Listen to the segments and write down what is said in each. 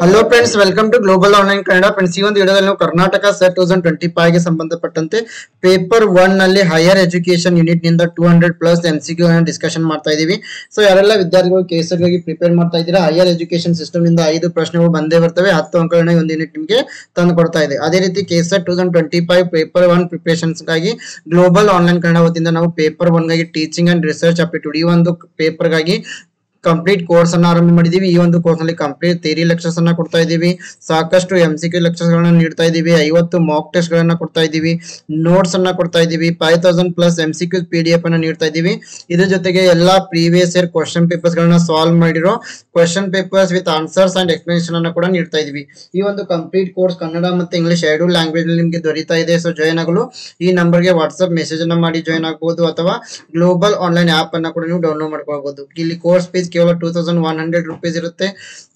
Hello friends, welcome to global online Kannada. Friends, ಈ ಒಂದು ವಿಡಿಯೋದಲ್ಲಿ ನಾವು ಕರ್ನಾಟಕ ಸೆಟ್ 2025 ಗೆ ಸಂಬಂಧಪಟ್ಟಂತೆ ಪೇಪರ್ 1 ನಲ್ಲಿ ಹೈಯರ್ ಎಜುಕೇಶನ್ ಯೂನಿಟ್ ನಿಂದ 200+ MCQ ಅನ್ನು ಡಿಸ್ಕಷನ್ ಮಾಡ್ತಾ ಇದೀವಿ. ಸೊ ಯಾರೆಲ್ಲ ವಿದ್ಯಾರ್ಥಿಗಳು KSET ಗಾಗಿ ಪ್ರಿಪೇರ್ ಮಾಡ್ತಾ ಇದ್ದೀರಾ, ಹೈಯರ್ ಎಜುಕೇಶನ್ ಸಿಸ್ಟಮ್ ನಿಂದ 5 ಪ್ರಶ್ನೆಗಳು ಬಂದೇ ಬರ್ತವೆ. 10 ಅಂಕಗಳನ್ನ ಒಂದು ಯೂನಿಟ್ ನಿಮಗೆ ತಂದು ಕೊಡ್ತಾ ಇದೆ. ಅದೇ ರೀತಿ KSET 2025 ಪೇಪರ್ 1 ಪ್ರಿಪರೇಷನ್ಸ್ ಗಾಗಿ ಗ್ಲೋಬಲ್ ಆನ್ಲೈನ್ ಕನ್ನಡ ವತಿಯಿಂದ ನಾವು ಪೇಪರ್ 1 ಗಾಗಿ ಟೀಚಿಂಗ್ ಅಂಡ್ ರಿಸರ್ಚ್ ಅಪ್ಟಿಟ್ಯೂಡ್ ಈ ಒಂದು ಪೇಪರ್ ಗಾಗಿ ಕಂಪ್ಲೀಟ್ ಕೋರ್ಸ್ ಅನ್ನ ಆರಂಭ ಮಾಡಿದೀವಿ. ಈ ಒಂದು ಕೋರ್ಸ್ ನಲ್ಲಿ ಕಂಪ್ಲೀಟ್ ಥಿಯರಿ ಲೆಕ್ಚರ್ಸ್ ಅನ್ನ ಕೊಡ್ತಾ ಇದೀವಿ, ಸಾಕಷ್ಟು MCQ ಲೆಕ್ಚರ್ಸ್ ಗಳನ್ನ ನೀಡ್ತಾ ಇದೀವಿ, 50 ಮಾಕ್ ಟೆಸ್ಟ್ ಗಳನ್ನ ಕೊಡ್ತಾ ಇದೀವಿ, ನೋಟ್ಸ್ ಅನ್ನ ಕೊಡ್ತಾ ಇದೀವಿ, 5000+ MCQ PDF ಅನ್ನ ನೀಡ್ತಾ ಇದೀವಿ. ಇದ್ರ ಜೊತೆಗೆ ಎಲ್ಲಾ ಪ್ರೀವಿಯಸ್ ಇಯರ್ ಕ್ವಶನ್ ಪೇಪರ್ಸ್ ಗಳನ್ನ ಸಾಲ್ವ್ ಮಾಡಿರೋ question papers with answers and explanation ಅನ್ನ ಕೂಡ ನೀಡ್ತಾ ಇದೀವಿ. ಈ ಒಂದು ಕಂಪ್ಲೀಟ್ ಕೋರ್ಸ್ ಕನ್ನಡ ಮತ್ತೆ ಇಂಗ್ಲಿಷ್ ಎರಡು ಲ್ಯಾಂಗ್ವೇಜ್ ಅಲ್ಲಿ ನಿಮಗೆ ದೊರೀತಾ ಇದೆ. ಸೊ ಜಾಯ್ನ್ ಆಗಲು ಈ ನಂಬರ್ಗೆ ವಾಟ್ಸ್ಆಪ್ ಮೆಸೇಜ್ ಅನ್ನ ಮಾಡಿ ಜಾಯ್ನ್ ಆಗಬಹುದು, ಅಥವಾ ಗ್ಲೋಬಲ್ ಆನ್ಲೈನ್ ಆಪ್ ಅನ್ನ ಕೂಡ ನೀವು ಡೌನ್ಲೋಡ್ ಮಾಡ್ಕೊಳ್ಬಹುದು. ಇಲ್ಲಿ ಕೋರ್ಸ್ ಫೀಸ್ ಕೇವಲ 2100 ರೂಪೀಸ್ ಇರುತ್ತೆ.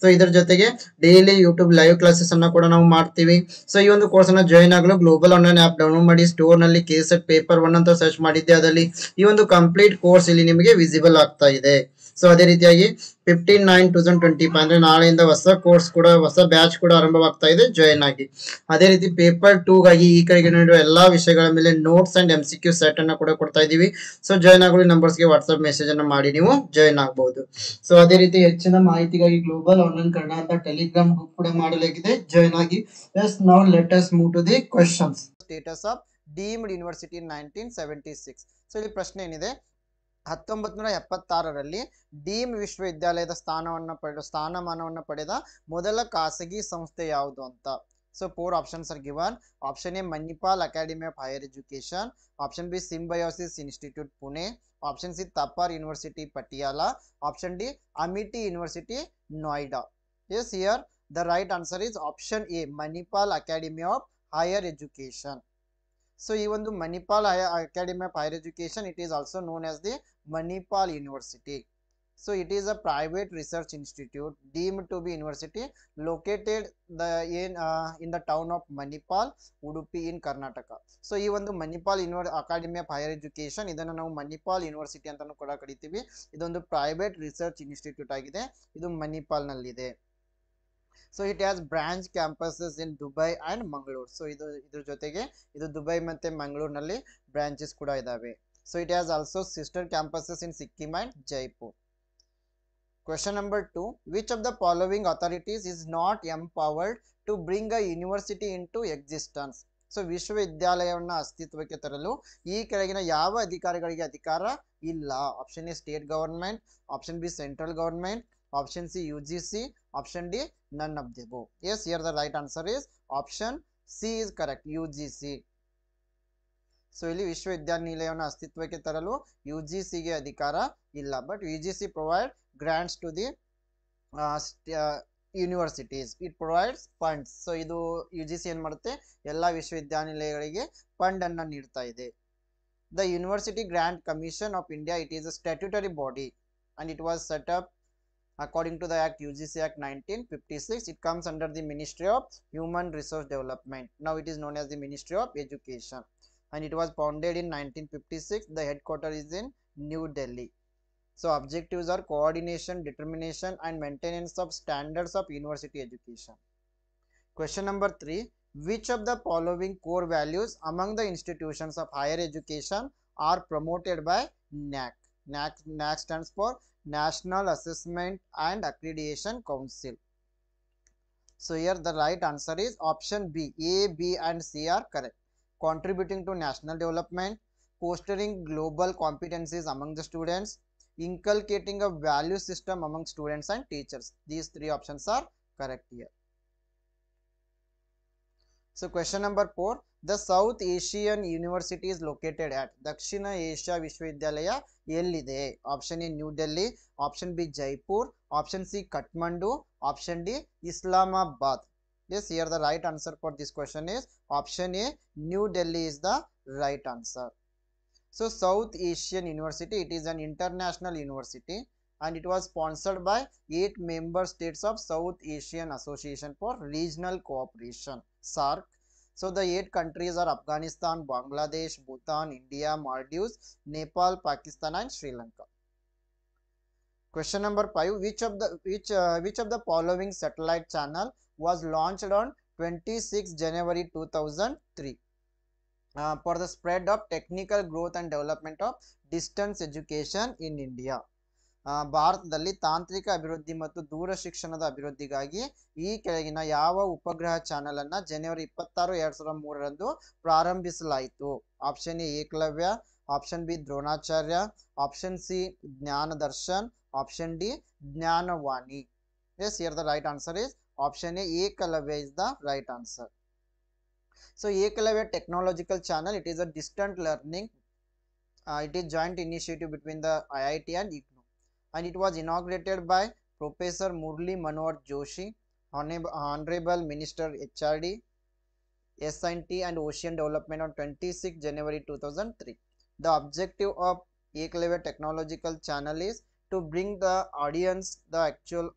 ಸೊ ಇದರ ಜೊತೆಗೆ ಡೈಲಿ ಯೂಟ್ಯೂಬ್ ಲೈವ್ ಕ್ಲಾಸಸ್ ಅನ್ನ ಕೂಡ ನಾವು ಮಾಡ್ತೀವಿ. ಸೊ ಈ ಒಂದು ಕೋರ್ಸ್ ಅನ್ನ ಜಾಯ್ನ್ ಆಗಲು ಗ್ಲೋಬಲ್ ಆನ್ಲೈನ್ ಆಪ್ ಡೌನ್ಲೋಡ್ ಮಾಡಿ ಸ್ಟೋರ್ ನಲ್ಲಿ KSET ಪೇಪರ್ 1 ಅಂತ ಸರ್ಚ್ ಮಾಡಿದ್ದೆ, ಅದರಲ್ಲಿ ಈ ಒಂದು ಕಂಪ್ಲೀಟ್ ಕೋರ್ಸ್ ಇಲ್ಲಿ ನಿಮಗೆ ವಿಸಿಬಲ್ ಆಗ್ತಾ ಇದೆ. ಸೊ ಅದೇ ರೀತಿಯಾಗಿ 15/9/2025 ಅಂದ್ರೆ ನಾಳೆಯಿಂದ ಹೊಸ ಕೋರ್ಸ್ ಕೂಡ, ಹೊಸ ಬ್ಯಾಚ್ ಕೂಡ ಆರಂಭವಾಗ್ತಾ ಇದೆ, ಜಾಯ್ನ್ ಆಗಿ. ಅದೇ ರೀತಿ ಪೇಪರ್ 2 ಗಾಗಿ ಈ ಕಡೆಗೆ ನೀಡುವ ಎಲ್ಲಾ ವಿಷಯಗಳ ಮೇಲೆ ನೋಟ್ಸ್ ಅಂಡ್ MCQ ಸೆಟ್ ಅನ್ನ ಕೂಡ ಕೊಡ್ತಾ ಇದೀವಿ. ಸೊ ಜಾಯ್ನ್ ಆಗಲು ನಂಬರ್ಸ್ಗೆ ವಾಟ್ಸ್ಆಪ್ ಮೆಸೇಜ್ ಅನ್ನ ಮಾಡಿ ನೀವು ಜಾಯ್ನ್ ಆಗಬಹುದು. ಸೊ ಅದೇ ರೀತಿ ಹೆಚ್ಚಿನ ಮಾಹಿತಿಗಾಗಿ ಗ್ಲೋಬಲ್ ಆನ್ಲೈನ್ ಕನ್ನಡ ಅಂತ ಟೆಲಿಗ್ರಾಮ್ ಗ್ರೂಪ್ ಕೂಡ ಮಾಡಲಾಗಿದೆ, ಜಾಯ್ನ್ ಆಗಿ. Yes, now let us move to the questions. Status of deemed university in 1976. So ಇಲ್ಲಿ ಪ್ರಶ್ನೆ ಏನಿದೆ, 1976ರಲ್ಲಿ ಡೀಮ್ ವಿಶ್ವವಿದ್ಯಾಲಯದ ಸ್ಥಾನಮಾನವನ್ನು ಪಡೆದ ಮೊದಲ ಖಾಸಗಿ ಸಂಸ್ಥೆ ಯಾವುದು ಅಂತ. So 4 options are given. Option A Manipal academy of higher education, option B Symbiosis institute Pune, option C Thapar university Patiala, option D Amity university Noida. Yes, here the right answer is option A Manipal academy of higher education. So ಈ ಒಂದು Manipal academy of higher education, it is also known as the Manipal University. So it is a private research institute deemed to be university located in the town of Manipal, Udupi in Karnataka. So ಈ ಒಂದು Manipal academy of higher education, ಇದನ್ನು ನಾವು Manipal university ಅಂತಾನೂ ಕೂಡ ಕರಿತೀವಿ. ಇದೊಂದು private research institute ಆಗಿದೆ, ಇದು ಮಣಿಪಾಲ್ ನಲ್ಲಿದೆ. So it has branch campuses in Dubai and Mangaluru. So ಇದ್ರ ಜೊತೆಗೆ ಇದು ದುಬೈ ಮತ್ತೆ ಮಂಗಳೂರಿನಲ್ಲಿ ಬ್ರಾಂಚಸ್ ಕೂಡ ಇದಾವೆ. So it has also sister campuses in Sikkim and Jaipur. Question number 2, which of the following authorities is not empowered to bring a university into existence. So ವಿಶ್ವವಿದ್ಯಾಲಯವನ್ನು ಅಸ್ತಿತ್ವಕ್ಕೆ ತರಲು ಈ ಕೆಳಗಿನ ಯಾವ ಅಧಿಕಾರಿಗಳಿಗೆ ಅಧಿಕಾರ ಇಲ್ಲ. Option A state government, option B central government, option C UGC, option D none of the above. Yes, here the right answer is option C is correct, UGC. So ಇಲ್ಲಿ ವಿಶ್ವವಿದ್ಯಾನಿಲಯವನ್ನು ಅಸ್ತಿತ್ವಕ್ಕೆ ತರಲು UGC ಗೆ ಅಧಿಕಾರ ಇಲ್ಲ, but UGC provide grants to the universities, it provides funds. So ಇದು UGC ಏನ್ ಮಾಡುತ್ತೆ, ಎಲ್ಲಾ ವಿಶ್ವವಿದ್ಯಾನಿಲಯಗಳಿಗೆ ಫಂಡ್ ಅನ್ನ ನೀಡ್ತಾ ಇದೆ. The university grant commission of India, it is a statutory body and it was set up according to the Act UGC Act 1956. It comes under the Ministry of Human Resource Development. Now it is known as the Ministry of Education, and it was founded in 1956. The headquarters is in New Delhi. So objectives are coordination, determination and maintenance of standards of university education. Question number 3, which of the following core values among the institutions of higher education are promoted by NAAC? NAAC stands for National Assessment and Accreditation Council. So here the right answer is option B. A, B and C are correct. Contributing to national development, fostering global competencies among the students, inculcating a value system among students and teachers. These 3 options are correct here. So question number 4, the South Asian University is located at. Dakshina Asia ವಿಶ್ವವಿದ್ಯಾಲಯ ಎಲ್ಲಿದೆ? Option A new Delhi, option B Jaipur, option C Kathmandu, option D Islamabad. Yes, here the right answer for this question is option A, New Delhi is the right answer. So South Asian University, it is an international university and it was sponsored by 8 member states of South Asian Association for Regional Cooperation, SAARC. So the 8 countries are Afghanistan, Bangladesh, Bhutan, India, Maldives, Nepal, Pakistan and Sri Lanka. Question number 5. Which of the following satellite channel was launched on 26 January 2003 for the spread of technical growth and development of distance education in India? ಭಾರತದಲ್ಲಿ ತಾಂತ್ರಿಕ ಅಭಿವೃದ್ಧಿ ಮತ್ತು ದೂರ ಶಿಕ್ಷಣದ ಅಭಿವೃದ್ಧಿಗಾಗಿ ಈ ಕೆಳಗಿನ ಯಾವ ಉಪಗ್ರಹ ಚಾನೆಲ್ ಅನ್ನ ಜನವರಿ 26, 2003ರಂದು ಪ್ರಾರಂಭಿಸಲಾಯಿತು? Option A Ekalavya, option B Dronacharya, option C Gyandarshan, option D Gyanvani. Yes, here the right answer is option A. Ekalavya is the right answer. So Ekalavya Technological Channel, it is a distant learning. It is joint initiative between the IIT and IGNOU. And it was inaugurated by Professor Murli Manohar Joshi, Honorable Minister HRD, SNT and Ocean Development on 26 January 2003. The objective of Ekalavya Technological Channel is to bring the audience the actual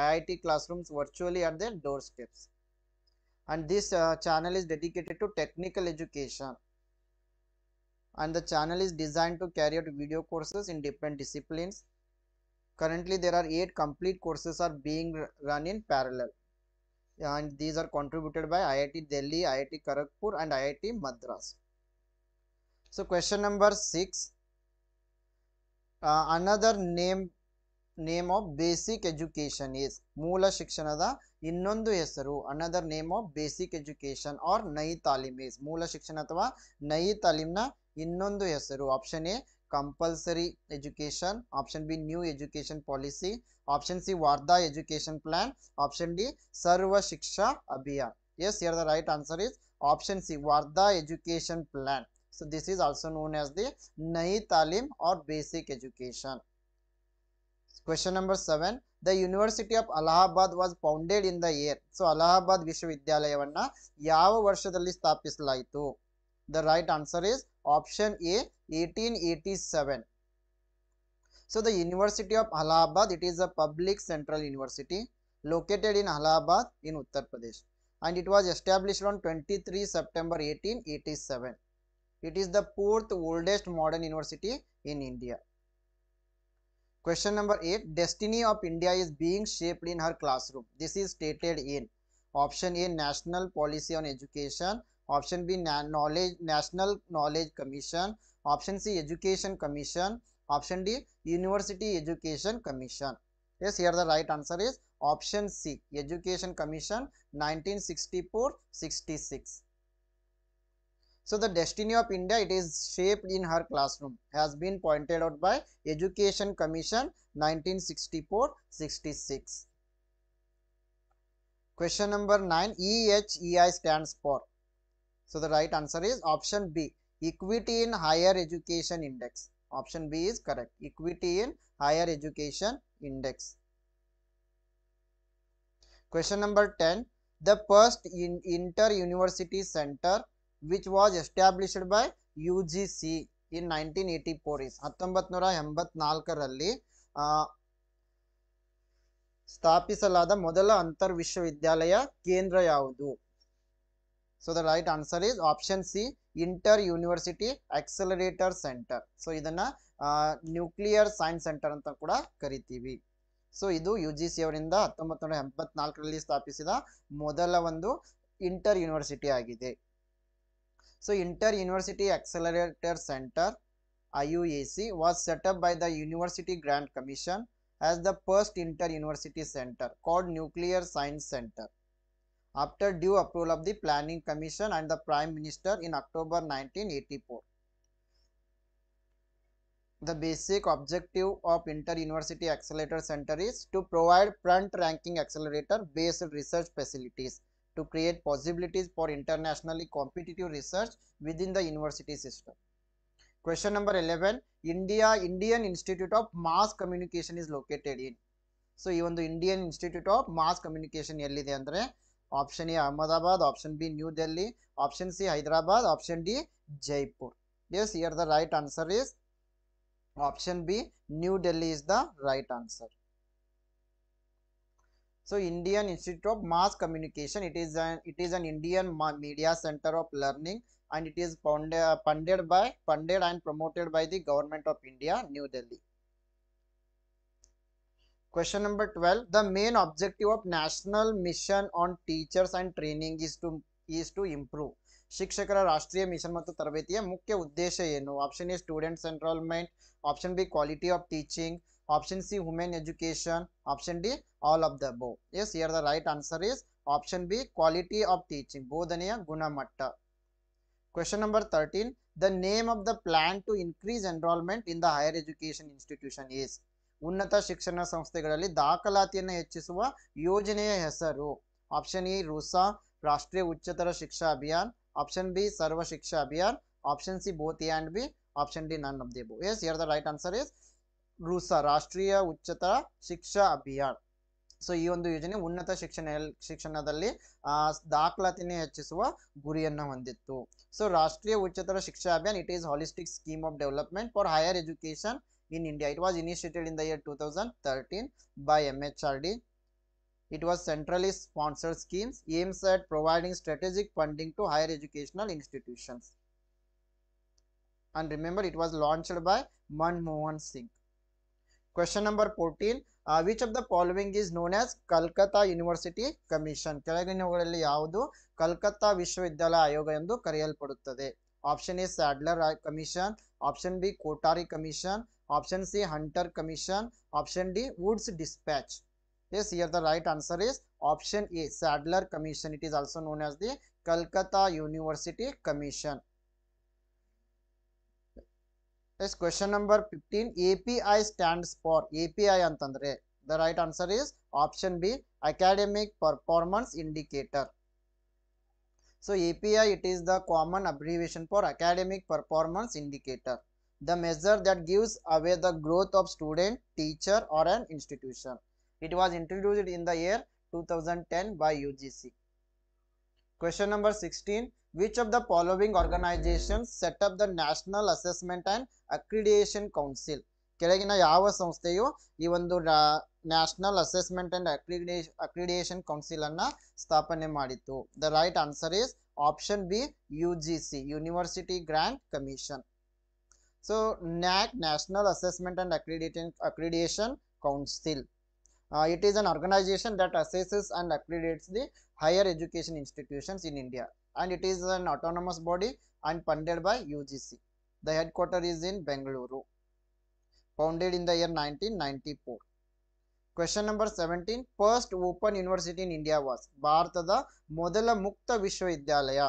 IIT classrooms virtually at their doorsteps. And this channel is dedicated to technical education. And the channel is designed to carry out video courses in different disciplines. Currently, there are 8 complete courses are being run in parallel, and these are contributed by IIT Delhi, IIT Kharagpur, and IIT Madras. So, question number 6. Another name of basic education is ಮೂಲ ಶಿಕ್ಷಣದ ಇನ್ನೊಂದು ಹೆಸರು. Another name of basic education or ನೈ ತಾಲೀಮ್ is ಮೂಲ ಶಿಕ್ಷಣ ಅಥವಾ ನೈ ತಾಲೀಮ್ನ ಇನ್ನೊಂದು ಹೆಸರು. Option A compulsory education, option B new education policy, option C Wardha education plan, option D ಸರ್ವ Shiksha Abhiyan. Yes, here the right answer is option C, Warda Education Plan. So this is also known as the Nayi Talim or basic education. Question number 7. The University of Allahabad was founded in the year. So Allahabad ವಿಶ್ವವಿದ್ಯಾಲಯವನ್ನ ಯಾವ ವರ್ಷದಲ್ಲಿ ಸ್ಥಾಪಿಸಲಾಯಿತು? The right answer is option A, 1887. So the University of Allahabad, it is a public central university located in Allahabad in Uttar Pradesh, and it was established on 23 September 1887. It is the 4th oldest modern university in India. Question number 8. Destiny of India is being shaped in her classroom. This is stated in option A, National Policy on Education, option B, National Knowledge Commission, option C, Education Commission, option D, University Education Commission. Yes, here the right answer is option C, Education Commission 1964-66. So the destiny of India, it is shaped in her classroom, has been pointed out by Education Commission 1964-66. Question number 9. EHEI stands for. So the right answer is option B, Equity in Higher Education Index. Option B is correct. Equity in Higher Education Index. Question number 10. The first inter-university center which was established by UGC in 1984 is 1984ರಲ್ಲಿ ಸ್ಥಾಪಿಸಲಾದ ಮೊದಲ ಅಂತರ್ ವಿಶ್ವವಿದ್ಯಾಲಯ ಕೇಂದ್ರ ಯಾವುದು? So the right answer is option C, Inter University Accelerator Center. So ಇದನ್ನ nuclear science centre ಅಂತ ಕೂಡ ಕರಿತೀವಿ. ಸೊ ಇದು UGC ಅವರಿಂದ 1984ರಲ್ಲಿ ಸ್ಥಾಪಿಸಿದ ಮೊದಲ ಒಂದು ಇಂಟರ್ ಯೂನಿವರ್ಸಿಟಿ ಆಗಿದೆ. So Inter University Accelerator Center IUAC was set up by the University Grant Commission as the first inter university center called Nuclear Science Center after due approval of the Planning Commission and the Prime Minister in October 1984. The basic objective of Inter University Accelerator Center is to provide front ranking accelerator based research facilities to create possibilities for internationally competitive research within the university system. Question number 11. Indian Institute of Mass Communication is located in. So even the Indian Institute of Mass Communication ellide andre option A, Ahmedabad, option B, New Delhi, option C, Hyderabad, option D, Jaipur. Yes, here the right answer is option B, New Delhi is the right answer. So Indian Institute of Mass Communication, it is an Indian media center of learning, and it is funded and promoted by the Government of India, New Delhi. Question number 12. The main objective of National Mission on Teachers and Training is to improve. ಶಿಕ್ಷಕರ ರಾಷ್ಟ್ರೀಯ mission ಮತ್ತು ತರಬೇತಿಯ ಮುಖ್ಯ ಉದ್ದೇಶ ಏನು? Option A students enrolment, option B quality of teaching, option C women education, option D all of the above. Yes, here the right answer is option B quality of teaching, ಬೋಧನೆಯ ಗುಣಮಟ್ಟ. Question number 13. The name of the plan to increase enrollment in the higher education institution is. ಉನ್ನತ ಶಿಕ್ಷಣ ಸಂಸ್ಥೆಗಳಲ್ಲಿ ದಾಖಲಾತಿಯನ್ನು ಹೆಚ್ಚಿಸುವ ಯೋಜನೆಯ ಹೆಸರು. Option A RUSA, Rashtriya Uchchatar Shiksha Abhiyan, option B Sarva Shiksha Abhiyan, option C both A and B, option D none of the above. Yes, here the right answer is RUSA, Rashtriya Uchchatar Shiksha Abhiyan. So ಈ ಒಂದು ಯೋಜನೆ ಉನ್ನತ ಶಿಕ್ಷಣದಲ್ಲಿ ದಾಖಲಾತಿಯನ್ನು ಹೆಚ್ಚಿಸುವ ಗುರಿಯನ್ನು ಹೊಂದಿತ್ತು. So Rashtriya Uchchatar Shiksha Abhiyan, it is holistic scheme of development for higher education in India. It was initiated in the year 2013 by MHRD. It was centrally sponsored schemes aims at providing strategic funding to higher educational institutions. And remember, it was launched by Manmohan Singh. Question number 14. Which of the following is known as Calcutta University Commission? ಕೆಳಗಿನವುಗಳಲ್ಲಿ ಯಾವುದು ಕಲ್ಕತ್ತಾ ವಿಶ್ವವಿದ್ಯಾಲಯ ಆಯೋಗ ಎಂದು ಕರೆಯಲ್ಪಡುತ್ತದೆ? Option A ಸ್ಯಾಡ್ಲರ್ commission, option B Kothari commission, option C Hunter Commission, option D Woods Dispatch. Yes, here the right answer is option A Sadler Commission. It is also known as the Calcutta University Commission. Yes, question number 15. API stands for, API antandre, the right answer is option B Academic Performance Indicator. So API, it is the common abbreviation for Academic Performance Indicator, the measure that gives away the growth of student, teacher or an institution. It was introduced in the year 2010 by UGC. Question number 16. Which of the following organizations set up the National Assessment and Accreditation Council? ಕೆಳಗಿನ ಯಾವ ಸಂಸ್ಥೆಯು ಈ ಒಂದು national assessment and accreditation council ಅನ್ನ ಸ್ಥಾಪನೆ ಮಾಡಿತು? The right answer is option B UGC, university grant commission. So NAC, National Assessment and Accreditation Council. It is an organization that assesses and accreditates the higher education institutions in India, and it is an autonomous body and funded by UGC. The headquarters is in Bengaluru. Founded in the year 1994. Question number 17. First open university in India was. ಭಾರತದ ಮೊದಲ ಮುಕ್ತ ವಿಶ್ವವಿದ್ಯಾಲಯ.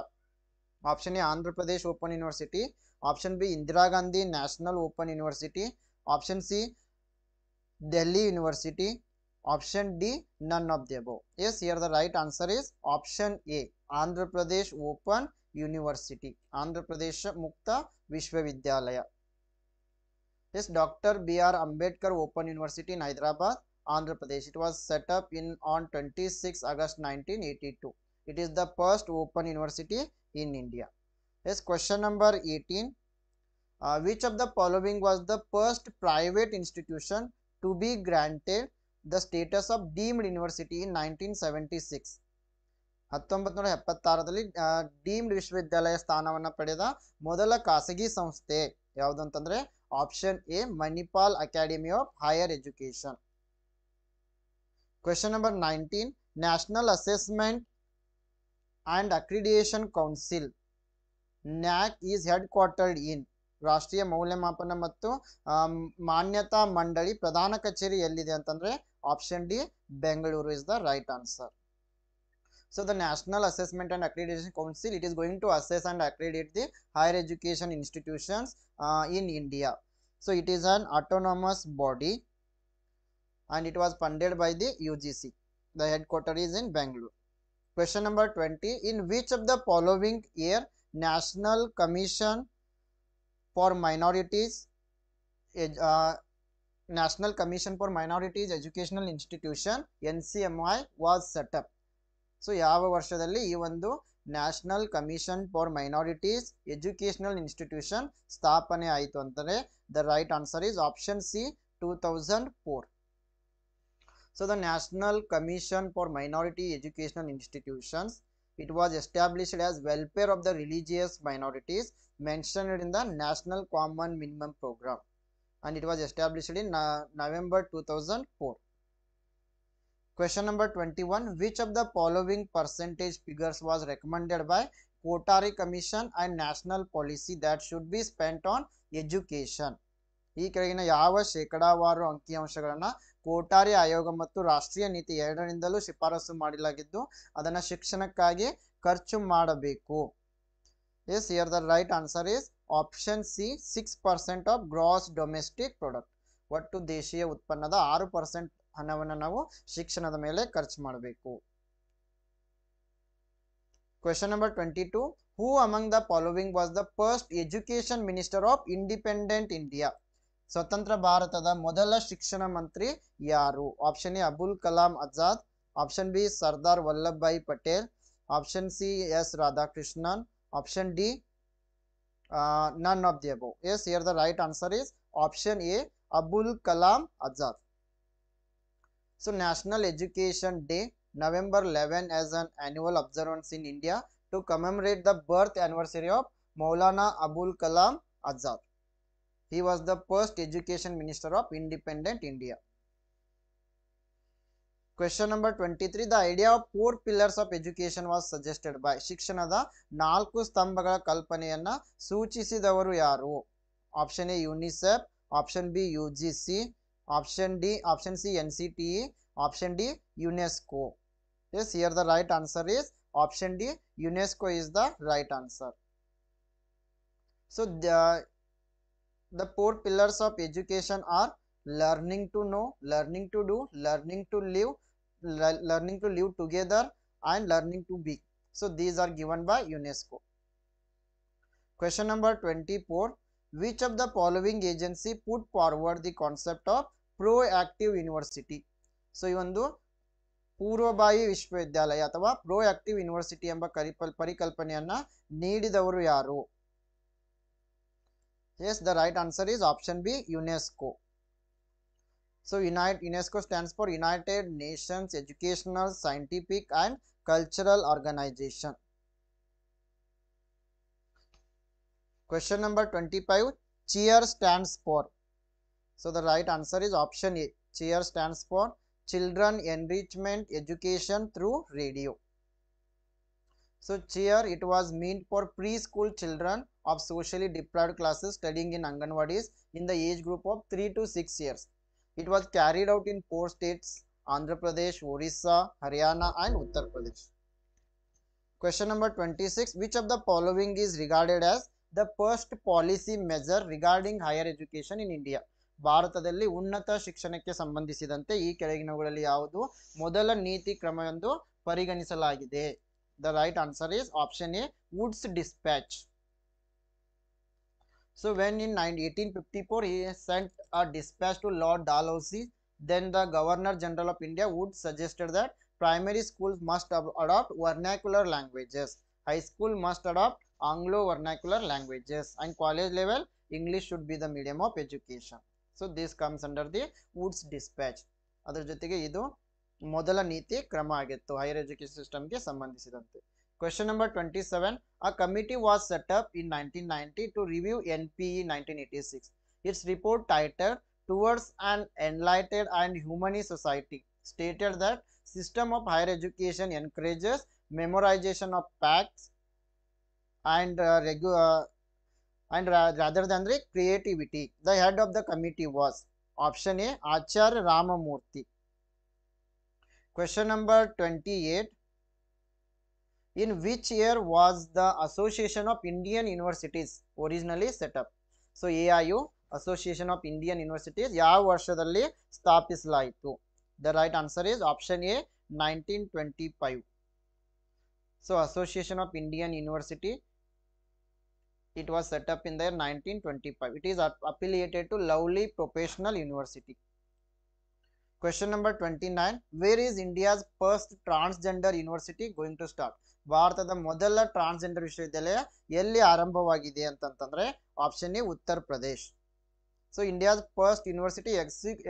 Option A Andhra Pradesh open university, option B Indira Gandhi national open university, option C Delhi university, option D none of the above. Yes, here the right answer is option A Andhra Pradesh open university, Andhra Pradesh ಮುಕ್ತ ವಿಶ್ವವಿದ್ಯಾಲಯ. Yes, doctor BR Ambedkar Open University in Hyderabad, Andhra Pradesh. It was set up on 26 August 1982. It is the first open university in India. Yes, question number 18. Which of the following was the first private institution to be granted the status of deemed university in 1976? 1976ರಲ್ಲಿ deemed ವಿಶ್ವವಿದ್ಯಾಲಯ ಸ್ಥಾನವನ್ನು ಪಡೆದ ಮೊದಲ ಖಾಸಗಿ ಸಂಸ್ಥೆ ಯಾವುದು ಅಂತಂದ್ರೆ option A Manipal academy of higher education. Question number 19. National assessment and Accreditation Council NAC is headquartered in. ರಾಷ್ಟ್ರೀಯ ಮೌಲ್ಯಮಾಪನ ಮತ್ತು ಮಾನ್ಯತಾ ಮಂಡಳಿ ಪ್ರಧಾನ ಕಚೇರಿ ಎಲ್ಲಿದೆ ಅಂತಂದ್ರೆ option D Bengaluru is the right answer. So the National Assessment and Accreditation Council, it is going to assess and accredit the higher education institutions in India. So it is an autonomous body and it was funded by the UGC. The headquarters is in Bangalore. Question number 20. In which of the following year National Commission for Minorities National Commission for Minorities Educational Institution NCMI was set up? So ಯಾವ ವರ್ಷದಲ್ಲಿ ಈ ಒಂದು national commission for minorities educational institution ಸ್ಥಾಪನೆ ಆಯಿತು ಅಂತಂದ್ರೆ the right answer is option C 2004. So the National Commission for Minority Educational Institutions, it was established as welfare of the religious minorities mentioned in the National Common Minimum Program, and it was established in November 2004. Question number 21. Which of the following percentage figures was recommended by Kotari Commission and national policy that should be spent on education? ಈ ಕೆಳಗಿನ ಯಾವ ಶೇಕಡಾವಾರು ಅಂಕಿಅಂಶಗಳನ್ನು ಕೋಟಾರಿ ಆಯೋಗ ಮತ್ತು ರಾಷ್ಟ್ರೀಯ ನೀತಿ ಎರಡರಿಂದಲೂ ಶಿಫಾರಸು ಮಾಡಲಾಗಿದ್ದು ಅದನ್ನು ಶಿಕ್ಷಣಕ್ಕಾಗಿ ಖರ್ಚು ಮಾಡಬೇಕು? Yes, here the right answer is option C, 6% of gross domestic product. ಒಟ್ಟು ದೇಶೀಯ ಉತ್ಪನ್ನದ 6% ಹಣವನ್ನು ನಾವು ಶಿಕ್ಷಣದ ಮೇಲೆ ಖರ್ಚು ಮಾಡಬೇಕು. Question number 22. Who among the following was the first education minister of independent India? ಸ್ವತಂತ್ರ ಭಾರತದ ಮೊದಲ ಶಿಕ್ಷಣ ಮಂತ್ರಿ ಯಾರು? Option A Abul Kalam Azad, option B Sardar Vallabhbhai Patel, option C S Radhakrishnan, option D none of the above. Yes, here the right answer is option A, Abul Kalam Azad. So National Education Day, November 11 as an annual observance in India to commemorate the birth anniversary of Maulana Abul Kalam Azad. He was the first education minister of independent India. Question number 23. The idea of 4 pillars of education was suggested by. ಶಿಕ್ಷಣದ 4 ಸ್ತಂಭಗಳ ಕಲ್ಪನೆಯನ್ನ ಸೂಚಿಸಿದವರು ಯಾರು? Option A UNICEF, option B UGC, option C NCTE, option D UNESCO. Yes, here the right answer is option D, UNESCO is the right answer. So the 4 pillars of education are learning to know, learning to do, learning to live together, and learning to be. So these are given by UNESCO. Question number 24. Which of the following agency put forward the concept of proactive university? So ಈ ಒಂದು ಪೂರ್ವಭಾವಿ ವಿಶ್ವವಿದ್ಯಾಲಯ ಅಥವಾ proactive university ಎಂಬ ಪರಿಕಲ್ಪನೆಯನ್ನ ನೀಡಿದವರು ಯಾರು? Yes, the right answer is option B, UNESCO. So UNESCO stands for United Nations Educational, Scientific and Cultural Organization. Question number 25. CHEER stands for. So the right answer is option A. CHEER stands for Children Enrichment Education through Radio. So CHEER, it was meant for preschool children of socially deprived classes studying in Anganwadis in the age group of 3 to 6 years. It was carried out in 4 states: Andhra Pradesh, Orissa, Haryana and Uttar Pradesh. Question number 26. Which of the following is regarded as the first policy measure regarding higher education in India? ಭಾರತದಲ್ಲಿ ಉನ್ನತ ಶಿಕ್ಷಣಕ್ಕೆ ಸಂಬಂಧಿಸಿದಂತೆ ಈ ಕೆಳಗಿನವುಗಳಲ್ಲಿ ಯಾವುದು ಮೊದಲ ನೀತಿ ಕ್ರಮವೆಂದು ಪರಿಗಣಿಸಲಾಗಿದೆ? The right answer is option A, Wood's Dispatch. So when in 1854 he sent a dispatch to Lord Dalhousie, then the Governor General of India Wood suggested that primary schools must adopt vernacular languages, high school must adopt Anglo vernacular languages, and college level English should be the medium of education. So this comes under the Wood's Dispatch. ಅದರ ಜೊತೆಗೆ ಇದು ಮೊದಲ ನೀತಿ ಕ್ರಮ ಆಗಿತ್ತು higher education ಸಿಸ್ಟಮ್ಗೆ ಸಂಬಂಧಿಸಿದಂತೆ. Question number 27. A committee was set up in 1990 to review NPE 1986. Its report titled Towards an Enlightened and Humanist Society stated that system of higher education encourages memorization of facts and rather than the creativity. The head of the committee was option A, Acharya Ramamurthy. Question number 28. In which year was the Association of Indian Universities originally set up? So AIU, Association of Indian Universities, ಯಾವ ವರ್ಷದಲ್ಲಿ ಸ್ಥಾಪಿಸಲಾಯಿತು? The right answer is option A, 1925. So Association of Indian University, it was set up in the year 1925. It is affiliated to Lovely Professional University. Question number 29. Where is India's first transgender university going to start? ಭಾರತದ ಮೊದಲ transgender ವಿಶ್ವವಿದ್ಯಾಲಯ ಎಲ್ಲಿ ಆರಂಭವಾಗಿದೆ ಅಂತಂದ್ರೆ option A Uttar Pradesh. So India's first university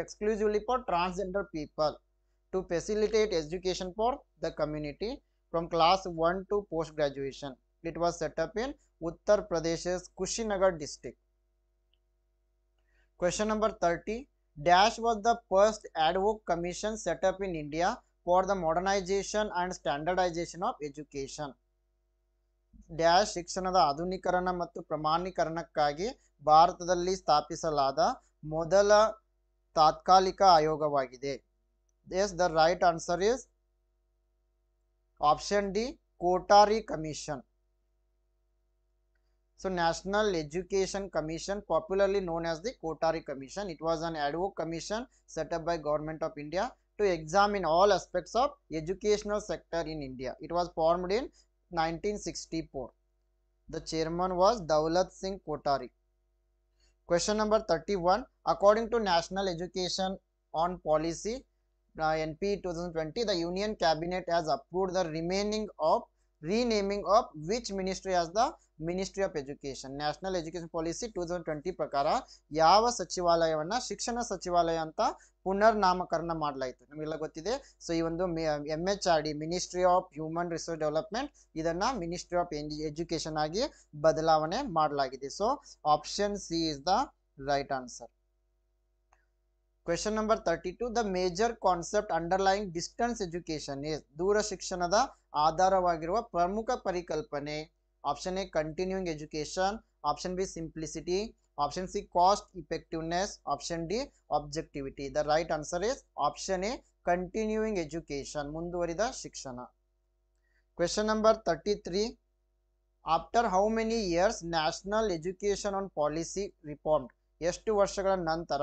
exclusively for transgender people to facilitate education for the community from class 1 to post graduation. It was set up in Uttar Pradesh's Kushinagar district. Question number 30. Dash was the first ad hoc commission set up in India for the modernization and standardization of education. Dash ಶಿಕ್ಷಣದ ಆಧುನೀಕರಣ ಮತ್ತು ಪ್ರಮಾಣೀಕರಣಕ್ಕಾಗಿ ಭಾರತದಲ್ಲಿ ಸ್ಥಾಪಿಸಲಾದ ಮೊದಲ ತಾತ್ಕಾಲಿಕ ಆಯೋಗವಾಗಿದೆ. Yes, the right answer is option D, Kothari commission. So National Education Commission, popularly known as the Kotari Commission, it was an ad hoc commission set up by Government of India to examine all aspects of educational sector in India. It was formed in 1964. The chairman was Daulat Singh Kotari. Question number 31. According to National Education on Policy NP 2020, the Union Cabinet has approved the renaming of which ministry as the Ministry of Education. National Education Policy 2020 ಪ್ರಕಾರ ಯಾವ ಸಚಿವಾಲಯವನ್ನ ಶಿಕ್ಷಣ ಸಚಿವಾಲಯ ಅಂತ ಪುನರ್ ನಾಮಕರಣ ಮಾಡಲಾಯಿತು ನಿಮಗೆಲ್ಲ ಗೊತ್ತಿದೆ. ಸೊ ಈ ಒಂದು MHRD, ministry of Human resource development, ಇದನ್ನ ಮಿನಿಸ್ಟ್ರಿ ಆಫ್ ಎಜುಕೇಶನ್ ಆಗಿ ಬದಲಾವಣೆ ಮಾಡಲಾಗಿದೆ. So option C is the right answer. Question number 32. The major concept underlying distance education is, ದೂರ ಶಿಕ್ಷಣದ ಆಧಾರವಾಗಿರುವ ಪ್ರಮುಖ ಪರಿಕಲ್ಪನೆ. Option A continuing education, option B simplicity, option C cost effectiveness, option D objectivity. The right answer is option A continuing education, ಮುಂದುವರಿದ ಶಿಕ್ಷಣ. Question number 33. After how many years National Education on Policy reformed? ಎಷ್ಟು ವರ್ಷಗಳ ನಂತರ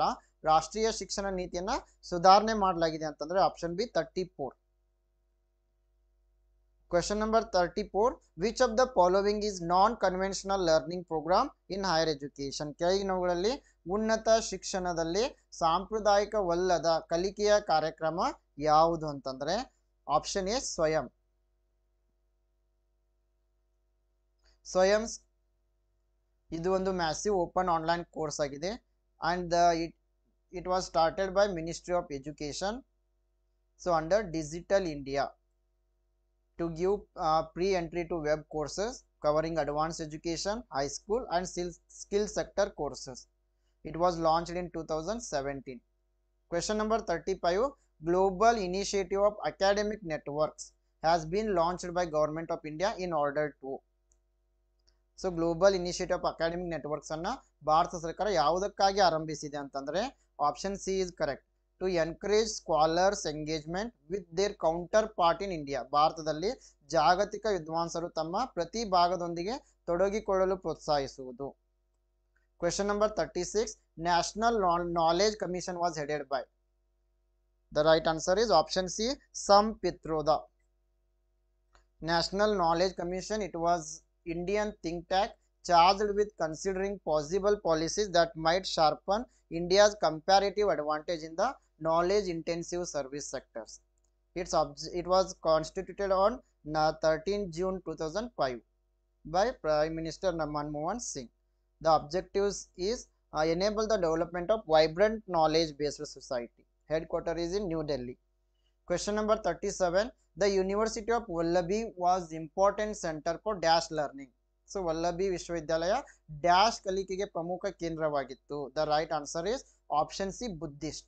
ರಾಷ್ಟ್ರೀಯ ಶಿಕ್ಷಣ ನೀತಿಯನ್ನ ಸುಧಾರಣೆ ಮಾಡಲಾಗಿದೆ ಅಂತಂದ್ರೆ option B 34. Question number 34. Which of the following is non-conventional learning program in higher education? ಕೆಳಗಿನವುಗಳಲ್ಲಿ ಉನ್ನತ ಶಿಕ್ಷಣದಲ್ಲಿ ಸಾಂಪ್ರದಾಯಿಕವಲ್ಲದ ಕಲಿಕೆಯ ಕಾರ್ಯಕ್ರಮ ಯಾವುದು ಅಂತಂದ್ರೆ ಆಪ್ಷನ್ ಎ ಸ್ವಯಂ. ಸ್ವಯಂ ಇದು ಒಂದು ಮ್ಯಾಸಿವ್ ಓಪನ್ ಆನ್ಲೈನ್ ಕೋರ್ಸ್ ಆಗಿದೆ and it was started by Ministry of Education, so under Digital India, to give pre-entry to web courses covering advanced education, high school and skill sector courses. It was launched in 2017. Question number 35. Global Initiative of Academic Networks has been launched by Government of India in order to. So global initiative of academic networks ಅನ್ನ ಭಾರತ ಸರ್ಕಾರ ಯಾವುದಕ್ಕಾಗಿ ಆರಂಭಿಸಿದೆ ಅಂತಂದ್ರೆ option C is correct. To encourage scholars engagement with their counterpart in India. ಭಾರತದಲ್ಲಿ ಜಾಗತಿಕ ವಿದ್ವಾಂಸರು ತಮ್ಮ ಪ್ರತಿ ಭಾಗದೊಂದಿಗೆ ತೊಡಗಿಕೊಳ್ಳಲು ಪ್ರೋತ್ಸಾಹಿಸುವುದು. Question number 36. National knowledge commission was headed by. The right answer is option C, Sam Pitroda. National knowledge commission, it was Indian think tank charged with considering possible policies that might sharpen India's comparative advantage in the knowledge intensive service sectors. It was constituted on 13 June 2005 by Prime Minister Manmohan Singh. The objectives is enable the development of vibrant knowledge based society. Headquarters is in New Delhi. Question number 37. The University of Vallabhi was important center for dash learning. So Vallabhi Vishwavidyalaya dash ಕಲಿಕೆಗೆ ಪ್ರಮುಖ ಕೇಂದ್ರವಾಗಿತ್ತು. The right answer is option C, Buddhist.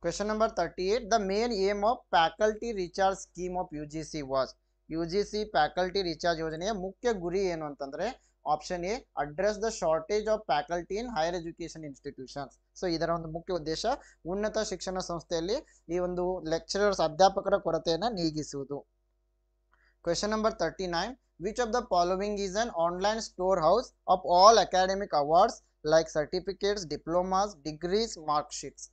Question number 38. The main aim of faculty recharge scheme of UGC was. UGC faculty recharge ಯೋಜನೆಯ ಮುಖ್ಯ ಗುರಿ ಏನು ಅಂತಂದ್ರೆ option A, address the shortage of faculty in higher education institutions. So ಇದರ ಒಂದು ಮುಖ್ಯ ಉದ್ದೇಶ ಉನ್ನತ ಶಿಕ್ಷಣ ಸಂಸ್ಥೆಯಲ್ಲಿ ಈ ಒಂದು ಲೆಕ್ಚರರ್ಸ್ ಅಧ್ಯಾಪಕರ ಕೊರತೆಯನ್ನು ನೀಗಿಸುವುದು. Question number 39. Which of the following is an online storehouse of all academic awards like certificates, diplomas, degrees, mark sheets.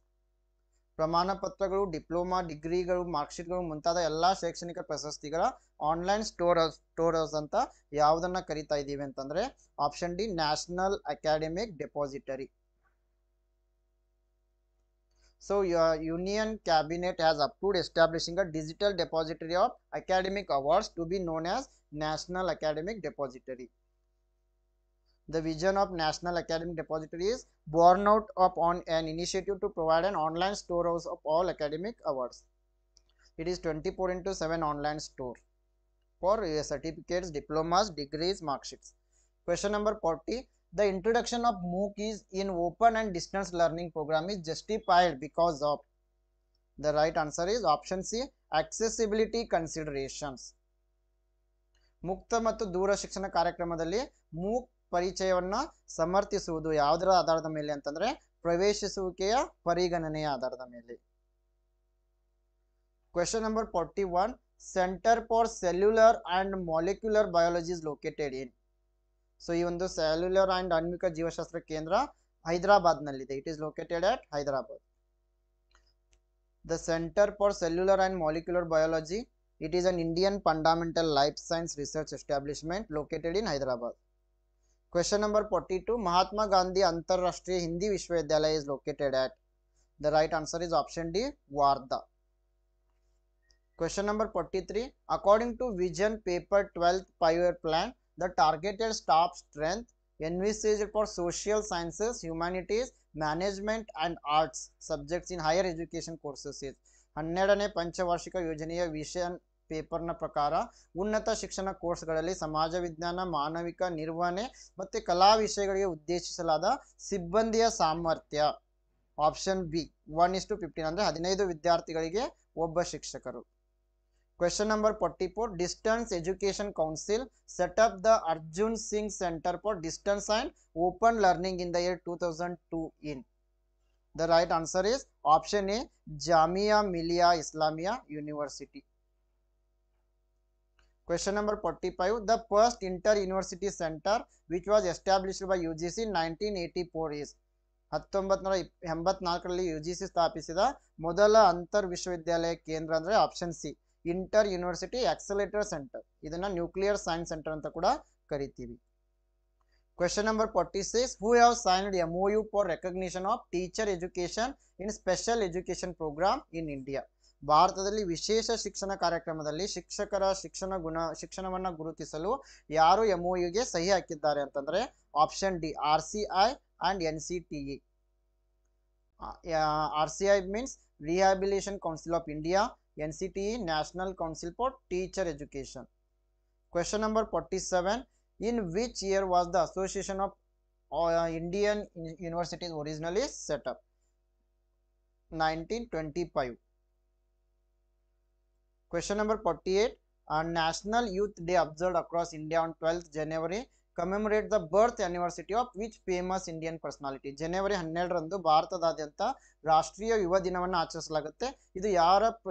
ಪ್ರಮಾಣ ಪತ್ರಗಳು, ಡಿಪ್ಲೊಮಾ, ಡಿಗ್ರಿಗಳು, ಮಾರ್ಕ್ಶೀಟ್ಗಳು ಮುಂತಾದ ಎಲ್ಲಾ ಶೈಕ್ಷಣಿಕ ಪ್ರಶಸ್ತಿಗಳ ಆನ್ಲೈನ್ ಸ್ಟೋರ್ ಹೌಸ್ ಅಂತ ಯಾವುದನ್ನ ಕರಿತಾ ಇದ್ದೀವಿ ಅಂತಂದ್ರೆ option D, national academic depository. So Union Cabinet has approved establishing a digital depository of academic awards to be known as National Academic Depository. The vision of National Academic Depository is born out upon an initiative to provide an online storehouse of all academic awards. It is 24/7 online store for certificates, diplomas, degrees, mark sheets. Question number 40. The introduction of MOOC is in open and distance learning program is justified because of. The right answer is option C, accessibility considerations. ಮುಕ್ತ ಮತ್ತು ದೂರ ಶಿಕ್ಷಣ ಕಾರ್ಯಕ್ರಮದಲ್ಲಿ MOOC ಪರಿಚಯವನ್ನ ಸಮರ್ಥಿಸುವುದು ಯಾವುದರ ಆಧಾರದ ಮೇಲೆ ಅಂತಂದ್ರೆ ಪ್ರವೇಶಿಸುವಿಕೆಯ ಪರಿಗಣನೆಯ ಆಧಾರದ ಮೇಲೆ. Question number 41, centre for cellular and molecular biology is located in. So ಈ ಒಂದು ಸೆಲ್ಯುಲರ್ ಅಂಡ್ ಆಣ್ವಿಕ ಜೀವಶಾಸ್ತ್ರ ಕೇಂದ್ರ ಹೈದರಾಬಾದ್ ನಲ್ಲಿದೆ. It is located at Hyderabad. The Center for Cellular and Molecular Biology, it is an Indian fundamental life science research establishment located in Hyderabad. Question number 42, Mahatma Gandhi Antarrashtriya Hindi Vishwavidyalaya is located at. The right answer is option D, Wardha. Question number 43, according to Vision Paper 12th 5-year plan, the targeted staff strength envisaged for social sciences, humanities, management and arts subjects in higher education courses is. 12ನೇ ಪಂಚವಾರ್ಷಿಕ ಯೋಜನೆಯ vision ಪೇಪರ್ನ ಪ್ರಕಾರ ಉನ್ನತ ಶಿಕ್ಷಣ ಕೋರ್ಸ್ಗಳಲ್ಲಿ ಸಮಾಜ ವಿಜ್ಞಾನ, ಮಾನವಿಕ, ನಿರ್ವಹಣೆ ಮತ್ತು ಕಲಾ ವಿಷಯಗಳಿಗೆ ಉದ್ದೇಶಿಸಲಾದ ಸಿಬ್ಬಂದಿಯ ಸಾಮರ್ಥ್ಯ ಆಪ್ಷನ್ ಬಿ 1:15 ಅಂದರೆ 15 ವಿದ್ಯಾರ್ಥಿಗಳಿಗೆ ಒಬ್ಬ ಶಿಕ್ಷಕರು. Question number 44, Distance Education Council set up the Arjun Singh Center for Distance and Open Learning in the year 2002 in. The right answer is option A, Jamia Millia Islamia University. Question number 45, the first inter-university center which was established by UGC in 1984 is. 1984ರಲ್ಲಿ UGC ಸ್ಥಾಪಿಸಿದ ಮೊದಲ ಅಂತರ್ ವಿಶ್ವವಿದ್ಯಾಲಯ ಕೇಂದ್ರ ಅಂದ್ರೆ option C, inter university accelerator centre. ಇದನ್ನ nuclear science centre ಅಂತ ಕೂಡ ಕರಿತೀವಿ. Question number 46, who have signed MOU for recognition of teacher education in special education programme in India. ಭಾರತದಲ್ಲಿ ವಿಶೇಷ ಶಿಕ್ಷಣ ಕಾರ್ಯಕ್ರಮದಲ್ಲಿ ಶಿಕ್ಷಕರ ಶಿಕ್ಷಣವನ್ನ ಗುರುತಿಸಲು ಯಾರು MOUಗೆ ಸಹಿ ಹಾಕಿದ್ದಾರೆ ಅಂತಂದ್ರೆ option D, RCI and NCTE. RCI means rehabilitation council of India, NCTE National Council for Teacher Education. Question number 47, in which year was the Association of Indian Universities originally set up? 1925. Question number 48, National Youth Day observed across India on 12th January commemorate the birth anniversary of which famous Indian personality. ಜನವರಿ 12ರಂದು ಭಾರತದಾದ್ಯಂತ ರಾಷ್ಟ್ರೀಯ ಯುವ ದಿನವನ್ನು ಆಚರಿಸಲಾಗುತ್ತೆ. ಇದು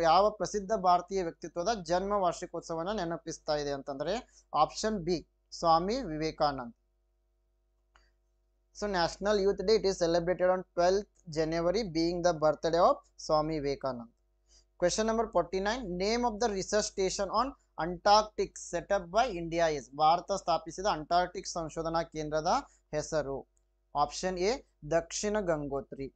ಯಾವ ಪ್ರಸಿದ್ಧ ಭಾರತೀಯ ವ್ಯಕ್ತಿತ್ವದ ಜನ್ಮ ವಾರ್ಷಿಕೋತ್ಸವವನ್ನು ನೆನಪಿಸ್ತಾ ಇದೆ ಅಂತಂದ್ರೆ option B, Swami Vivekanand. So National Youth Day, it is celebrated on 12th January being the birthday of Swami Vivekanand. Question number 49, name of the research station on Antarctic set up by India is. Bharat ಸ್ಥಾಪಿಸಿದ Antarctic ಸಂಶೋಧನಾ ಕೇಂದ್ರದ ಹೆಸರು option A, Dakshina Gangotri.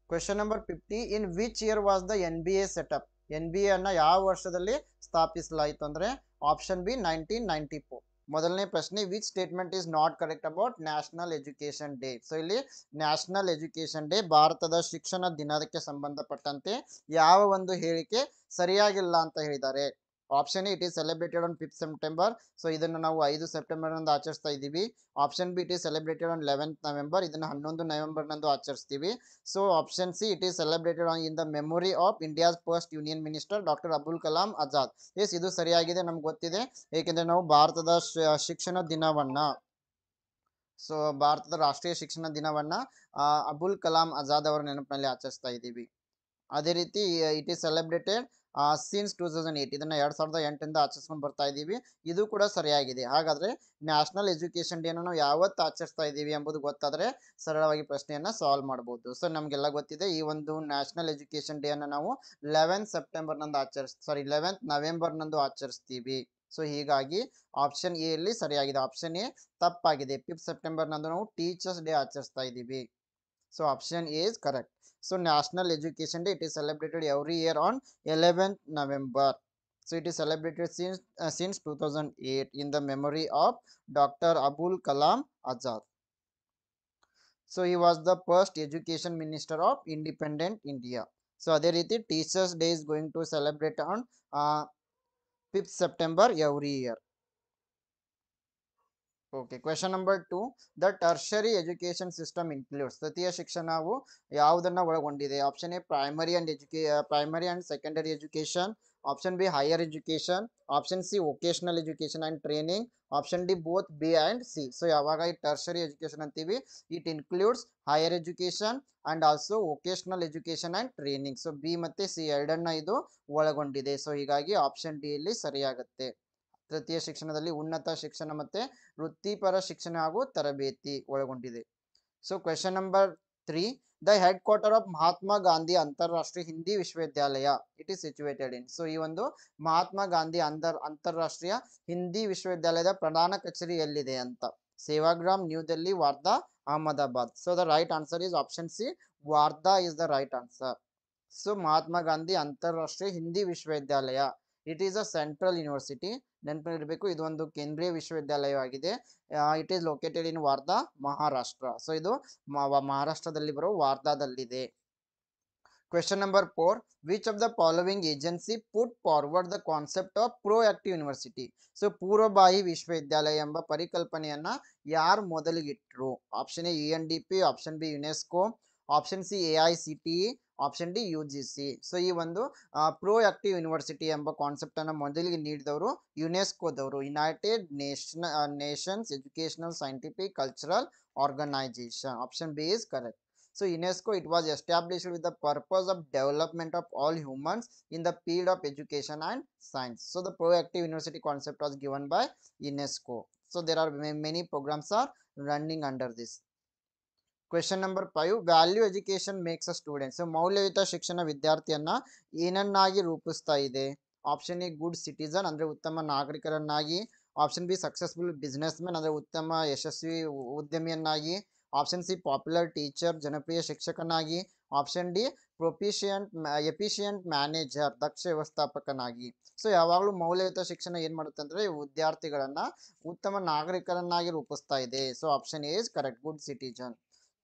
Question number 50, in which year was the NBA setup. NBA ಅನ್ನ ಯಾವ ವರ್ಷದಲ್ಲಿ ಸ್ಥಾಪಿಸಲಾಯಿತು ಅಂದ್ರೆ option B, 1994. ಮೊದಲನೇ ಪ್ರಶ್ನೆ, which statement is not correct about national education day. So ಇಲ್ಲಿ ನ್ಯಾಷನಲ್ ಎಜುಕೇಶನ್ ಡೇ ಭಾರತದ ಶಿಕ್ಷಣ ದಿನಕ್ಕೆ ಸಂಬಂಧಪಟ್ಟಂತೆ ಯಾವ ಒಂದು ಹೇಳಿಕೆ ಸರಿಯಾಗಿಲ್ಲ ಅಂತ ಹೇಳಿದ್ದಾರೆ. Option A, it is celebrated on 5th September. So ಇದನ್ನು ನಾವು 5 ಸೆಪ್ಟೆಂಬರ್ ನಂದು ಆಚರಿಸ್ತಾ ಇದ್ದೀವಿ. Option B, it is celebrated on 11th November. ಇದನ್ನು 11 ನವೆಂಬರ್ ನಂದು ಆಚರಿಸ್ತೀವಿ. So option C, it is celebrated on in the memory of India's first union minister doctor Abul Kalam Azad. Yes, ಇದು ಸರಿಯಾಗಿದೆ, ನಮ್ಗೆ ಗೊತ್ತಿದೆ. ಏಕೆಂದ್ರೆ ನಾವು ಭಾರತದ ಶಿಕ್ಷಣ ದಿನವನ್ನ, ಸೊ ಭಾರತದ ರಾಷ್ಟ್ರೀಯ ಶಿಕ್ಷಣ ದಿನವನ್ನ ಅಬುಲ್ ಕಲಾಂ ಆಜಾದ್ ಅವರ ನೆನಪಿನಲ್ಲಿ ಆಚರಿಸ್ತಾ ಇದ್ದೀವಿ. ಅದೇ ರೀತಿ ಇಟ್ ಈಸ್ ಸೆಲೆಬ್ರೇಟೆಡ್ ಸಿನ್ಸ್ 2008. ಇದನ್ನ 2008 ಆಚರಿಸ್ಕೊಂಡು ಬರ್ತಾ ಇದ್ದೀವಿ. ಇದು ಕೂಡ ಸರಿಯಾಗಿದೆ. ಹಾಗಾದ್ರೆ ನ್ಯಾಷನಲ್ ಎಜುಕೇಶನ್ ಡೇನ ನಾವು ಯಾವತ್ತು ಆಚರಿಸ್ತಾ ಇದ್ದೀವಿ ಎಂಬುದು ಗೊತ್ತಾದ್ರೆ ಸರಳವಾಗಿ ಪ್ರಶ್ನೆಯನ್ನ ಸಾಲ್ವ್ ಮಾಡಬಹುದು. ಸೊ ನಮ್ಗೆಲ್ಲ ಗೊತ್ತಿದೆ, ಈ ಒಂದು ನ್ಯಾಷನಲ್ ಎಜುಕೇಶನ್ ಡೇ ಅನ್ನ ನಾವು 11th November ನಂದು ಆಚರಿಸ್ತೀವಿ. ಸೊ ಹೀಗಾಗಿ ಆಪ್ಷನ್ ಎ ಅಲ್ಲಿ ಸರಿಯಾಗಿದೆ. ಆಪ್ಷನ್ ಎ ತಪ್ಪಾಗಿದೆ. 5th September ನಂದು ನಾವು ಟೀಚರ್ಸ್ ಡೇ ಆಚರಿಸ್ತಾ ಇದ್ದೀವಿ. So option A is correct. So National Education Day, it is celebrated every year on 11th November. So it is celebrated since 2008 in the memory of Dr. Abul Kalam Azad. So he was the first education minister of independent India. So ಅದೇ ರೀತಿ Teachers Day is going to celebrate on 5th September every year. Okay, question number 2, the tertiary education system includes, ತೃತೀಯ ಶಿಕ್ಷಣವು ಯಾವುದನ್ನ ಒಳಗೊಂಡಿದೆ? Option A primary and secondary education, option B higher education, option C vocational education and training, option D both B and C. So ಯಾವಾಗ ಈ tertiary education ಅಂತೀವಿ, it includes higher education and also vocational education and training. So B ಮತ್ತೆ C ಎರಡನ್ನ ಇದು ಒಳಗೊಂಡಿದೆ. So ಹೀಗಾಗಿ option D ಇಲ್ಲಿ ಸರಿಯಾಗುತ್ತೆ. ತೃತೀಯ ಶಿಕ್ಷಣದಲ್ಲಿ ಉನ್ನತ ಶಿಕ್ಷಣ ಮತ್ತೆ ವೃತ್ತಿಪರ ಶಿಕ್ಷಣ ಹಾಗೂ ತರಬೇತಿ ಒಳಗೊಂಡಿದೆ. So question number 3, the head quarter of Mahatma Gandhi Antarrashtriya Hindi Vishwavidyalaya it is situated in. So ಈ ಒಂದು ಮಹಾತ್ಮ ಗಾಂಧಿ ಅಂತಾರಾಷ್ಟ್ರೀಯ ಹಿಂದಿ ವಿಶ್ವವಿದ್ಯಾಲಯದ ಪ್ರಧಾನ ಕಚೇರಿ ಎಲ್ಲಿದೆ ಅಂತ? Sevagram, new Delhi, Wardha, Ahmedabad. So the right answer is option C, Wardha is the right answer. So Mahatma Gandhi Antarrashtriya Hindi Vishwavidyalaya it is a central university. ನೆನಪಿರಬೇಕು, ಇದು ಒಂದು ಕೇಂದ್ರೀಯ ವಿಶ್ವವಿದ್ಯಾಲಯವಾಗಿದೆ. It is located in Wardha, Maharashtra. So ಇದು ಮಹಾರಾಷ್ಟ್ರದಲ್ಲಿ ಬರೋ ವಾರ್ಧಾದಲ್ಲಿದೆ. Question number 4, which of the following agency put forward the concept of proactive university? So ಪೂರ್ವಭಾವಿ ವಿಶ್ವವಿದ್ಯಾಲಯ ಎಂಬ ಪರಿಕಲ್ಪನೆಯನ್ನ ಯಾರು ಮೊದಲಿಗಿಟ್ರು? Option A UNDP, option B UNESCO, option C AICTE, option D UGC. So ಈ ಒಂದು ಪ್ರೋಆಕ್ಟಿವ್ ಯೂನಿವರ್ಸಿಟಿ ಎಂಬ ಕಾನ್ಸೆಪ್ಟ್ ಅನ್ನು ಮೊದಲಿಗೆ ನೀಡಿದವರು ಯುನೆಸ್ಕೋದವರು, United Nations educational scientific cultural organisation. Option B is correct. So UNESCO, it was established with the purpose of development of all humans in the field of education and science. So the proactive university concept was given by UNESCO. So there are many programs are running under this. Question number 5, value education makes a student. So ಮೌಲ್ಯಯುತ ಶಿಕ್ಷಣ ವಿದ್ಯಾರ್ಥಿಯನ್ನ ಏನನ್ನಾಗಿ ರೂಪಿಸ್ತಾ ಇದೆ? Option A good citizen ಅಂದ್ರೆ ಉತ್ತಮ ನಾಗರಿಕರನ್ನಾಗಿ, option B successful businessman ಅಂದ್ರೆ ಉತ್ತಮ ಯಶಸ್ವಿ ಉದ್ಯಮಿಯನ್ನಾಗಿ, ಆಪ್ಷನ್ ಸಿ ಪಾಪ್ಯುಲರ್ ಟೀಚರ್ ಜನಪ್ರಿಯ ಶಿಕ್ಷಕನಾಗಿ, ಆಪ್ಷನ್ ಡಿ ಎಫಿಷಿಯಂಟ್ ಮ್ಯಾನೇಜರ್ ದಕ್ಷ ವ್ಯವಸ್ಥಾಪಕನಾಗಿ. ಸೊ ಯಾವಾಗಲೂ ಮೌಲ್ಯಯುತ ಶಿಕ್ಷಣ ಏನ್ ಮಾಡುತ್ತೆ ಅಂದ್ರೆ ವಿದ್ಯಾರ್ಥಿಗಳನ್ನ ಉತ್ತಮ ನಾಗರಿಕರನ್ನಾಗಿ ರೂಪಿಸ್ತಾ ಇದೆ. So option A is correct, good citizen.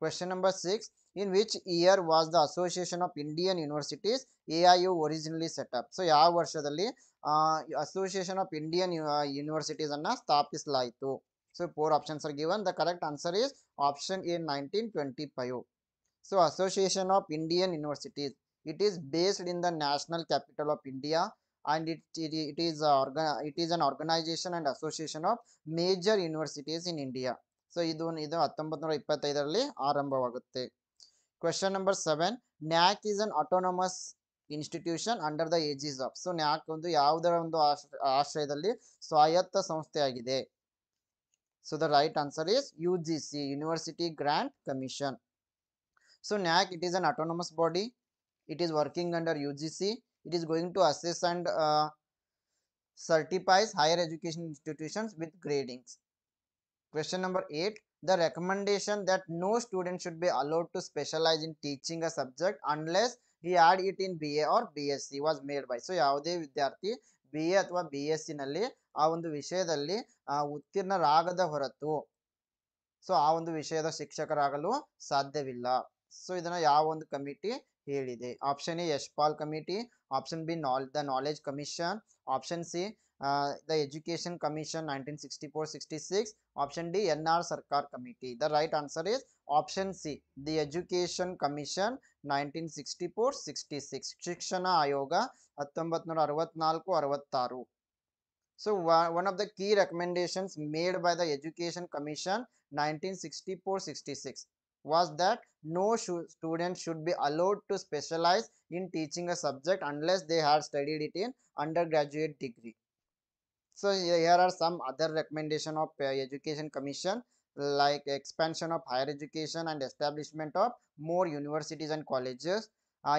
Question number 6, in which year was the Association of Indian Universities AIU originally set up? So ಯಾವ ವರ್ಷದಲ್ಲಿ ಅಸೋಸಿಯೇಷನ್ ಆಫ್ ಇಂಡಿಯನ್ ಯೂನಿವರ್ಸಿಟೀಸ್ ಅನ್ನ ಸ್ಥಾಪಿಸಲಾಯಿತು? So 4 options are given. The correct answer is option A, 1925. So Association of Indian Universities, it is based in the national capital of India, and it is an organization and association of major universities in India. So ಇದು 1925ರಲ್ಲಿ ಆರಂಭವಾಗುತ್ತೆ. Question number 7, NAC is an autonomous institution under the aegis of. So NAC ಒಂದು ಯಾವುದರ ಒಂದು ಆಶ್ರಯದಲ್ಲಿ ಸ್ವಾಯತ್ತ ಸಂಸ್ಥೆಯಾಗಿದೆ? So the right answer is UGC, University Grant Commission. So NAC, it is an autonomous body. It is working under UGC. It is going to assess and certifies higher education institutions with gradings. Question number 8, the recommendation that no student should be allowed to specialize in teaching a subject unless he had it in BA or BSc was made by. So ಯಾವುದೇ ವಿದ್ಯಾರ್ಥಿ BA ಅಥವಾ BSc ನಲ್ಲಿ ಆ ಒಂದು ವಿಷಯದಲ್ಲಿ ಉತ್ತೀರ್ಣರಾಗದ ಹೊರತು so ಆ ಒಂದು ವಿಷಯದ ಶಿಕ್ಷಕರಾಗಲು ಸಾಧ್ಯವಿಲ್ಲ. ಸೊ ಇದನ್ನ ಯಾವ ಒಂದು ಕಮಿಟಿ ಹೇಳಿದೆ? Option A Yashpal committee, option B the knowledge commission, option C the education commission 1964-66, option D NR Sarkar committee. The right answer is option C, the education commission 1964-66, ಶಿಕ್ಷಣ ಆಯೋಗ 1964-66. So one of the key recommendations made by the education commission 1964-66 was that no student should be allowed to specialize in teaching a subject unless they had studied it in undergraduate degree. So here are some other recommendation of education commission, like expansion of higher education and establishment of more universities and colleges,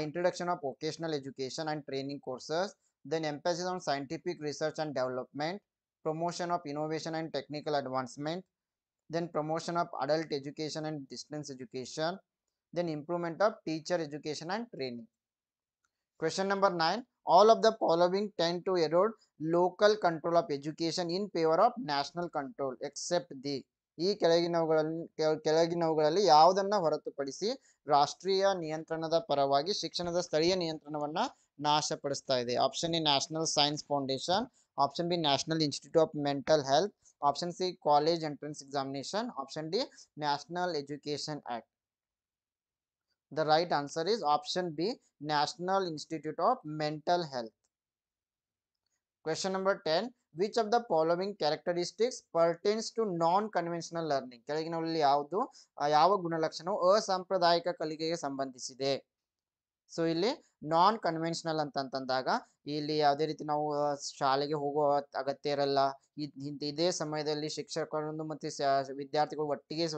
introduction of vocational education and training courses, then emphasis on scientific research and development, promotion of innovation and technical advancement, then promotion of adult education and distance education, then improvement of teacher education and training. Question number 9, all of the following tend to erode local control of education in favor of national control except the. ಈ ಕೆಳಗಿನವುಗಳಲ್ಲಿ ಯಾವುದನ್ನ ಹೊರತುಪಡಿಸಿ ರಾಷ್ಟ್ರೀಯ ನಿಯಂತ್ರಣದ ಪರವಾಗಿ ಶಿಕ್ಷಣದ ಸ್ಥಳೀಯ ನಿಯಂತ್ರಣವನ್ನ ನಾಶಪಡಿಸ್ತಾ ಇದೆ? Option A national science foundation, option B national institute of mental health, Option C, College Entrance Examination. Option D, National Education Act. The right answer is option B, National Institute of Mental Health. Question number 10. Which of the following characteristics pertains to non-conventional learning? ಕೆಳಗಿನವುಗಳಲ್ಲಿ ಯಾವುದು ಯಾವ ಗುಣಲಕ್ಷಣವು ಅಸಾಂಪ್ರದಾಯಿಕ ಕಲಿಕೆಗೆ ಸಂಬಂಧಿಸಿದೆ? So ಇಲ್ಲಿ non conventional ಅಂತಂದಾಗ ಇಲ್ಲಿ ಯಾವುದೇ ರೀತಿ ನಾವು ಶಾಲೆಗೆ ಹೋಗುವ ಅಗತ್ಯ ಇರಲ್ಲ. ಇದೇ ಸಮಯದಲ್ಲಿ ಶಿಕ್ಷಕರನ್ನು ಮತ್ತೆ ವಿದ್ಯಾರ್ಥಿಗಳು ಒಟ್ಟಿಗೆ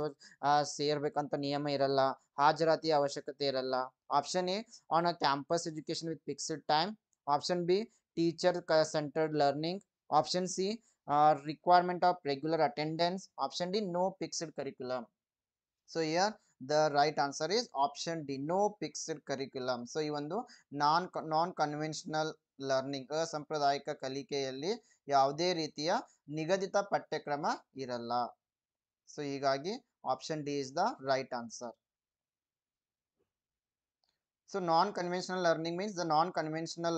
ಸೇರ್ಬೇಕಂತ ನಿಯಮ ಇರಲ್ಲ. ಹಾಜರಾತಿಯ ಅವಶ್ಯಕತೆ ಇರಲ್ಲ. Option A, on a campus education with fixed time. Option B, teacher centered learning. Option C, requirement of regular attendance. Option D, no fixed curriculum. So here the right answer is option D, no fixed curriculum. So ಈ ಒಂದು non conventional learning ಅಸಾಂಪ್ರದಾಯಿಕ ಕಲಿಕೆಯಲ್ಲಿ ಯಾವುದೇ ರೀತಿಯ ನಿಗದಿತ ಪಠ್ಯಕ್ರಮ ಇರಲ್ಲ. So ಹೀಗಾಗಿ option D is the right answer. So non-conventional learning means the non-conventional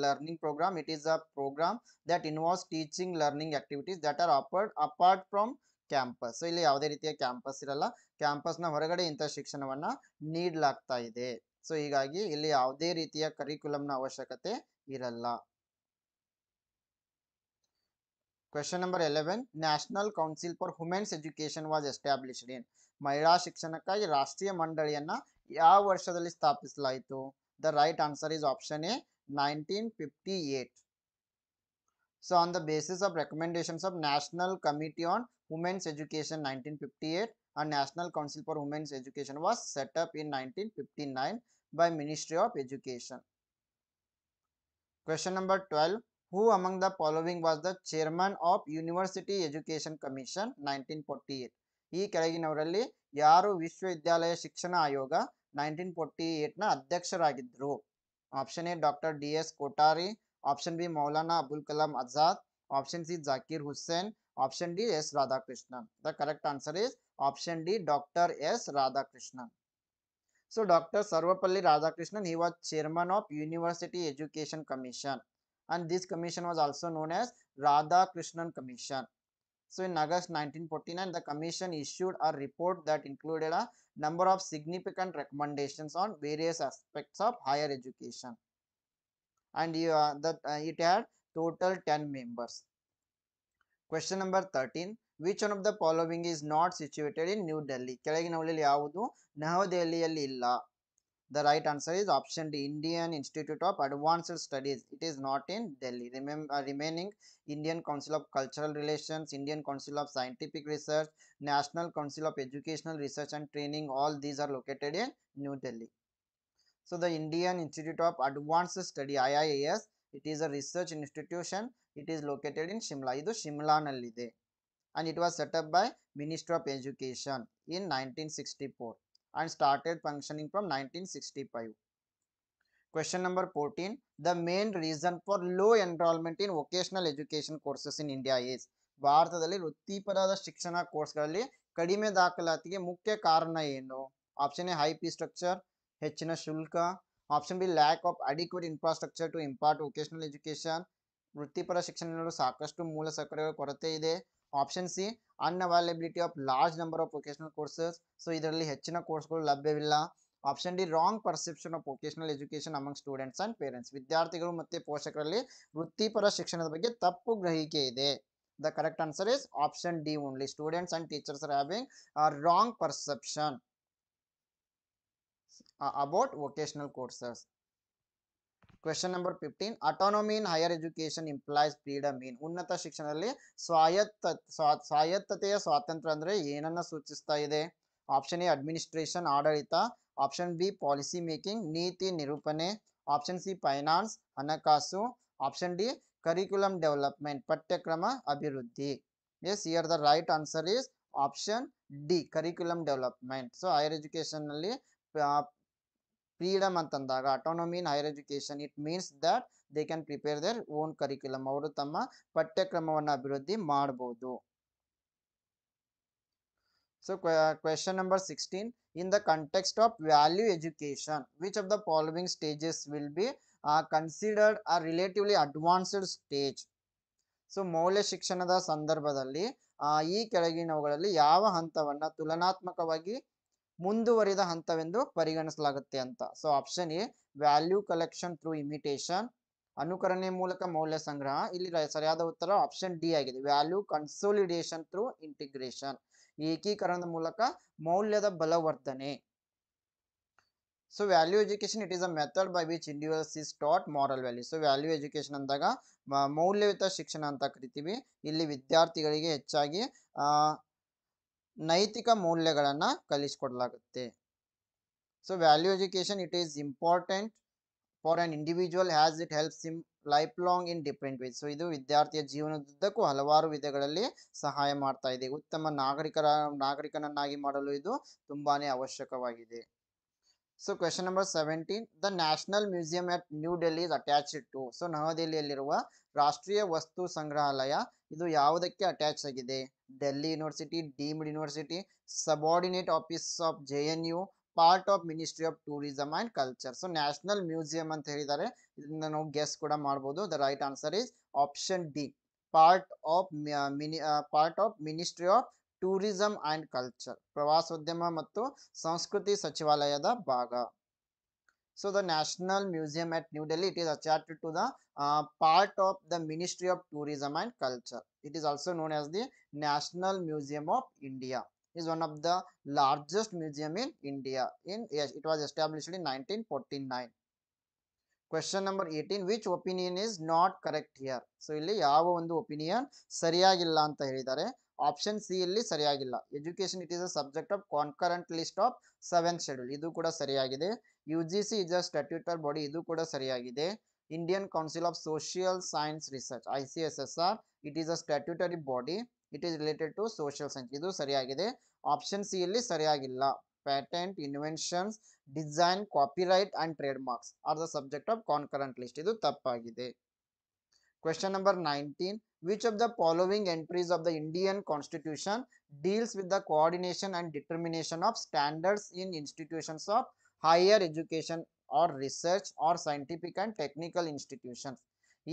learning program. It is a program that involves teaching learning activities that are offered apart from campus. So ಇಲ್ಲಿ ಯಾವುದೇ ರೀತಿಯ campus ಇರಲ್ಲ. Campus ನ ಹೊರಗಡೆ ಇಂಥ ಶಿಕ್ಷಣವನ್ನ ನೀಡಲಾಗ್ತಾ ಇದೆ. So ಹೀಗಾಗಿ ಇಲ್ಲಿ ಯಾವುದೇ ರೀತಿಯ ಕರಿಕ್ಯುಲಂನ ಅವಶ್ಯಕತೆ ಇರಲ್ಲ. Question number 11. National Council for Women's Education was established in. ಮಹಿಳಾ ಶಿಕ್ಷಣಕ್ಕಾಗಿ ರಾಷ್ಟ್ರೀಯ ಮಂಡಳಿಯನ್ನ ಯಾವ ವರ್ಷದಲ್ಲಿ ಸ್ಥಾಪಿಸಲಾಯಿತು? The right answer is option A, 1958. So on the basis of recommendations of National Committee on Women's Education 1958, a National Council for Women's Education was set up in 1959 by Ministry of Education. Question number 12. Who among the following was the chairman of University Education Commission 1948? ಈ ಕೆಳಗಿನವರಲ್ಲಿ ಯಾರು ವಿಶ್ವವಿದ್ಯಾಲಯ ಶಿಕ್ಷಣ ಆಯೋಗ 1948 ನ ಅಧ್ಯಕ್ಷರಾಗಿದ್ದರು? Option A, doctor D S Kothari. Option B, Maulana Abul Kalam Azad. Option C, Zakir Hussain. Option D, S Radhakrishnan. The correct answer is option D, doctor S Radhakrishnan. So Dr. Sarvapalli Radhakrishnan, he was chairman of University Education Commission, and this commission was also known as Radhakrishnan Commission. So in August 1949, the commission issued a report that included a number of significant recommendations on various aspects of higher education, and it had total 10 members. Question number 13. Which one of the following is not situated in New Delhi? ಕೆಳಗಿನವುಗಳಲ್ಲಿ ಯಾವುದು ನವದೆಹಲಿಯಲ್ಲಿ ಇಲ್ಲ? The right answer is option D, Indian Institute of Advanced Studies. It is not in Delhi. Remaining Indian Council of Cultural Relations, Indian Council of Scientific Research, National Council of Educational Research and Training, all these are located in New Delhi. So the Indian Institute of Advanced Study, IIAS, it is a research institution. It is located in Shimla. Idu Shimla nallide, and it was set up by Ministry of Education in 1964 and started functioning from 1965. Question number 14. The main reason for low enrollment in vocational education courses in India is. ಭಾರತದಲ್ಲಿ ವೃತ್ತಿಪರದ ಶಿಕ್ಷಣ ಕೋರ್ಸ್ಗಳಲ್ಲಿ ಕಡಿಮೆ ದಾಖಲಾತಿಗೆ ಮುಖ್ಯ ಕಾರಣ ಏನು? Option A, high fee structure, ಹೆಚ್ಚಿನ ಶುಲ್ಕ. Option B, lack of adequate infrastructure to impart vocational education, ವೃತ್ತಿಪರ ಶಿಕ್ಷಣ ನೀಡಲು ಸಾಕಷ್ಟು ಮೂಲ ಸೌಕರ್ಯಗಳ ಕೊರತೆ ಇದೆ. Option C, unavailability of large number of vocational courses, so ಇದರಲ್ಲಿ ಹೆಚ್ಚಿನ ಕೋರ್ಸ್ಗಳು ಲಭ್ಯವಿಲ್ಲ. Option D, wrong perception of vocational education among students and parents, ವಿದ್ಯಾರ್ಥಿಗಳು ಮತ್ತು ಪೋಷಕರಲ್ಲಿ ವೃತ್ತಿಪರ ಶಿಕ್ಷಣದ ಬಗ್ಗೆ ತಪ್ಪು ಗ್ರಹಿಕೆ ಇದೆ. The correct answer is option D only. Students and teachers are having a wrong perception about vocational courses. Question number 15. Autonomy in higher education implies freedom in. ಉನ್ನತ ಶಿಕ್ಷಣದಲ್ಲಿ ಸ್ವಾಯತ್ತತೆಯ ಸ್ವಾತಂತ್ರ್ಯ ಅಂದ್ರೆ ಏನನ್ನ ಸೂಚಿಸ್ತಾ ಇದೆ? ಆಪ್ಷನ್ ಎ, ಅಡ್ಮಿನಿಸ್ಟ್ರೇಷನ್ ಆಡಳಿತ. ಆಪ್ಷನ್ ಬಿ, ಪಾಲಿಸಿ ಮೇಕಿಂಗ್ ನೀತಿ ನಿರೂಪಣೆ. ಆಪ್ಷನ್ ಸಿ, ಫೈನಾನ್ಸ್ ಹಣಕಾಸು. ಆಪ್ಷನ್ ಡಿ, ಕರಿಕ್ಯುಲಮ್ ಡೆವಲಪ್ಮೆಂಟ್ ಪಠ್ಯಕ್ರಮ ಅಭಿವೃದ್ಧಿ. Yes, here the right answer is option D, curriculum development. So higher education ನಲ್ಲಿ ಫ್ರೀಡಮ್ ಅಂತಂದಾಗ autonomy in higher education, it means that they can prepare their own curriculum. ಅವರು ತಮ್ಮ ಪಠ್ಯಕ್ರಮವನ್ನು ಅಭಿವೃದ್ಧಿ ಮಾಡಬಹುದು. So question number 16. In the context of value education, which of the following stages will be considered a relatively advanced stage? So ಮೌಲ್ಯ ಶಿಕ್ಷಣದ ಸಂದರ್ಭದಲ್ಲಿ ಈ ಕೆಳಗಿನವುಗಳಲ್ಲಿ ಯಾವ ಹಂತವನ್ನ ತುಲನಾತ್ಮಕವಾಗಿ ಮುಂದುವರಿದ ಹಂತವೆಂದು ಪರಿಗಣಿಸಲಾಗುತ್ತೆ ಅಂತ. So option A value collection through imitation, ಅನುಕರಣೆ ಮೂಲಕ ಮೌಲ್ಯ ಸಂಗ್ರಹ. ಇಲ್ಲಿ ಸರಿಯಾದ ಉತ್ತರ ಆಪ್ಷನ್ ಡಿ ಆಗಿದೆ, ವ್ಯಾಲ್ಯೂ ಕನ್ಸೋಲಿಡೇಷನ್ ಥ್ರೂ ಇಂಟಿಗ್ರೇಷನ್, ಏಕೀಕರಣದ ಮೂಲಕ ಮೌಲ್ಯದ ಬಲವರ್ಧನೆ. So value education it is a method by which individuals is taught moral value. So value education ಅಂದಾಗ ಮೌಲ್ಯಯುತ ಶಿಕ್ಷಣ ಅಂತ ಕರಿತೀವಿ. ಇಲ್ಲಿ ವಿದ್ಯಾರ್ಥಿಗಳಿಗೆ ಹೆಚ್ಚಾಗಿ ನೈತಿಕ ಮೌಲ್ಯಗಳನ್ನ ಕಲಿಸಿಕೊಡಲಾಗುತ್ತೆ. So value education it is important for an individual has it helps him life long in different ways. So ಇದು ವಿದ್ಯಾರ್ಥಿಯ ಜೀವನದುದ್ದಕ್ಕೂ ಹಲವಾರು ವಿಧಗಳಲ್ಲಿ ಸಹಾಯ ಮಾಡ್ತಾ ಇದೆ. ಉತ್ತಮ ನಾಗರಿಕನನ್ನಾಗಿ ಮಾಡಲು ಇದು ತುಂಬಾನೇ ಅವಶ್ಯಕವಾಗಿದೆ. So question number 17, the national museum at new Delhi is attached to. So ನವದೆಹಲಿಯಲ್ಲಿರುವ ರಾಷ್ಟ್ರೀಯ ವಸ್ತು ಸಂಗ್ರಹಾಲಯ ಇದು ಯಾವುದಕ್ಕೆ ಅಟ್ಯಾಚ್ ಆಗಿದೆ? Delhi university, deemed university, subordinate office of JNU, part of ministry of tourism and culture. So national museum ಅಂತ ಹೇಳಿದ್ದಾರೆ, ಇದನ್ನ ನಾವು ಗೆಸ್ ಕೂಡ ಮಾಡಬಹುದು. The right answer is option D, part of ministry of tourism and culture, ಪ್ರವಾಸೋದ್ಯಮ ಮತ್ತು ಸಂಸ್ಕೃತಿ ಸಚಿವಾಲಯದ ಭಾಗ. So the national museum at new Delhi it is attached to the part of the Ministry of Tourism and Culture. It is also known as the National Museum of India. It is one of the largest museum in India. Yes, it was established in 1949. Question number 18, which opinion is not correct here? So ಇಲ್ಲಿ ಯಾವ ಒಂದು opinion ಸರಿಯಾಗಿಲ್ಲ ಅಂತ ಹೇಳಿದ್ದಾರೆ. Option C ಇಲ್ಲಿ ಸರಿಯಾಗಿಲ್ಲ. Education it is a subject of concurrent list of 7th schedule, ಇದು ಕೂಡ ಸರಿಯಾಗಿದೆ. UGC is a statutory body, ಇದು ಕೂಡ ಸರಿಯಾಗಿದೆ. Indian Council of Social Science Research ICSSR, it is a statutory body, it is related to social science, ಇದು ಸರಿಯಾಗಿದೆ. Option C ಇಲ್ಲಿ ಸರಿಯಾಗಿಲ್ಲ. Patent, inventions, design, copyright and trademarks are the subject of concurrent list, ಇದು ತಪ್ಪಾಗಿದೆ. Question number 19, which of the following entries of the Indian Constitution deals with the coordination and determination of standards in institutions of higher education or research or scientific and technical institutions?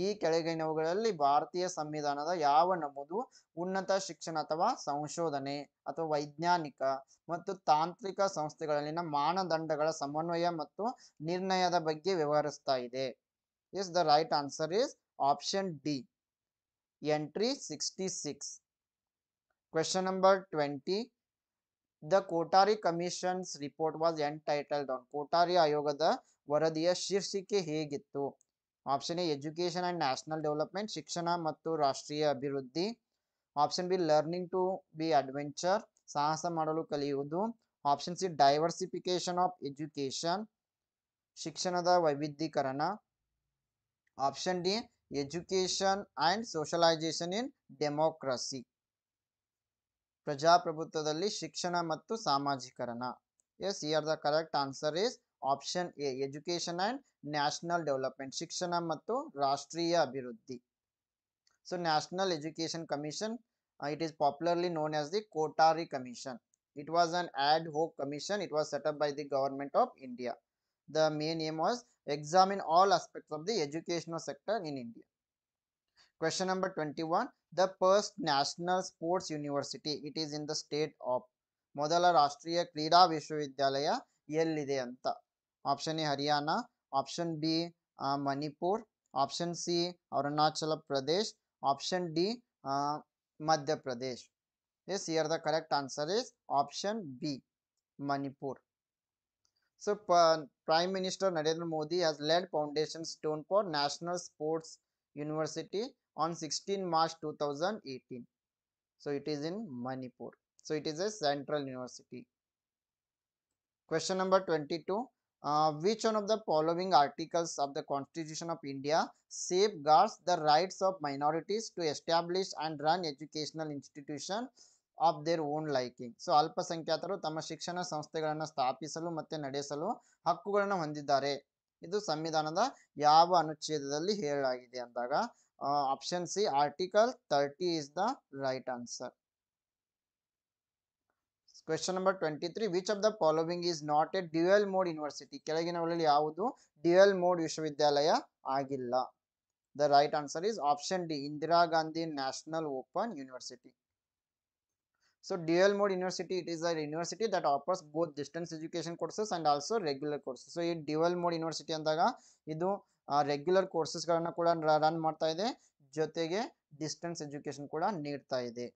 ಈ ಕೆಳಗಿನವುಗಳಲ್ಲಿ ಭಾರತೀಯ ಸಂವಿಧಾನದ ಯಾವ ನಮೂದು ಉನ್ನತ ಶಿಕ್ಷಣ ಅಥವಾ ಸಂಶೋಧನೆ ಅಥವಾ ವೈಜ್ಞಾನಿಕ ಮತ್ತು ತಾಂತ್ರಿಕ ಸಂಸ್ಥೆಗಳಲ್ಲಿನ ಮಾನದಂಡಗಳ ಸಮನ್ವಯ ಮತ್ತು ನಿರ್ಣಯದ ಬಗ್ಗೆ ವ್ಯವಹರಿಸ್ತಾ ಇದೆ? Yes, the right answer is option D, entry 66. Question number 20, the Kothari commission's report was entitled on. Kothari ಆಯೋಗದ ವರದಿಯ ಶೀರ್ಷಿಕೆ ಹೇಗಿತ್ತು? Option A education and national development, ಶಿಕ್ಷಣ ಮತ್ತು ರಾಷ್ಟ್ರೀಯ ಅಭಿವೃದ್ಧಿ. Option B learning to be adventure, ಸಾಹಸ ಮಾಡಲು ಕಲಿಯುವುದು. Option C diversification of education, ಶಿಕ್ಷಣದ ವೈವಿಧ್ಯೀಕರಣ. Option D education and socialisation in democracy, ಪ್ರಜಾಪ್ರಭುತ್ವದಲ್ಲಿ ಶಿಕ್ಷಣ ಮತ್ತು ಸಾಮಾಜೀಕರಣ. Yes, here the correct answer is option A education and national development, ಶಿಕ್ಷಣ ಮತ್ತು ರಾಷ್ಟ್ರೀಯ ಅಭಿವೃದ್ಧಿ. So national education commission, it is popularly known as the Kotari Commission. It was an ad hoc commission. It was set up by the government of India. The main aim was examine all aspects of the educational sector in India. Question number 21, the first national sports university, it is in the state of. ಮೊದಲ ರಾಷ್ಟ್ರೀಯ ಕ್ರೀಡಾ ವಿಶ್ವವಿದ್ಯಾಲಯ ಎಲ್ಲಿದೆ ಅಂತ? Option A Haryana, option B Manipur, option C Arunachal Pradesh, option D Madhya Pradesh. Yes, here the correct answer is option B, Manipur. So Prime Minister Narendra Modi has laid foundation stone for National Sports University on 16 March 2018. So it is in Manipur. So it is a central university. Question number 22, which one of the following articles of the Constitution of India safeguards the rights of minorities to establish and run educational institutions of their own liking? So ಅಲ್ಪಸಂಖ್ಯಾತರು ತಮ್ಮ ಶಿಕ್ಷಣ ಸಂಸ್ಥೆಗಳನ್ನು ಸ್ಥಾಪಿಸಲು ಮತ್ತೆ ನಡೆಸಲು ಹಕ್ಕುಗಳನ್ನು ಹೊಂದಿದ್ದಾರೆ. ಇದು ಸಂವಿಧಾನದ ಯಾವ ಅನುಚ್ಛೇದದಲ್ಲಿ ಹೇಳಲಾಗಿದೆ ಅಂದಾಗ option C article 30 is the right answer. Question number 23, which of the following is not a dual mode university? ಕೆಳಗಿನವುಗಳಲ್ಲಿ ಯಾವುದು ಡ್ಯುಯಲ್ ಮೋಡ್ ವಿಶ್ವವಿದ್ಯಾಲಯ ಆಗಿಲ್ಲ? The right answer is option D, Indira Gandhi National Open University. So dual mode university, it is a university that offers both distance education courses and also regular courses. So ಈ dual mode university ಅಂದಾಗ ಇದು regular courses ಗಳನ್ನ ಕೂಡ run ಮಾಡ್ತಾ ಇದೆ, ಜೊತೆಗೆ distance education ಕೂಡ ನೀಡ್ತಾ ಇದೆ.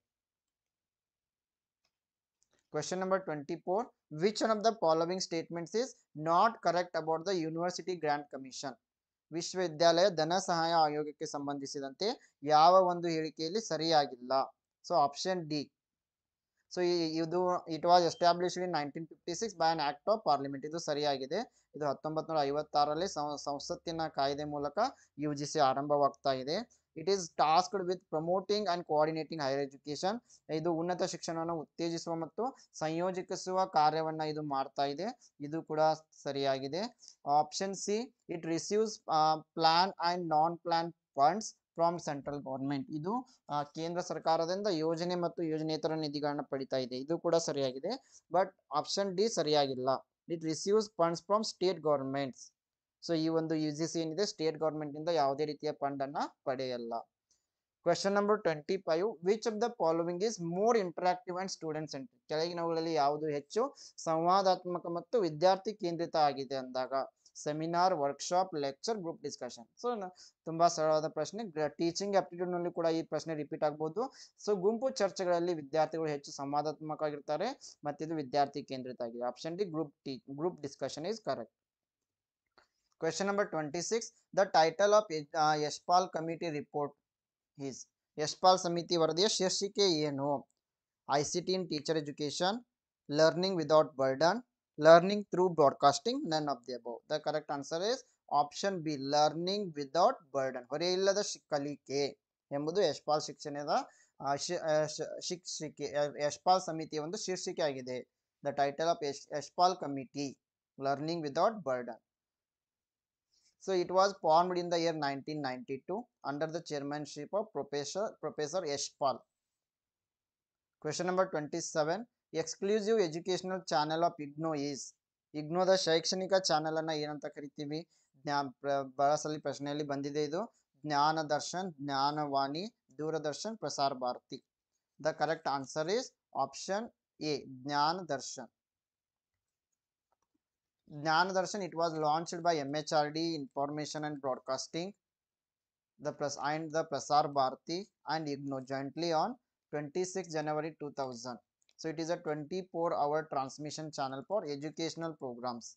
Question number 24. Which one of the following statements is not correct about the University Grant Commission? ವಿಶ್ವವಿದ್ಯಾಲಯ ಧನ ಸಹಾಯ ಆಯೋಗಕ್ಕೆ ಸಂಬಂಧಿಸಿದಂತೆ ಯಾವ ಒಂದು ಹೇಳಿಕೆಯಲ್ಲಿ ಸರಿಯಾಗಿಲ್ಲ? So option D. ಸೊ ಇದು it was established in 1956 by an act of parliament. ಇದು ಸರಿಯಾಗಿದೆ. ಇದು 1956ರಲ್ಲಿ ಸಂಸತ್ತಿನ ಕಾಯ್ದೆ ಮೂಲಕ UGC ಆರಂಭವಾಗ್ತಾ ಇದೆ. It is tasked with promoting and coordinating higher education. ಇದು ಉನ್ನತ ಶಿಕ್ಷಣವನ್ನು ಉತ್ತೇಜಿಸುವ ಮತ್ತು ಸಂಯೋಜಿಸುವ ಕಾರ್ಯವನ್ನ ಇದು ಮಾಡ್ತಾ ಇದೆ. ಇದು ಕೂಡ ಸರಿಯಾಗಿದೆ. Option C, it receives plan and non plan funds from central government. ಇದು ಕೇಂದ್ರ ಸರ್ಕಾರದಿಂದ ಯೋಜನೆ ಮತ್ತು ಯೋಜನೇತರ ನಿಧಿಗಳನ್ನ ಪಡಿತಾ ಇದೆ. ಇದು ಕೂಡ ಸರಿಯಾಗಿದೆ. ಬಟ್ ಆಪ್ಷನ್ ಡಿ ಸರಿಯಾಗಿಲ್ಲ. It receives funds from state governments. So ಈ ಒಂದು UGC ಏನಿದೆ ಸ್ಟೇಟ್ ಗವರ್ಮೆಂಟ್ ಇಂದ ಯಾವುದೇ ರೀತಿಯ ಫಂಡ್ ಅನ್ನ ಪಡೆಯಲ್ಲ. Question number 25. Which of the following is more interactive and student centric? ಕೆಳಗಿನವುಗಳಲ್ಲಿ ಯಾವುದು ಹೆಚ್ಚು ಸಂವಾದಾತ್ಮಕ ಮತ್ತು ವಿದ್ಯಾರ್ಥಿ ಕೇಂದ್ರಿತ ಆಗಿದೆ ಅಂದಾಗ? Seminar, workshop, lecture, group discussion. So ತುಂಬಾ ಸರಳವಾದ ಪ್ರಶ್ನೆ. ಟೀಚಿಂಗ್ ಆಪ್ಟಿಟ್ಯೂಡ್ ನಲ್ಲಿ ಕೂಡ ಈ ಪ್ರಶ್ನೆ ರಿಪೀಟ್ ಆಗಬಹುದು. ಸೊ ಗುಂಪು ಚರ್ಚೆಗಳಲ್ಲಿ ವಿದ್ಯಾರ್ಥಿಗಳು ಹೆಚ್ಚು ಸಂವಾದಾತ್ಮಕವಾಗಿರ್ತಾರೆ ಮತ್ತು ಇದು ವಿದ್ಯಾರ್ಥಿ ಕೇಂದ್ರಿತ ಆಗಿದೆ. Option D, group discussion is correct. Question number 26. The title of Yashpal Committee report is? Yashpal Samiti ವರದಿಯ ಶೀರ್ಷಿಕೆ ಏನು? ICT in teacher education, learning without burden, learning through broadcasting, none of the above. The correct answer is option B, learning without burden. ಹೊರೆಯಿಲ್ಲದ ಕಲಿಕೆ ಎಂಬುದು ಯಶ್ಪಾಲ್ ಶಿಕ್ಷಣದ ಶಿಕ್ಷಿಕೆ ಯಶ್ಪಾಲ್ ಸಮಿತಿಯ ಒಂದು ಶೀರ್ಷಿಕೆ ಆಗಿದೆ. The title of Yashpal Committee, learning without burden. So it was formed in the year 1992 under the chairmanship of Professor Yashpal. Question number 27. Exclusive educational channel of IGNOU is? IGNOUದ ಶೈಕ್ಷಣಿಕ channel ಅನ್ನ ಏನಂತ ಕರಿತೀವಿ? ಬಹಳ ಸಲ ಪ್ರಶ್ನೆಯಲ್ಲಿ ಬಂದಿದೆ ಇದು. ಜ್ಞಾನ Darshan, Gyan Vani, Doordarshan, Prasar Bharati. The correct answer is option A, ಜ್ಞಾನ Darshan. Jnana Darshan, it was launched by MHRD, Information and Broadcasting, the Prasar Bharati and IGNOU jointly on 26 January 2000. So it is a 24-hour transmission channel for educational programs.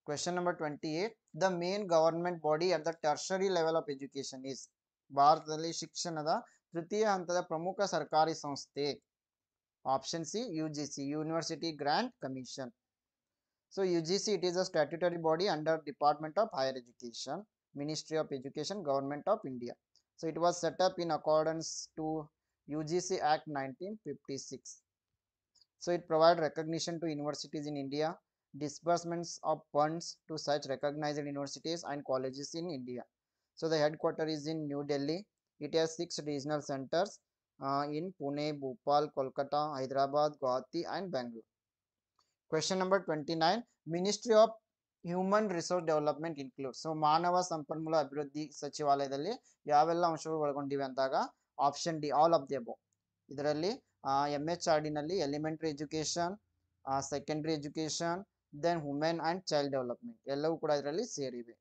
Question number 28. The main government body at the tertiary level of education is? ಭಾರತದಲ್ಲಿ ಶಿಕ್ಷಣದ ತೃತೀಯ ಹಂತದ ಪ್ರಮುಖ ಸರ್ಕಾರಿ ಸಂಸ್ಥೆ? Option C, UGC, University Grant Commission. So UGC, it is a statutory body under Department of Higher Education, Ministry of Education, Government of India. So it was set up in accordance to UGC Act 1956. So it provides recognition to universities in India, disbursements of funds to such recognized universities and colleges in India. So the headquarters is in New Delhi. It has 6 regional centers in Pune, Bhopal, Kolkata, Hyderabad, Guwahati and Bangalore. Question number 29. Ministry of human resource development include. So ಮಾನವ ಸಂಪನ್ಮೂಲ ಅಭಿವೃದ್ಧಿ ಸಚಿವಾಲಯದಲ್ಲಿ ಯಾವೆಲ್ಲ ಅಂಶಗಳು ಒಳಗೊಂಡಿವೆ ಅಂದಾಗ? Option D, all of the above. ಇದರಲ್ಲಿ MHRD ನಲ್ಲಿ elementary education, secondary education, then women and child development ಎಲ್ಲವೂ ಕೂಡ ಇದರಲ್ಲಿ ಸೇರಿವೆ.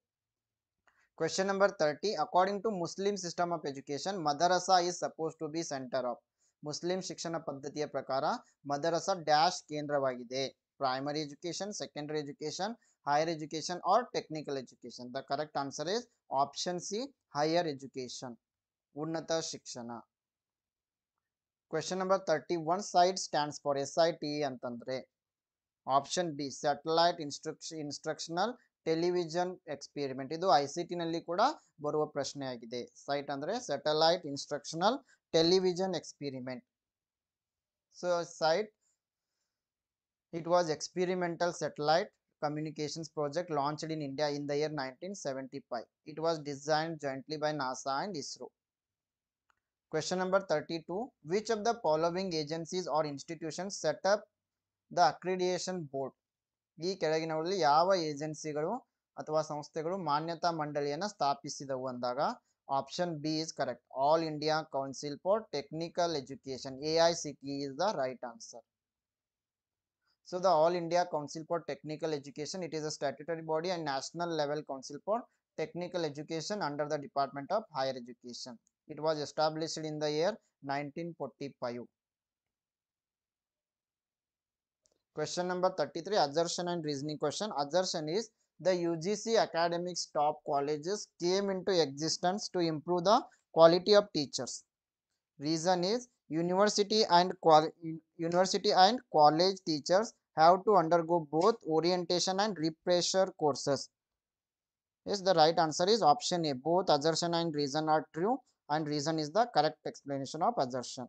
Question number 30. According to Muslim system of education, madrasa is supposed to be center of? Muslim ಶಿಕ್ಷಣ ಪದ್ಧತಿಯ ಪ್ರಕಾರ ಮದರಸಾ dash ಕೇಂದ್ರವಾಗಿದೆ? Primary education, secondary education, higher education or technical education? The correct answer is option C, higher education, ಉನ್ನತ ಶಿಕ್ಷಣ. Question number 31. SITE stands for SITE ಅಂತಂದ್ರೆ? Option B, satellite instructional television experiment. ಇದು ICT ನಲ್ಲಿ ಕೂಡ ಬರುವ ಪ್ರಶ್ನೆ ಆಗಿದೆ. ಸೈಟ್ ಅಂದ್ರೆ satellite instructional television experiment. So site, it was experimental satellite communications project launched in India in the year 1975. It was designed jointly by NASA and ISRO. Question number 32. Which of the following agencies or institutions set up the accreditation board? ಈ ಕೆಳಗಿನವುಗಳಲ್ಲಿ ಯಾವ ಏಜೆನ್ಸಿಗಳು ಅಥವಾ ಸಂಸ್ಥೆಗಳು ಮಾನ್ಯತಾ ಮಂಡಳಿಯನ್ನು ಸ್ಥಾಪಿಸಿದವು ಅಂದಾಗ? Option B is correct. All India Council for Technical Education, AICTE, is the right answer. So the All India Council for Technical Education, it is a statutory body and national level council for technical education under the Department of Higher Education. It was established in the year 1945. Question number 33, assertion and reasoning question. Assertion is the UGC academics top colleges came into existence to improve the quality of teachers. Reason is university and college teachers have to undergo both orientation and refresher courses. Yes, the right answer is option A. Both assertion and reason are true, and reason is the correct explanation of assertion.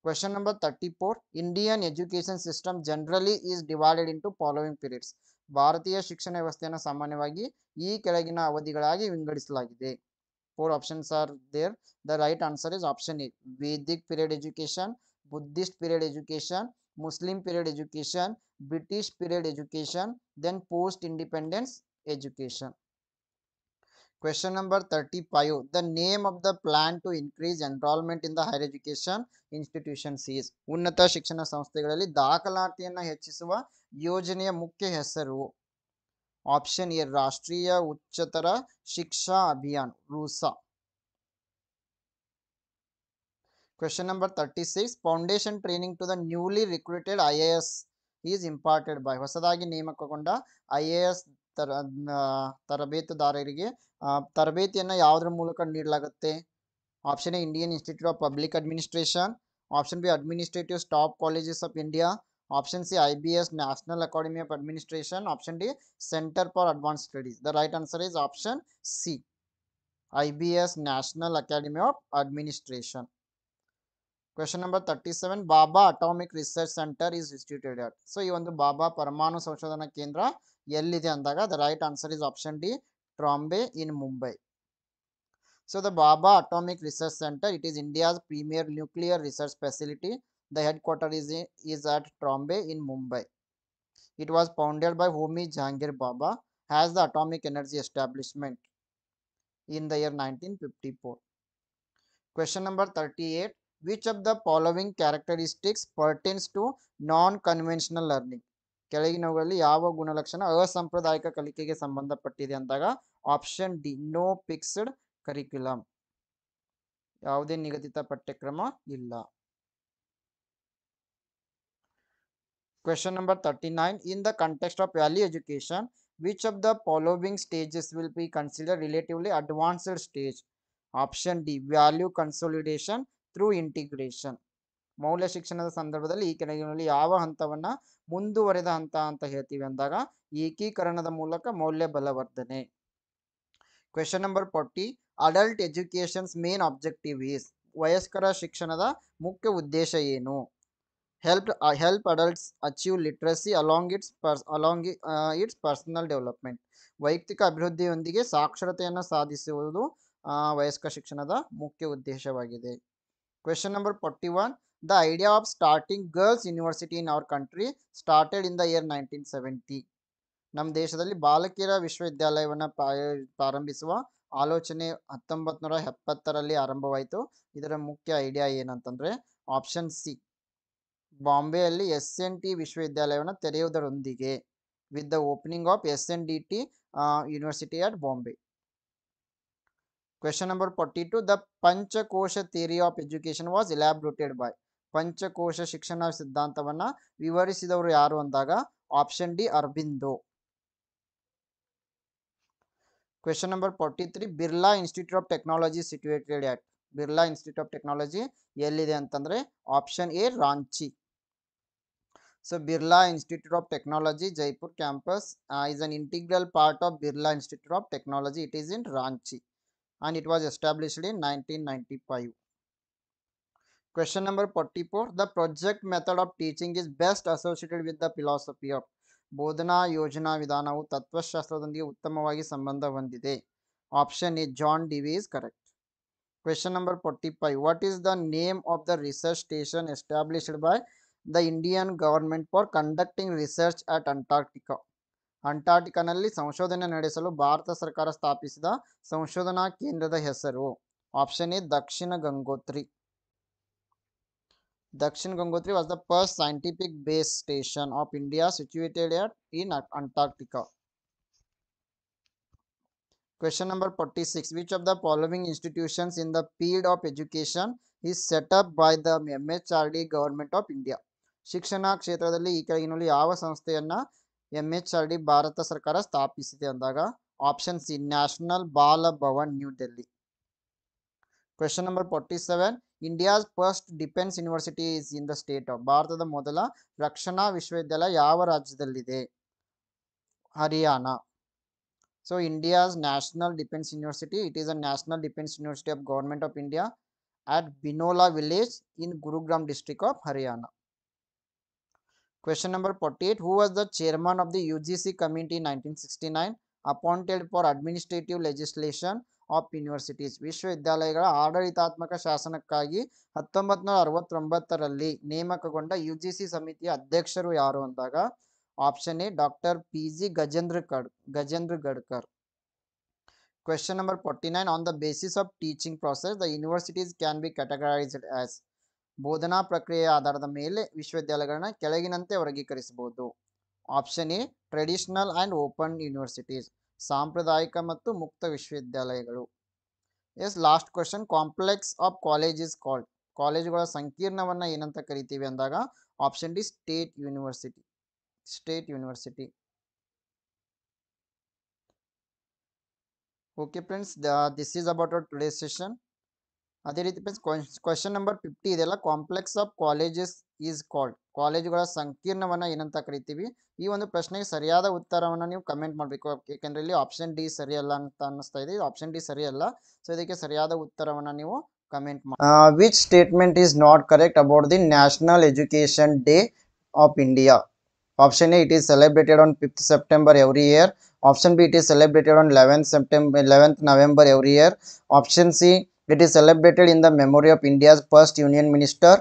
Question number 34. Indian education system generally is divided into following periods. ಭಾರತೀಯ ಶಿಕ್ಷಣ ವ್ಯವಸ್ಥೆಯನ್ನು ಸಾಮಾನ್ಯವಾಗಿ ಈ ಕೆಳಗಿನ ಅವಧಿಗಳಾಗಿ ವಿಂಗಡಿಸಲಾಗಿದೆ. Four options are there. The right answer is option A. Vedic period education, Buddhist period education, Muslim period education, British period education, then post independence education. Question number 35. The name of the plan to increase enrollment in the higher education institutions is. ಉನ್ನತ ಶಿಕ್ಷಣ ಸಂಸ್ಥೆಗಳಲ್ಲಿ ದಾಖಲಾತಿಯನ್ನು ಹೆಚ್ಚಿಸುವ ಯೋಜನೆಯ ಮುಖ್ಯ ಹೆಸರು. Option A Rashtriya Uchchatar Shiksha Abhiyan, RUSA. Question number 36. Foundation training to the newly recruited IAS is imparted by. ಹೊಸದಾಗಿ ನೇಮಕಗೊಂಡ IAS ತರಬೇತುದಾರರಿಗೆ ತರಬೇತಿಯನ್ನು ಯಾವುದರ ಮೂಲಕ ನೀಡಲಾಗುತ್ತೆ? Option A Indian institute of public administration, option B administrative staff colleges of India, option C IBS national academy of administration, option D centre for advance studies. The right answer is option C, IBS national academy of administration. Question number 37. Baba Atomic Research Center is situated at. So ಈ ಒಂದು ಬಾಬಾ ಪರಮಾಣು ಸಂಶೋಧನಾ ಕೇಂದ್ರ ಎಲ್ಲಿದೆ ಅಂದಾಗ the right answer is option D, Trombay in Mumbai. So the Baba Atomic Research Center, it is India's premier nuclear research facility. The headquarters is at Trombay in Mumbai. It was founded by Homi Jahangir Baba as the Atomic Energy Establishment in the year 1954. Question number 38. Which of the following characteristics pertains to non-conventional learning? ಕೆಳಗಿನವುಗಳಲ್ಲಿ ಯಾವ ಗುಣಲಕ್ಷಣ ಅಸಾಂಪ್ರದಾಯಿಕ ಕಲಿಕೆಗೆ ಸಂಬಂಧಪಟ್ಟಿದೆ ಅಂದಾಗ option D, no fixed curriculum, ಯಾವುದೇ ನಿಗದಿತ ಪಠ್ಯಕ್ರಮ ಇಲ್ಲ. Question number 39. In the context of value education, which of the following stages will be considered relatively advanced stage? Option D, value consolidation through integration. ಮೌಲ್ಯ ಶಿಕ್ಷಣದ ಸಂದರ್ಭದಲ್ಲಿ ಈ ಕೆಳಗಿನಲ್ಲಿ ಯಾವ ಹಂತವನ್ನ ಮುಂದುವರೆದ ಹಂತ ಅಂತ ಹೇಳ್ತೀವಿ ಅಂದಾಗ ಏಕೀಕರಣದ ಮೂಲಕ ಮೌಲ್ಯ ಬಲವರ್ಧನೆ. Question number 40. Adult educations main objective is. ವಯಸ್ಕರ ಶಿಕ್ಷಣದ ಮುಖ್ಯ ಉದ್ದೇಶ ಏನು? Help adults achieve literacy along it's personal development. ವೈಯಕ್ತಿಕ ಅಭಿವೃದ್ಧಿಯೊಂದಿಗೆ ಸಾಕ್ಷರತೆಯನ್ನು ಸಾಧಿಸುವುದು ವಯಸ್ಕ ಶಿಕ್ಷಣದ ಮುಖ್ಯ ಉದ್ದೇಶವಾಗಿದೆ. Question number 41. The idea of starting girls university in our country started in the year 1970. ನಮ್ಮ ದೇಶದಲ್ಲಿ ಬಾಲಕಿಯರ ವಿಶ್ವವಿದ್ಯಾಲಯವನ್ನು ಪ್ರಾರಂಭಿಸುವ ಆಲೋಚನೆ 1970ರಲ್ಲಿ ಆರಂಭವಾಯಿತು. ಇದರ ಮುಖ್ಯ ಐಡಿಯಾ ಏನಂತಂದ್ರೆ ಆಪ್ಷನ್ ಸಿ, ಬಾಂಬೆಯಲ್ಲಿ SNT ವಿಶ್ವವಿದ್ಯಾಲಯವನ್ನು ತೆರೆಯುವುದರೊಂದಿಗೆ, with the opening of SNDT university at Bombay. Question number 42. The Panchakosha theory of education was elaborated by. ಪಂಚಕೋಶ ಶಿಕ್ಷಣ ಸಿದ್ಧಾಂತವನ್ನ ವಿವರಿಸಿದವರು ಯಾರು ಅಂದಾಗ option D, Aurobindo. Question number 43. Birla institute of technology situated at. Birla institute of technology ಎಲ್ಲಿದೆ ಅಂತಂದ್ರೆ option A, Ranchi. So Birla Institute of Technology, Jaipur campus is an integral part of Birla Institute of Technology. It is in Ranchi and it was established in 1995. Question number 44. The project method of teaching is best associated with the philosophy of. ಬೋಧನಾ ಯೋಜನಾ ವಿಧಾನವು ತತ್ವಶಾಸ್ತ್ರದೊಂದಿಗೆ ಉತ್ತಮವಾಗಿ ಸಂಬಂಧ ಹೊಂದಿದೆ. Option A, John Dewey is correct. Question number 45. What is the name of the research station established by the Indian government for conducting research at Antarctica? ಅಂಟಾರ್ಟಿಕಾನಲ್ಲಿ ಸಂಶೋಧನೆ ನಡೆಸಲು ಭಾರತ ಸರ್ಕಾರ ಸ್ಥಾಪಿಸಿದ ಸಂಶೋಧನಾ ಕೇಂದ್ರದ ಹೆಸರು? Option A Dakshina Gangotri. Dakshin Gangotri was the first scientific base station of India situated in Antarctica. Question number 46. Which of the following institutions in the field of education is set up by the MHRD government of India? ಶಿಕ್ಷಣ ಕ್ಷೇತ್ರದಲ್ಲಿ ಈ ಕೆಳಗಿನಲ್ಲಿ ಯಾವ ಸಂಸ್ಥೆಯನ್ನ MHRD Bharat ಸರ್ಕಾರ ಸ್ಥಾಪಿಸಿದೆ ಅಂದಾಗ option C national Bal Bhavan New Delhi. Question number 47. India's first defense university is in the state of. ಭಾರತದ ಮೊದಲ ರಕ್ಷಣಾ ವಿಶ್ವವಿದ್ಯಾಲಯ ಯಾವ ರಾಜ್ಯದಲ್ಲಿದೆ? Haryana. So India's national defense university, it is a national defense university of government of India at Binola village in Gurugram district of Haryana. Question number 48. Who was the chairman of the UGC committee in 1969 appointed for administrative legislation of universities? ವಿಶ್ವವಿದ್ಯಾಲಯಗಳ ಆಡಳಿತಾತ್ಮಕ ಶಾಸನಕ್ಕಾಗಿ 1969ರಲ್ಲಿ ನೇಮಕಗೊಂಡ UGC ಸಮಿತಿಯ ಅಧ್ಯಕ್ಷರು ಯಾರು ಅಂದಾಗ option A doctor PG Gajendra Gadkar. Question number 49. On the basis of teaching process, the universities can be categorized as. ಬೋಧನಾ ಪ್ರಕ್ರಿಯೆಯ ಆಧಾರದ ಮೇಲೆ ವಿಶ್ವವಿದ್ಯಾಲಯಗಳನ್ನ ಕೆಳಗಿನಂತೆ ವರ್ಗೀಕರಿಸಬಹುದು. Option A traditional and open universities, ಸಾಂಪ್ರದಾಯಿಕ ಮತ್ತು ಮುಕ್ತ ವಿಶ್ವವಿದ್ಯಾಲಯಗಳು. Yes last question. Complex of college is called. ಕಾಲೇಜುಗಳ ಸಂಕೀರ್ಣವನ್ನ ಏನಂತ ಕರಿತೀವಿ ಅಂದಾಗ option D state university. Okay friends, this is about our today session. ಅದೇ ರೀತಿ ಫ್ರೆಂಡ್ಸ್ ಕ್ವಶನ್ ನಂಬರ್ 50 ಇದೆಲ್ಲ complex of colleges is called. ಕಾಲೇಜುಗಳ ಸಂಕೀರ್ಣವನ್ನ ಏನಂತ ಕರಿತೀವಿ? ಈ ಒಂದು ಪ್ರಶ್ನೆಗೆ ಸರಿಯಾದ ಉತ್ತರವನ್ನ ನೀವು ಕಮೆಂಟ್ ಮಾಡಬೇಕು. ಯಾಕೆಂದ್ರೆ ಇಲ್ಲಿ ಆಪ್ಷನ್ ಡಿ ಸರಿಯಲ್ಲ ಅಂತ ಅನ್ನಿಸ್ತಾ ಇದೆ. ಆಪ್ಷನ್ ಡಿ ಸರಿಯಲ್ಲ. ಸೊ ಇದಕ್ಕೆ ಸರಿಯಾದ ಉತ್ತರವನ್ನ ನೀವು ಕಮೆಂಟ್ ಮಾಡಿ. Which statement is not correct about the national education day of India? Option A it is celebrated on 5th September every year. Option B it is celebrated on 11th November every year. Option C it is celebrated in the memory of India's first Union Minister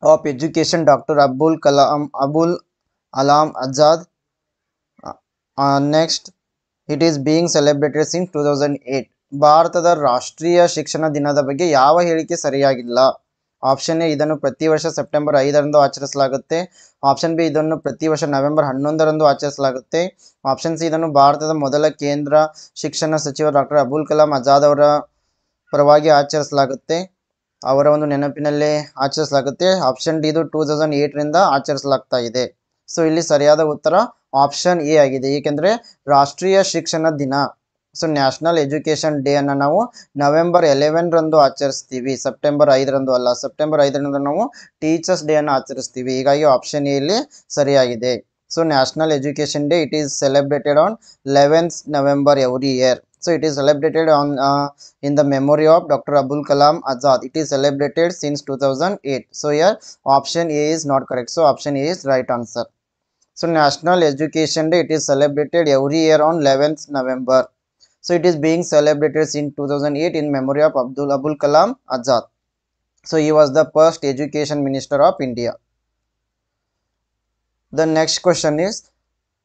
of Education Dr. Abul Kalam Azad. Next, it is being celebrated since 2008. ಭಾರತದ ರಾಷ್ಟ್ರೀಯ ಶಿಕ್ಷಣ ದಿನದ ಬಗ್ಗೆ ಯಾವ ಹೇಳಿಕೆ ಸರಿಯಾಗಿಲ್ಲ? Option A ಇದನ್ನು ಪ್ರತಿ ವರ್ಷ ಸೆಪ್ಟೆಂಬರ್ 5ರಂದು ಆಚರಿಸಲಾಗುತ್ತೆ. ಆಪ್ಷನ್ ಬಿ ಇದನ್ನು ಪ್ರತಿ ವರ್ಷ ನವೆಂಬರ್ 11ರಂದು ಆಚರಿಸಲಾಗುತ್ತೆ. ಆಪ್ಷನ್ ಸಿ ಇದನ್ನು ಭಾರತದ ಮೊದಲ ಕೇಂದ್ರ ಶಿಕ್ಷಣ ಸಚಿವ ಡಾಕ್ಟರ್ ಅಬುಲ್ ಕಲಾಂ ಆಜಾದ್ ಅವರ ಪರವಾಗಿ ಆಚರಿಸಲಾಗುತ್ತೆ, ಅವರ ಒಂದು ನೆನಪಿನಲ್ಲೇ ಆಚರಿಸಲಾಗುತ್ತೆ. ಆಪ್ಷನ್ ಡಿ ಇದು 2008ರಿಂದ ಆಚರಿಸಲಾಗ್ತಾ ಇದೆ. ಸೊ ಇಲ್ಲಿ ಸರಿಯಾದ ಉತ್ತರ ಆಪ್ಷನ್ ಎ ಆಗಿದೆ. ಏಕೆಂದರೆ ರಾಷ್ಟ್ರೀಯ ಶಿಕ್ಷಣ ದಿನ, ಸೊ ನ್ಯಾಷನಲ್ ಎಜುಕೇಶನ್ ಡೇ ಅನ್ನು ನಾವು ನವೆಂಬರ್ 11ರಂದು ಆಚರಿಸ್ತೀವಿ, ಸೆಪ್ಟೆಂಬರ್ 5ರಂದು ಅಲ್ಲ. ಸೆಪ್ಟೆಂಬರ್ 5ರಂದು ನಾವು ಟೀಚರ್ಸ್ ಡೇ ಅನ್ನು ಆಚರಿಸ್ತೀವಿ. ಹೀಗಾಗಿ ಆಪ್ಷನ್ ಎ ಇಲ್ಲಿ ಸರಿಯಾಗಿದೆ. So national education day it is celebrated on 11th November every year. So it is celebrated on in the memory of Dr. Abul Kalam Azad. It is celebrated since 2008. So here option A is not correct. So option A is right answer. So National Education Day it is celebrated every year on 11th November. So it is being celebrated since 2008 in memory of Abul Kalam Azad. So he was the first education minister of India. The next question is,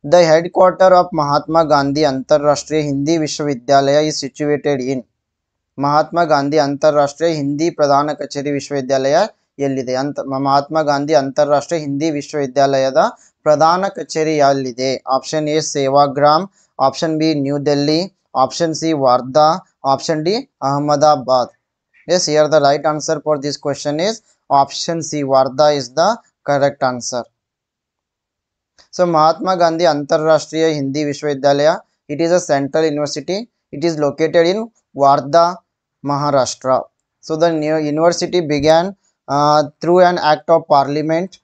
the headquarter of Mahatma Gandhi Antarrashtriya Hindi Vishwavidyalaya is situated in. Mahatma Gandhi Antarrashtriya Hindi ಪ್ರಧಾನ ಕಚೇರಿ ವಿಶ್ವವಿದ್ಯಾಲಯ ಎಲ್ಲಿದೆ? ಮಹಾತ್ಮ ಗಾಂಧಿ ಅಂತಾರಾಷ್ಟ್ರೀಯ ಹಿಂದಿ ವಿಶ್ವವಿದ್ಯಾಲಯದ ಪ್ರಧಾನ ಕಚೇರಿ ಎಲ್ಲಿದೆ? Option A Sevagram, option B new Delhi, option C Wardha, option D Ahmedabad. Yes, here the right answer for this question is option C, Wardha is the correct answer. So Mahatma Gandhi Antarrashtriya Hindi Vishwavidyalaya, it is a central university. It is located in Wardha, Maharashtra. So the new university began through an act of parliament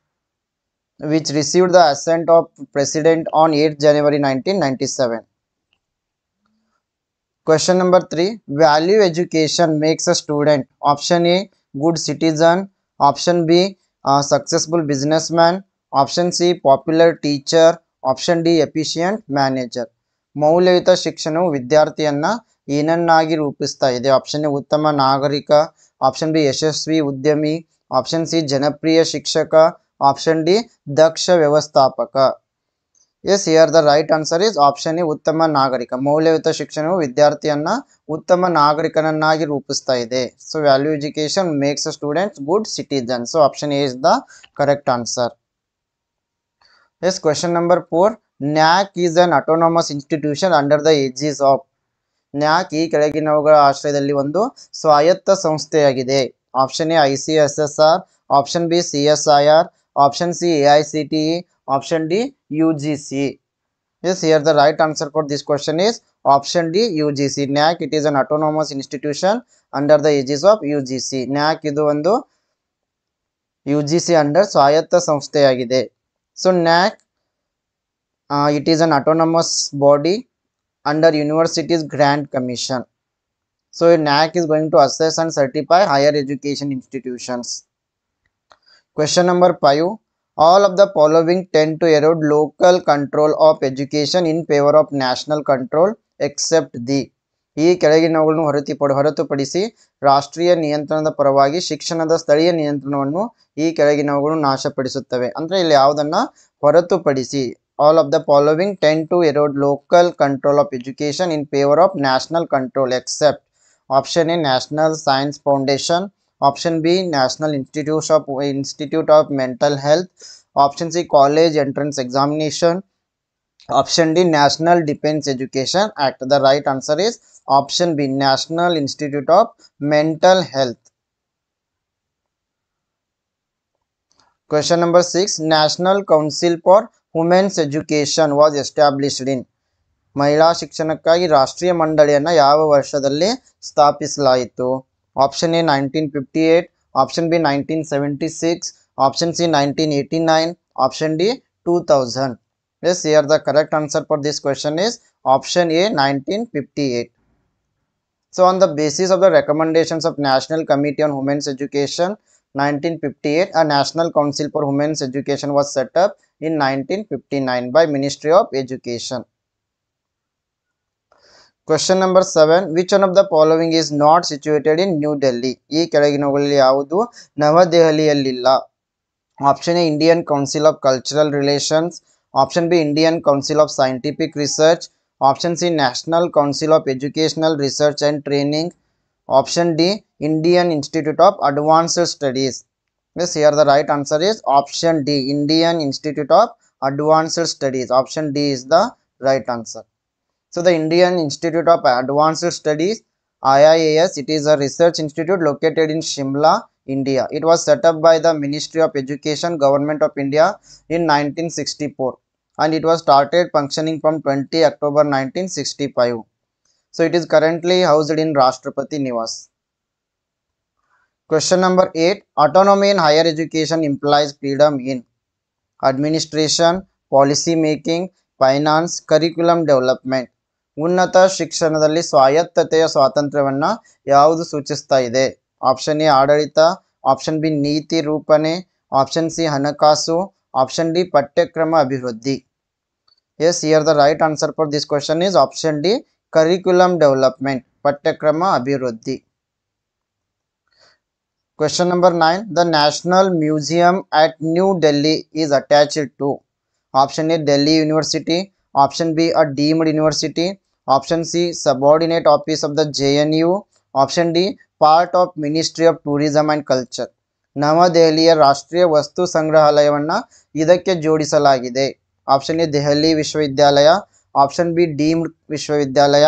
which received the assent of president on 8th January 1997. Question number 3. Value education makes a student. Option A, good citizen. Option B, successful businessman. Option C, popular teacher. Option D, efficient manager. ಮೌಲ್ಯಯುತ ಶಿಕ್ಷಣವು ವಿದ್ಯಾರ್ಥಿಯನ್ನ ಏನನ್ನಾಗಿ ರೂಪಿಸ್ತಾ ಇದೆ? Option A ಉತ್ತಮ ನಾಗರಿಕ, option B ಯಶಸ್ವಿ ಉದ್ಯಮಿ, option C ಜನಪ್ರಿಯ ಶಿಕ್ಷಕ, option D ದಕ್ಷ ವ್ಯವಸ್ಥಾಪಕ. Yes here the right answer is option A ಉತ್ತಮ ನಾಗರಿಕ. ಮೌಲ್ಯಯುತ ಶಿಕ್ಷಣವು ವಿದ್ಯಾರ್ಥಿಯನ್ನ ಉತ್ತಮ ನಾಗರಿಕನನ್ನಾಗಿ ರೂಪಿಸ್ತಾ ಇದೆ. So value education makes a students good citizen. So option A is the correct answer. Yes question number 4. NAAC is an autonomous institution under the aegis of. NAAC ಈ ಕೆಳಗಿನವುಗಳ ಆಶ್ರಯದಲ್ಲಿ ಒಂದು ಸ್ವಾಯತ್ತ ಸಂಸ್ಥೆಯಾಗಿದೆ. Option A ICSSR, option B CSIR, option C AICTE, option D UGC. Yes, here the right answer for this question is option D UGC. NAC it is an autonomous institution under the aegis of UGC. NAC ಇದು ಒಂದು UGC under ಸ್ವಾಯತ್ತ ಸಂಸ್ಥೆಯಾಗಿದೆ. So NAC it is an autonomous body under Universities Grant Commission. So NAC is going to assess and certify higher education institutions. Question number 5. All of the following tend to erode local control of education in favor of national control except the. ಈ ಕೆಳಗಿನವುಗಳನ್ನು ಹೊರತುಪಡಿಸಿ ರಾಷ್ಟ್ರೀಯ ನಿಯಂತ್ರಣದ ಪರವಾಗಿ ಶಿಕ್ಷಣದ ಸ್ಥಳೀಯ ನಿಯಂತ್ರಣವನ್ನು ಈ ಕೆಳಗಿನವುಗಳು ನಾಶಪಡಿಸುತ್ತವೆ. ಅಂದ್ರೆ ಇಲ್ಲಿ ಯಾವುದನ್ನ ಹೊರತುಪಡಿಸಿ all of the following tend to erode local control of education in favor of national control except. Option A National Science Foundation, option B National Institute of Mental Health, option C College Entrance Examination, option D National Defense Education Act. The right answer is option B National Institute of Mental Health. Question number 6. National Council for Women's Education was established in. ಮಹಿಳಾ ಶಿಕ್ಷಣಕ್ಕಾಗಿ ರಾಷ್ಟ್ರೀಯ ಮಂಡಳಿಯನ್ನು ಯಾವ ವರ್ಷದಲ್ಲಿ ಸ್ಥಾಪಿಸಲಾಯಿತು? Option A 1958, option B 1976, option C 1989, option D 2000. Yes, here the correct answer for this question is option A 1958. So on the basis of the recommendations of National Committee on Women's Education 1958, a National Council for Women's Education was set up in 1959 by Ministry of Education. Question number 7. Which one of the following is not situated in New Delhi? ಈ ಕೆಳಗಿನವುಗಳಲ್ಲಿ ಯಾವುದು ನವದೆಹಲಿಯಲ್ಲಿಲ್ಲ? Option A Indian council of cultural relations, option B Indian council of scientific research, option C national council of educational research and training, option D Indian institute of advanced studies. Yes, here the right answer is option D Indian Institute of Advanced Studies. Option D is the right answer. So the Indian Institute of Advanced Studies IIAS, it is a research institute located in Shimla, India. It was set up by the Ministry of Education, Government of India in 1964 and it was started functioning from 20 October 1965. So it is currently housed in Rashtrapati Niwas. Question number 8. Autonomy in higher education implies freedom in administration, policy making, finance, curriculum development. ಉನ್ನತ ಶಿಕ್ಷಣದಲ್ಲಿ ಸ್ವಾಯತ್ತತೆಯ ಸ್ವಾತಂತ್ರ್ಯವನ್ನ ಯಾವುದು ಸೂಚಿಸ್ತಾ ಇದೆ? Option A ಆಡಳಿತ, option B ನೀತಿ ರೂಪಣೆ, option C ಹಣಕಾಸು, ಆಪ್ಷನ್ ಡಿ ಪಠ್ಯಕ್ರಮ ಅಭಿವೃದ್ಧಿ. Yes, here the right answer for this question is option D curriculum development, ಪಠ್ಯಕ್ರಮ ಅಭಿವೃದ್ಧಿ. Question number 9. The National Museum at New Delhi is attached to. Option A Delhi University, option B a deemed university, option C subordinate office of the JNU, option D part of Ministry of Tourism and Culture. ನವದೆಹಲಿಯ ರಾಷ್ಟ್ರೀಯ ವಸ್ತು ಸಂಗ್ರಹಾಲಯವನ್ನ ಇದಕ್ಕೆ ಜೋಡಿಸಲಾಗಿದೆ. Option A Delhi ವಿಶ್ವವಿದ್ಯಾಲಯ, option B deemed ವಿಶ್ವವಿದ್ಯಾಲಯ,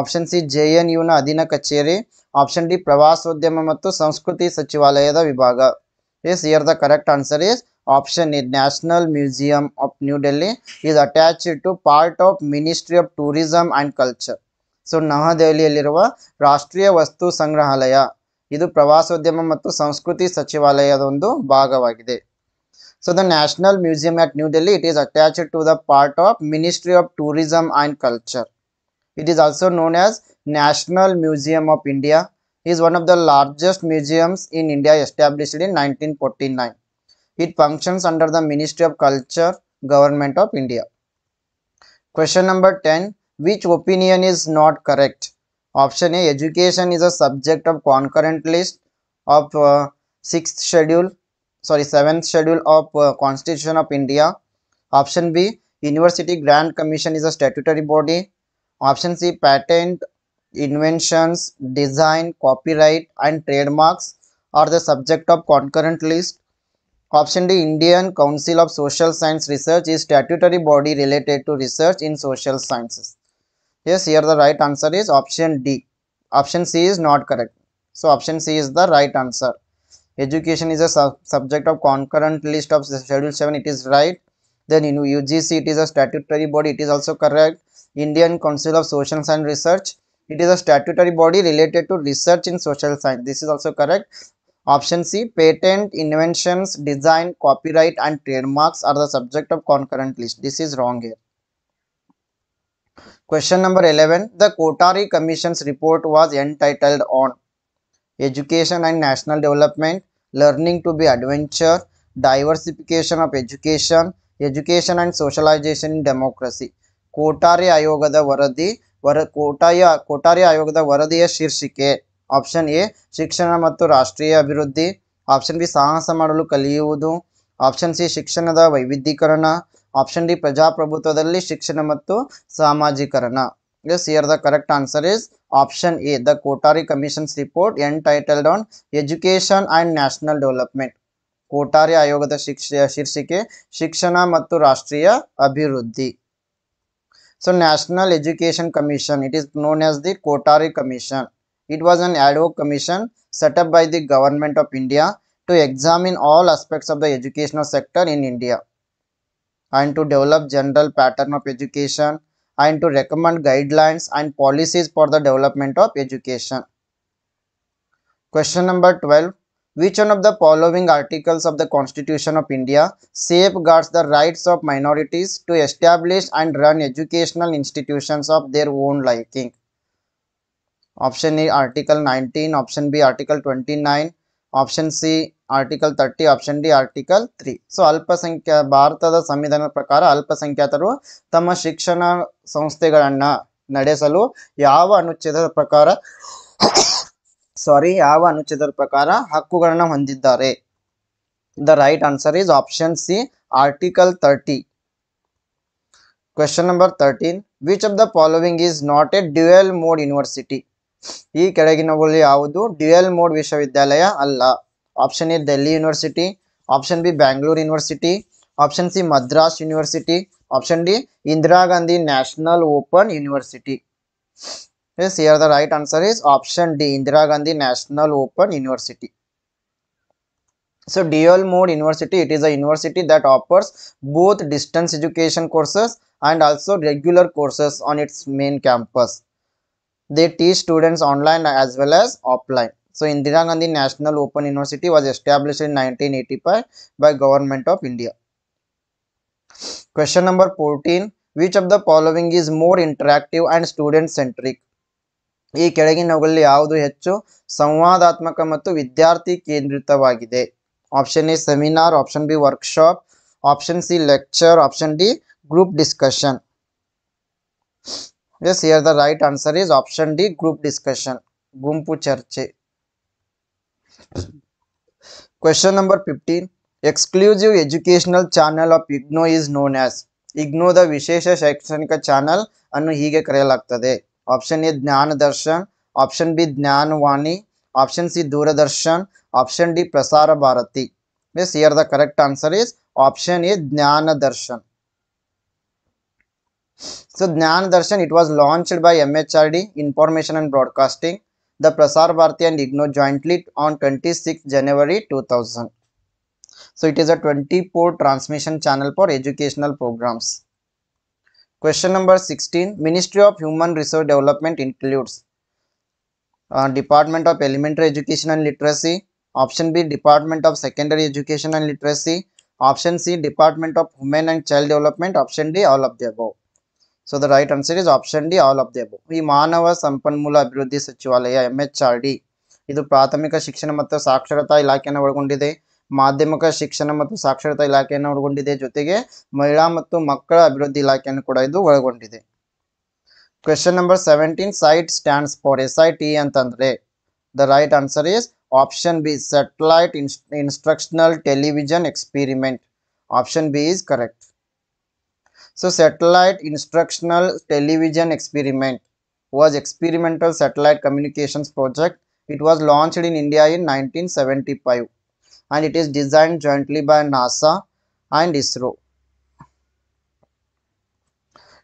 option C JNU ನ ಅಧೀನ ಕಚೇರಿ, ಆಪ್ಷನ್ ಡಿ ಪ್ರವಾಸೋದ್ಯಮ ಮತ್ತು ಸಂಸ್ಕೃತಿ ಸಚಿವಾಲಯದ ವಿಭಾಗ. Yes, here the correct answer is option A national museum of New Delhi is attached to part of Ministry of Tourism and Culture. So ನವದೆಹಲಿಯಲ್ಲಿರುವ ರಾಷ್ಟ್ರೀಯ ವಸ್ತು ಸಂಗ್ರಹಾಲಯ ಇದು ಪ್ರವಾಸೋದ್ಯಮ ಮತ್ತು ಸಂಸ್ಕೃತಿ ಸಚಿವಾಲಯದ ಒಂದು ಭಾಗವಾಗಿದೆ. So the national museum at New Delhi, it is attached to the part of Ministry of Tourism and Culture. It is also known as National Museum of India. It is one of the largest museums in India, established in 1949. It functions under the Ministry of Culture, Government of India. Question number 10. Which opinion is not correct? Option A education is a subject of concurrent list of 7th schedule of Constitution of India. Option B University Grant Commission is a statutory body. Option C, patent, inventions, design, copyright and trademarks are the subject of concurrent list. Option D, Indian Council of Social Science Research is statutory body related to research in social sciences. Yes, here the right answer is option D. Option C is not correct. So option C is the right answer. Education is a subject of concurrent list of Schedule 7. It is right. Then in UGC, it is a statutory body. It is also correct. Indian Council of Social Science Research. It is a statutory body related to research in social science. This is also correct. Option C, patent, inventions, design, copyright and trademarks are the subject of concurrent list. This is wrong here. Question number 11. The Kothari Commission's report was entitled on Education and National Development, Learning to be Adventure, Diversification of Education, Education and Socialization in Democracy. Kothari ಆಯೋಗದ ವರದಿಯ ಶೀರ್ಷಿಕೆ option A ಶಿಕ್ಷಣ ಮತ್ತು ರಾಷ್ಟ್ರೀಯ ಅಭಿವೃದ್ಧಿ, option B ಸಾಹಸ ಮಾಡಲು ಕಲಿಯುವುದು, ಆಪ್ಷನ್ ಸಿ ಶಿಕ್ಷಣದ ವೈವಿಧ್ಯೀಕರಣ, ಆಪ್ಷನ್ ಡಿ ಪ್ರಜಾಪ್ರಭುತ್ವದಲ್ಲಿ ಶಿಕ್ಷಣ ಮತ್ತು ಸಾಮಾಜಿಕರಣ. Yes, here the correct answer is option A. The Kothari Commission's report entitled on Education and National Development. ಕೋಠಾರಿ ಆಯೋಗದ ಶೀರ್ಷಿಕೆ ಶಿಕ್ಷಣ ಮತ್ತು ರಾಷ್ಟ್ರೀಯ ಅಭಿವೃದ್ಧಿ. So National Education Commission, it is known as the Kothari Commission. It was an ad hoc commission set up by the government of India to examine all aspects of the educational sector in India and to develop general pattern of education and to recommend guidelines and policies for the development of education. Question number 12. Which one of the following articles of the Constitution of India safeguards the rights of minorities to establish and run educational institutions of their own liking? Option A, Article 19, option B, Article 29, option C, Article 30, option D, Article 3. So ಭಾರತದ ಸಂವಿಧಾನದ ಪ್ರಕಾರ ಅಲ್ಪಸಂಖ್ಯಾತರು ತಮ್ಮ ಶಿಕ್ಷಣ ಸಂಸ್ಥೆಗಳನ್ನು ನಡೆಸಲು ಯಾವ ಅನುಚ್ಛೇದದ ಪ್ರಕಾರ ಹಕ್ಕುಗಳನ್ನು ಹೊಂದಿದ್ದಾರೆ? The right answer is option C, Article 30. Question number 13. Which of the following is not a dual mode university? ಈ ಕೆಳಗಿನವುಗಳಲ್ಲಿ ಯಾವುದು ಡ್ಯುಯಲ್ ಮೋಡ್ ವಿಶ್ವವಿದ್ಯಾಲಯ ಅಲ್ಲ? Option A Delhi university, option B Bangalore university, option C Madras university, option D Indira Gandhi national open university. Yes, here the right answer is option D, Indira Gandhi National Open University. So dual mode university, it is a university that offers both distance education courses and also regular courses on its main campus. They teach students online as well as offline. So Indira Gandhi National Open University was established in 1985 by Government of India. Question number 14. Which of the following is more interactive and student centric? ಈ ಕೆಳಗಿನವುಗಳಲ್ಲಿ ಯಾವುದು ಹೆಚ್ಚು ಸಂವಾದಾತ್ಮಕ ಮತ್ತು ವಿದ್ಯಾರ್ಥಿ ಕೇಂದ್ರಿತವಾಗಿದೆ? Option A seminar, option B workshop, option C lecture, option D group discussion. Yes, here the right answer is option D, group discussion, ಗುಂಪು ಚರ್ಚೆ. Question number 15. Exclusive educational channel of IGNOU is known as. IGNOUದ ವಿಶೇಷ ಶೈಕ್ಷಣಿಕ channel ಅನ್ನು ಹೀಗೆ ಕರೆಯಲಾಗುತ್ತದೆ. Option A ಜ್ಞಾನ Darshan, option B Gyan Vani, option C Doordarshan, option D Prasar Bharati. Yes, here the correct answer is option A, ಜ್ಞಾನ Darshan. So Jnana Darshan, it was launched by MHRD, Information and Broadcasting, the Prasar Bharati and IGNOU jointly on 26 January 2000. So it is a 24 transmission channel for educational programs. Question number 16. Ministry of Human Resource Development includes Department of Elementary Education and Literacy, option B, Department of Secondary Education and Literacy, option C, Department of Women and Child Development, option D, all of the above. So the right answer is option D, all of the above. ಈ ಮಾನವ ಸಂಪನ್ಮೂಲ ಅಭಿವೃದ್ಧಿ ಸಚಿವಾಲಯ MHRD ಇದು ಪ್ರಾಥಮಿಕ ಶಿಕ್ಷಣ ಮತ್ತು ಸಾಕ್ಷರತಾ ಇಲಾಖೆಯನ್ನು ಒಳಗೊಂಡಿದೆ, ಮಾಧ್ಯಮಿಕ ಶಿಕ್ಷಣ ಮತ್ತು ಸಾಕ್ಷರತಾ ಇಲಾಖೆಯನ್ನು ಒಳಗೊಂಡಿದೆ, ಜೊತೆಗೆ ಮಹಿಳಾ ಮತ್ತು ಮಕ್ಕಳ ಅಭಿವೃದ್ಧಿ ಇಲಾಖೆಯನ್ನು ಕೂಡ ಇದು ಒಳಗೊಂಡಿದೆ. Question number 17. SITE stands for SIT ಅಂತಂದ್ರೆ the right answer is option B, Satellite Instructional Television Experiment. Option B is correct. So satellite instructional television experiment was experimental satellite communications project. It was launched in India in 1975 and it is designed jointly by NASA and ISRO.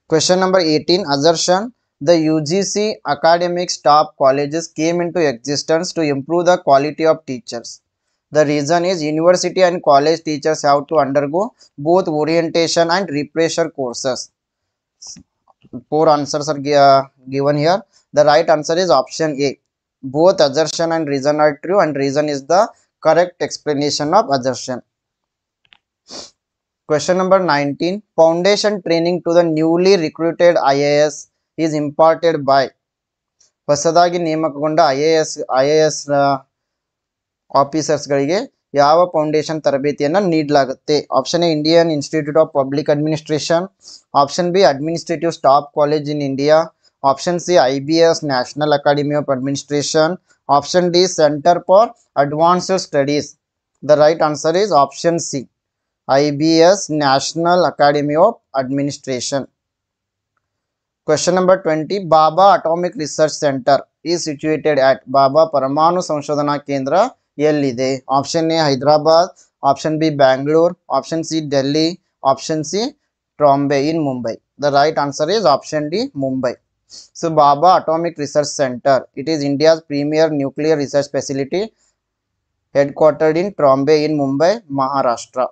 Question number 18, assertion. The UGC academic staff colleges came into existence to improve the quality of teachers. The reason is university and college teachers have to undergo both orientation and refresher courses. Four answers are given here. The right answer is option A. Both assertion and reason are true, and reason is the correct explanation of assertion. Question number 19. Foundation training to the newly recruited IAS is imparted by ಹೊಸದಾಗಿ ನೇಮಕಗೊಂಡ IAS ಆಫೀಸರ್ಸ್ಗಳಿಗೆ ಯಾವ foundation ತರಬೇತಿಯನ್ನು ನೀಡಲಾಗುತ್ತೆ? Option A Indian institute of public administration, option B administrative Staff College in India, option C IBS national academy of administration, option D centre for Advanced Studies. The right answer is option C, IBS National Academy of Administration. Question number 20. Baba Atomic Research Center is situated at Baba Paramanu Sanshadhana Kendra ಎಲ್ಲಿದೆ? Option A Hyderabad, option B Bangalore, option C Delhi, option C Trombay in Mumbai. The right answer is option D, Mumbai. So Baba Atomic Research Center, it is India's premier nuclear research facility headquartered in Trombay in Mumbai, Maharashtra.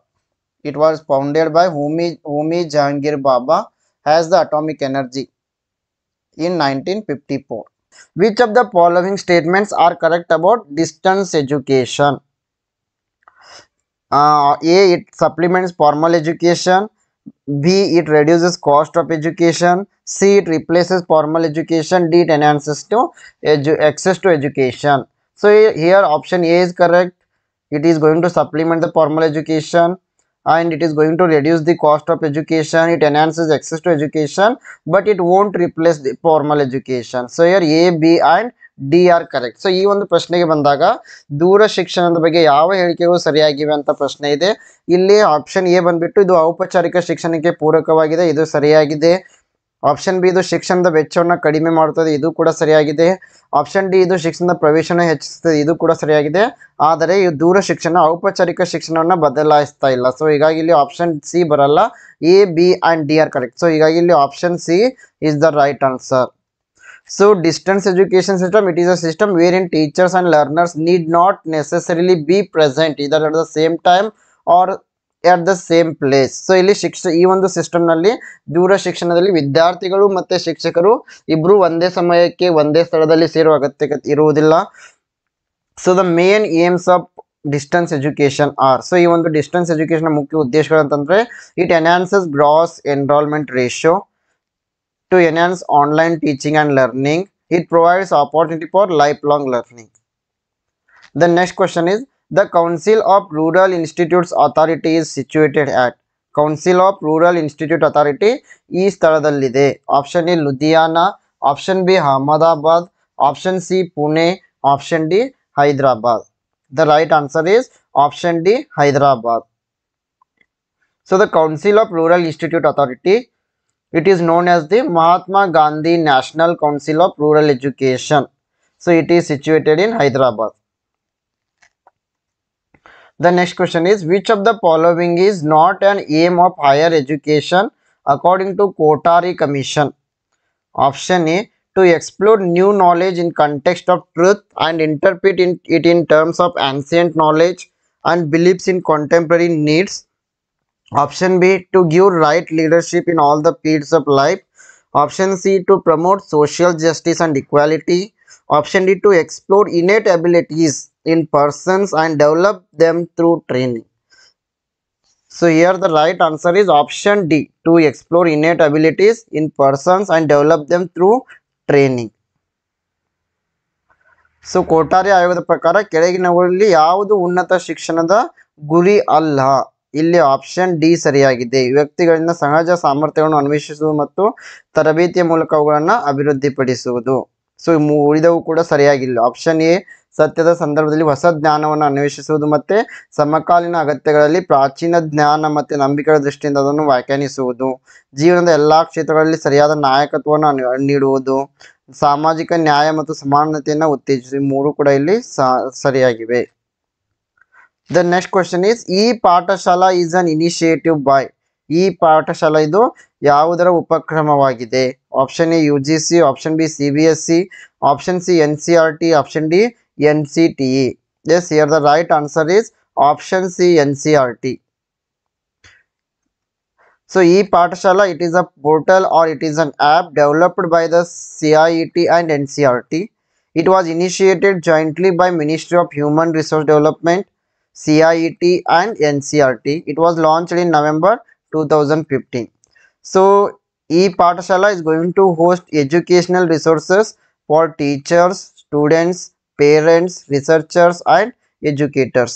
It was founded by Homi Jahangir Baba as the atomic energy in 1954. Which of the following statements are correct about distance education? A. It supplements formal education. B. It reduces cost of education. C. It replaces formal education. D. It enhances to access to education. So here option A is correct. It is going to supplement the formal education and it is going to reduce the cost of education. It enhances access to education, but it won't replace the formal education. So here A, B and D are correct. So ಈ ಒಂದು ಪ್ರಶ್ನೆಗೆ ಬಂದಾಗ ದೂರ ಶಿಕ್ಷಣದ ಬಗ್ಗೆ ಯಾವ ಹೇಳಿಕೆಗಳು ಸರಿಯಾಗಿವೆ ಅಂತ ಪ್ರಶ್ನೆ ಇದೆ. ಇಲ್ಲಿ ಆಪ್ಷನ್ ಎ ಬಂದ್ಬಿಟ್ಟು ಇದು ಔಪಚಾರಿಕ ಶಿಕ್ಷಣಕ್ಕೆ ಪೂರಕವಾಗಿದೆ, ಇದು ಸರಿಯಾಗಿದೆ. ಆಪ್ಷನ್ ಬಿ ಇದು ಶಿಕ್ಷಣದ ವೆಚ್ಚವನ್ನು ಕಡಿಮೆ ಮಾಡುತ್ತದೆ, ಇದು ಕೂಡ ಸರಿಯಾಗಿದೆ. ಆಪ್ಷನ್ ಡಿ ಇದು ಶಿಕ್ಷಣದ ಪ್ರವೇಶನ ಹೆಚ್ಚಿಸುತ್ತದೆ, ಇದು ಕೂಡ ಸರಿಯಾಗಿದೆ. ಆದರೆ ಈ ದೂರ ಶಿಕ್ಷಣ ಔಪಚಾರಿಕ ಶಿಕ್ಷಣವನ್ನು ಬದಲಾಯಿಸ್ತಾ ಇಲ್ಲ. ಸೊ ಹೀಗಾಗಿ ಇಲ್ಲಿ ಆಪ್ಷನ್ ಸಿ ಬರಲ್ಲ. A, B and D are correct. So ಹೀಗಾಗಿ ಇಲ್ಲಿ option C is the right answer. So distance education system, it is a system where in teachers and learners need not necessarily be present either at the same time or at the same place. So ಇಲ್ಲಿ ಈ ಒಂದು system ನಲ್ಲಿ ದೂರ ಶಿಕ್ಷಣದಲ್ಲಿ ವಿದ್ಯಾರ್ಥಿಗಳು ಮತ್ತೆ ಶಿಕ್ಷಕರು ಇಬ್ರು ಒಂದೇ ಸಮಯಕ್ಕೆ ಒಂದೇ ಸ್ಥಳದಲ್ಲಿ ಸೇರುವ ಅಗತ್ಯ ಇರುವುದಿಲ್ಲ. So the main aims of distance education are, so ಈ ಒಂದು ಡಿಸ್ಟೆನ್ಸ್ ಎಜುಕೇಶನ್ ಮುಖ್ಯ ಉದ್ದೇಶಗಳು ಅಂತಂದ್ರೆ it enhances gross enrolment ratio to enhance online teaching and learning. It provides opportunity for life long learning. The next question is the Council of Rural Institutes Authority is situated at. Council of Rural Institute Authority ಈ ಸ್ಥಳದಲ್ಲಿದೆ. Option A Ludhiana, option B Ahmedabad, option C Pune, option D Hyderabad. The right answer is option D Hyderabad. So the Council of Rural Institute Authority, it is known as the Mahatma Gandhi National council of Rural Education. So it is situated in Hyderabad. The next question is, which of the following is not an aim of higher education according to Kothari Commission? Option A, to explore new knowledge in context of truth and interpret it in terms of ancient knowledge and beliefs in contemporary needs. Option B, to give right leadership in all the fields of life. Option C, to promote social justice and equality. Option D, to explore innate abilities in persons and develop them through training. So here the right answer is option D, to explore innate abilities in persons and develop them through training. So ಕೋಠಾರಿ ಆಯೋಗದ ಪ್ರಕಾರ ಕೆಳಗಿನವುಗಳಲ್ಲಿ ಯಾವುದು ಉನ್ನತ ಶಿಕ್ಷಣದ ಗುರಿ ಅಲ್ಲ? ಇಲ್ಲಿ option D ಸರಿಯಾಗಿದೆ. ವ್ಯಕ್ತಿಗಳಿಂದ ಸಹಜ ಸಾಮರ್ಥ್ಯಗಳನ್ನು ಅನ್ವೇಷಿಸುವುದು ಮತ್ತು ತರಬೇತಿಯ ಮೂಲಕ ಅವುಗಳನ್ನು ಅಭಿವೃದ್ಧಿಪಡಿಸುವುದು. ಸೊ ಉಳಿದವು ಕೂಡ ಸರಿಯಾಗಿಲ್ಲ. ಆಪ್ಷನ್ ಎ ಸತ್ಯದ ಸಂದರ್ಭದಲ್ಲಿ ಹೊಸ ಜ್ಞಾನವನ್ನು ಅನ್ವೇಷಿಸುವುದು ಮತ್ತು ಸಮಕಾಲೀನ ಅಗತ್ಯಗಳಲ್ಲಿ ಪ್ರಾಚೀನ ಜ್ಞಾನ ಮತ್ತು ನಂಬಿಕೆಗಳ ದೃಷ್ಟಿಯಿಂದ ಅದನ್ನು ವ್ಯಾಖ್ಯಾನಿಸುವುದು, ಜೀವನದ ಎಲ್ಲ ಕ್ಷೇತ್ರಗಳಲ್ಲಿ ಸರಿಯಾದ ನಾಯಕತ್ವವನ್ನು ನೀಡುವುದು, ಸಾಮಾಜಿಕ ನ್ಯಾಯ ಮತ್ತು ಸಮಾನತೆಯನ್ನು ಉತ್ತೇಜಿಸಿ. ಮೂರು ಕೂಡ ಇಲ್ಲಿ ಸರಿಯಾಗಿವೆ. The next question is e Pathshala is an initiative by. E Pathshala ಇದು ಯಾವುದರ ಉಪಕ್ರಮವಾಗಿದೆ? Option A UGC, option B CBSE, option C NCERT, option D NCTE. Yes, here the right answer is option C NCERT. So e-Pathshala, it is a portal or it is an app developed by the CIET and NCERT. It was initiated jointly by Ministry of Human Resource Development, CIET and NCERT. It was launched in November 2015. So e-Pathshala is going to host educational resources for teachers, students, parents, researchers and educators.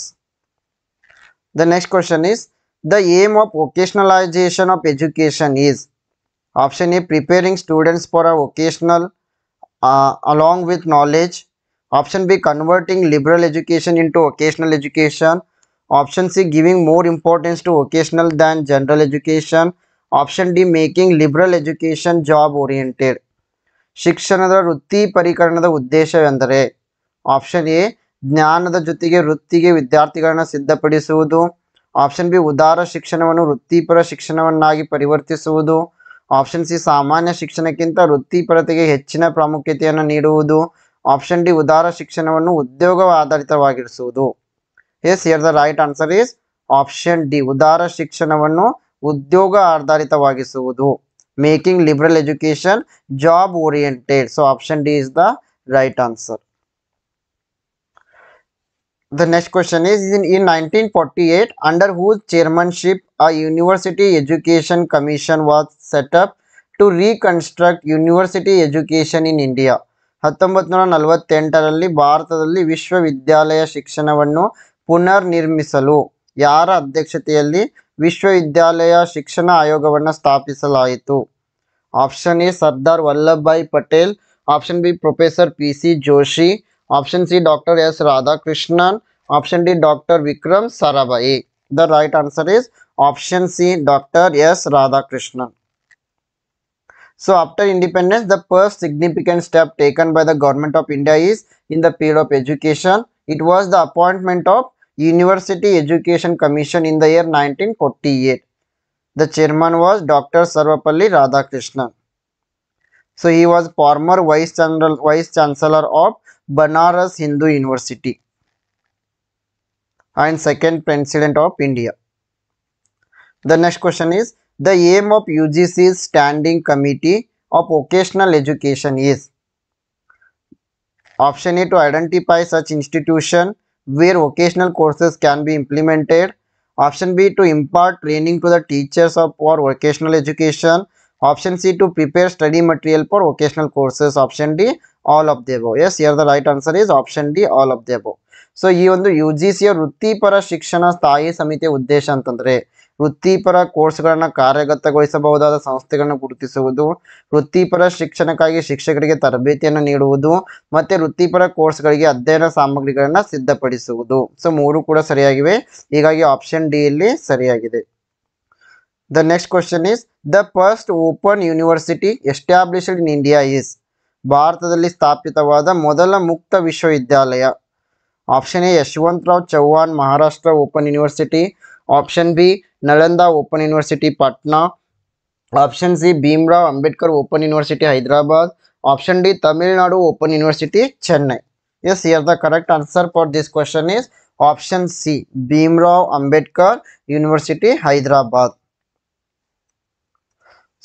The next question is the aim of vocationalization of education is. Option A, preparing students for a vocational along with knowledge. Option B, converting liberal education into vocational education. Option C, giving more importance to vocational than general education. Option D, making liberal education job oriented. ಶಿಕ್ಷಣದ ವೃತ್ತಿಪರೀಕರಣದ ಉದ್ದೇಶವೆಂದರೆ. Option A, ಜ್ಞಾನದ ಜೊತೆಗೆ ವೃತ್ತಿಗೆ ವಿದ್ಯಾರ್ಥಿಗಳನ್ನು ಸಿದ್ಧಪಡಿಸುವುದು. Option B, ಉದಾರ ಶಿಕ್ಷಣವನ್ನು ವೃತ್ತಿಪರ ಶಿಕ್ಷಣವನ್ನಾಗಿ ಪರಿವರ್ತಿಸುವುದು. ಆಪ್ಷನ್ ಸಿ, ಸಾಮಾನ್ಯ ಶಿಕ್ಷಣಕ್ಕಿಂತ ವೃತ್ತಿಪರತೆಗೆ ಹೆಚ್ಚಿನ ಪ್ರಾಮುಖ್ಯತೆಯನ್ನು ನೀಡುವುದು. ಆಪ್ಷನ್ ಡಿ, ಉದಾರ ಶಿಕ್ಷಣವನ್ನು ಉದ್ಯೋಗ ಆಧಾರಿತವಾಗಿರಿಸುವುದು. Yes, here the right answer is option D, ಉದಾರ ಶಿಕ್ಷಣವನ್ನು ಉದ್ಯೋಗ ಆಧಾರಿತವಾಗಿಸುವುದು. Making liberal education job oriented. So option D is the right answer. The next question is in 1948, under whose chairmanship a University Education Commission was set up to reconstruct university education in India. 1948ರಲ್ಲಿ ಭಾರತದಲ್ಲಿ ವಿಶ್ವವಿದ್ಯಾಲಯ ಶಿಕ್ಷಣವನ್ನು ಪುನರ್ ನಿರ್ಮಿಸಲು ಯಾರ ಅಧ್ಯಕ್ಷತೆಯಲ್ಲಿ ವಿಶ್ವವಿದ್ಯಾಲಯ ಶಿಕ್ಷಣ ಆಯೋಗವನ್ನು ಸ್ಥಾಪಿಸಲಾಯಿತು? Option A, Sardar Vallabhbhai Patel. Option B, professor PC Joshi. Option C, doctor S Radhakrishnan. Option D, doctor Vikram Sarabhai. The right answer is option C, doctor S Radhakrishnan. So after independence, the first significant step taken by the government of India is in the field of education. It was the appointment of University Education Commission in the year 1948. The chairman was Dr. Sarvapalli Radhakrishnan. So he was former vice chancellor of Banaras Hindu University and second president of India. The next question is the aim of UGC's Standing Committee of Vocational Education is. Option A, to identify such institution where vocational courses can be implemented. Option B, to impart training to the teachers for vocational education. Option C, to prepare study material for vocational courses. Option D, all of the above. Yes, here the right answer is option D, all of the above. So ಈ ಒಂದು UGCಯ ವೃತ್ತಿಪರ ಶಿಕ್ಷಣ ಸ್ಥಾಯಿ ಸಮಿತಿಯ ಉದ್ದೇಶ ಅಂತಂದ್ರೆ ವೃತ್ತಿಪರ ಕೋರ್ಸ್ಗಳನ್ನು ಕಾರ್ಯಗತಗೊಳಿಸಬಹುದಾದ ಸಂಸ್ಥೆಗಳನ್ನು ಗುರುತಿಸುವುದು, ವೃತ್ತಿಪರ ಶಿಕ್ಷಣಕ್ಕಾಗಿ ಶಿಕ್ಷಕರಿಗೆ ತರಬೇತಿಯನ್ನು ನೀಡುವುದು ಮತ್ತು ವೃತ್ತಿಪರ ಕೋರ್ಸ್ಗಳಿಗೆ ಅಧ್ಯಯನ ಸಾಮಗ್ರಿಗಳನ್ನು ಸಿದ್ಧಪಡಿಸುವುದು. ಸೊ ಮೂರು ಕೂಡ ಸರಿಯಾಗಿವೆ, ಹೀಗಾಗಿ ಆಪ್ಷನ್ ಡಿ ಇಲ್ಲಿ ಸರಿಯಾಗಿದೆ. The next question is the first open university established in India is. ಭಾರತದಲ್ಲಿ ಸ್ಥಾಪಿತವಾದ ಮೊದಲ ಮುಕ್ತ ವಿಶ್ವವಿದ್ಯಾಲಯ. Option A, Yashwantrao Chavan Maharashtra open university. Option B, Nalanda open university Patna. Option C, Bhimrao Ambedkar open university Hyderabad. Option D, Tamil Nadu open university Chennai. Yes, here the correct answer for this question is option C, Bhimrao Ambedkar University, Hyderabad.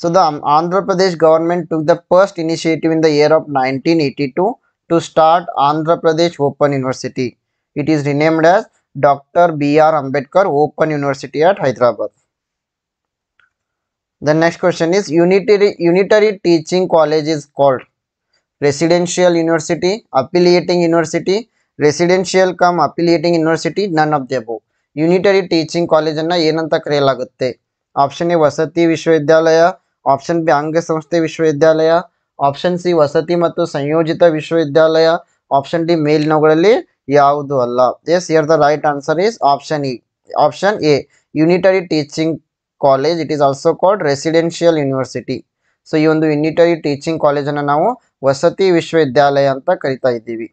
So the Andhra Pradesh government took the first initiative in the year of 1982 to start Andhra Pradesh Open University. It is renamed as Dr. B.R. Ambedkar Open University at Hyderabad. The next question is Unitary Teaching College is called Residential University, Affiliating University, Residential cum Affiliating University, none of the above. Unitary Teaching College ಅನ್ನು ಏನಂತ ಕರೆಯಲಾಗುತ್ತೆ? Option A, ವಸತಿ ವಿಶ್ವವಿದ್ಯಾಲಯ. Option B, ಅಂಗಸಂಸ್ಥೆ ವಿಶ್ವವಿದ್ಯಾಲಯ. Option C, ವಸತಿ ಮತ್ತು ಸಂಯೋಜಿತ ವಿಶ್ವವಿದ್ಯಾಲಯ. ಆಪ್ಷನ್ ಡಿ ಮೇಲಿನವುಗಳಲ್ಲಿ ಯಾವುದು ಅಲ್ಲ. Yes, here the right answer is option A unitary teaching college. It is also called residential university. So ಈ ಒಂದು ಯೂನಿಟರಿ ಟೀಚಿಂಗ್ ಕಾಲೇಜನ್ನು ನಾವು ವಸತಿ ವಿಶ್ವವಿದ್ಯಾಲಯ ಅಂತ ಕರಿತಾ ಇದ್ದೀವಿ.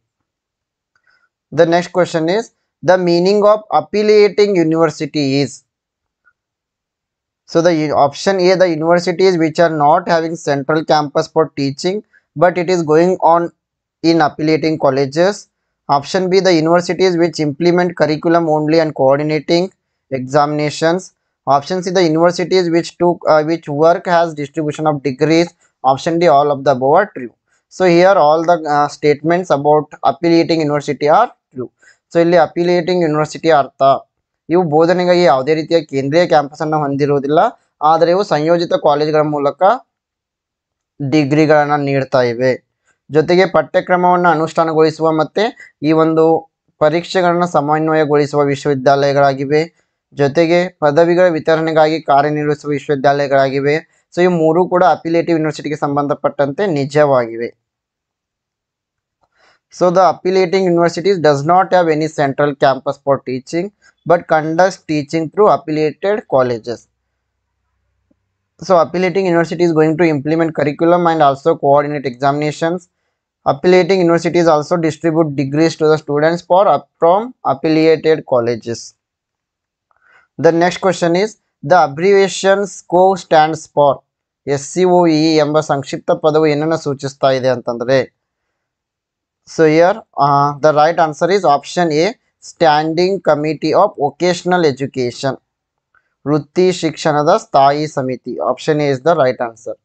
The next question is the meaning of affiliating university is. So the option A, the universities which are not having central campus for teaching but it is going on in affiliating colleges. Option B, the universities which implement curriculum only and coordinating examinations. Option C, the universities which work has distribution of degrees. Option D, all of the above are true. So here all the statements about affiliating university are true. So ಇಲ್ಲಿ affiliating university ಅರ್ಥ, ಇವು ಬೋಧನೆಗಾಗಿ ಯಾವುದೇ ರೀತಿಯ ಕೇಂದ್ರೀಯ campus ಅನ್ನು ಹೊಂದಿರುವುದಿಲ್ಲ, ಆದರೆ ಇವು ಸಂಯೋಜಿತ ಕಾಲೇಜುಗಳ ಮೂಲಕ ಡಿಗ್ರಿಗಳನ್ನು ನೀಡ್ತಾ ಇವೆ. ಜೊತೆಗೆ ಪಠ್ಯಕ್ರಮವನ್ನು ಅನುಷ್ಠಾನಗೊಳಿಸುವ ಮತ್ತು ಈ ಒಂದು ಪರೀಕ್ಷೆಗಳನ್ನು ಸಮನ್ವಯಗೊಳಿಸುವ ವಿಶ್ವವಿದ್ಯಾಲಯಗಳಾಗಿವೆ. ಜೊತೆಗೆ ಪದವಿಗಳ ವಿತರಣೆಗಾಗಿ ಕಾರ್ಯನಿರ್ವಹಿಸುವ ವಿಶ್ವವಿದ್ಯಾಲಯಗಳಾಗಿವೆ. ಸೊ ಈ ಮೂರು ಕೂಡ ಅಫಿಲಿಯೇಟಿವ್ ಯೂನಿವರ್ಸಿಟಿಗೆ ಸಂಬಂಧಪಟ್ಟಂತೆ ನಿಜವಾಗಿವೆ. So the affiliating universities does not have any central campus for teaching but conducts teaching through affiliated colleges. So affiliating university is going to implement curriculum and also coordinate examinations. Affiliating universities also distribute degrees to the students from affiliated colleges. The next question is the abbreviation SCOE stands for. SCOE ಎಂಬ ಸಂಕ್ಷಿಪ್ತ ಪದವು ಏನನ್ನು ಸೂಚಿಸ್ತಾ ಇದೆ ಅಂತಂದರೆ, so here the right answer is option A, Standing Committee of Vocational Education. ವೃತ್ತಿ ಶಿಕ್ಷಣದ ಸ್ಥಾಯಿ ಸಮಿತಿ. Option A is the right answer.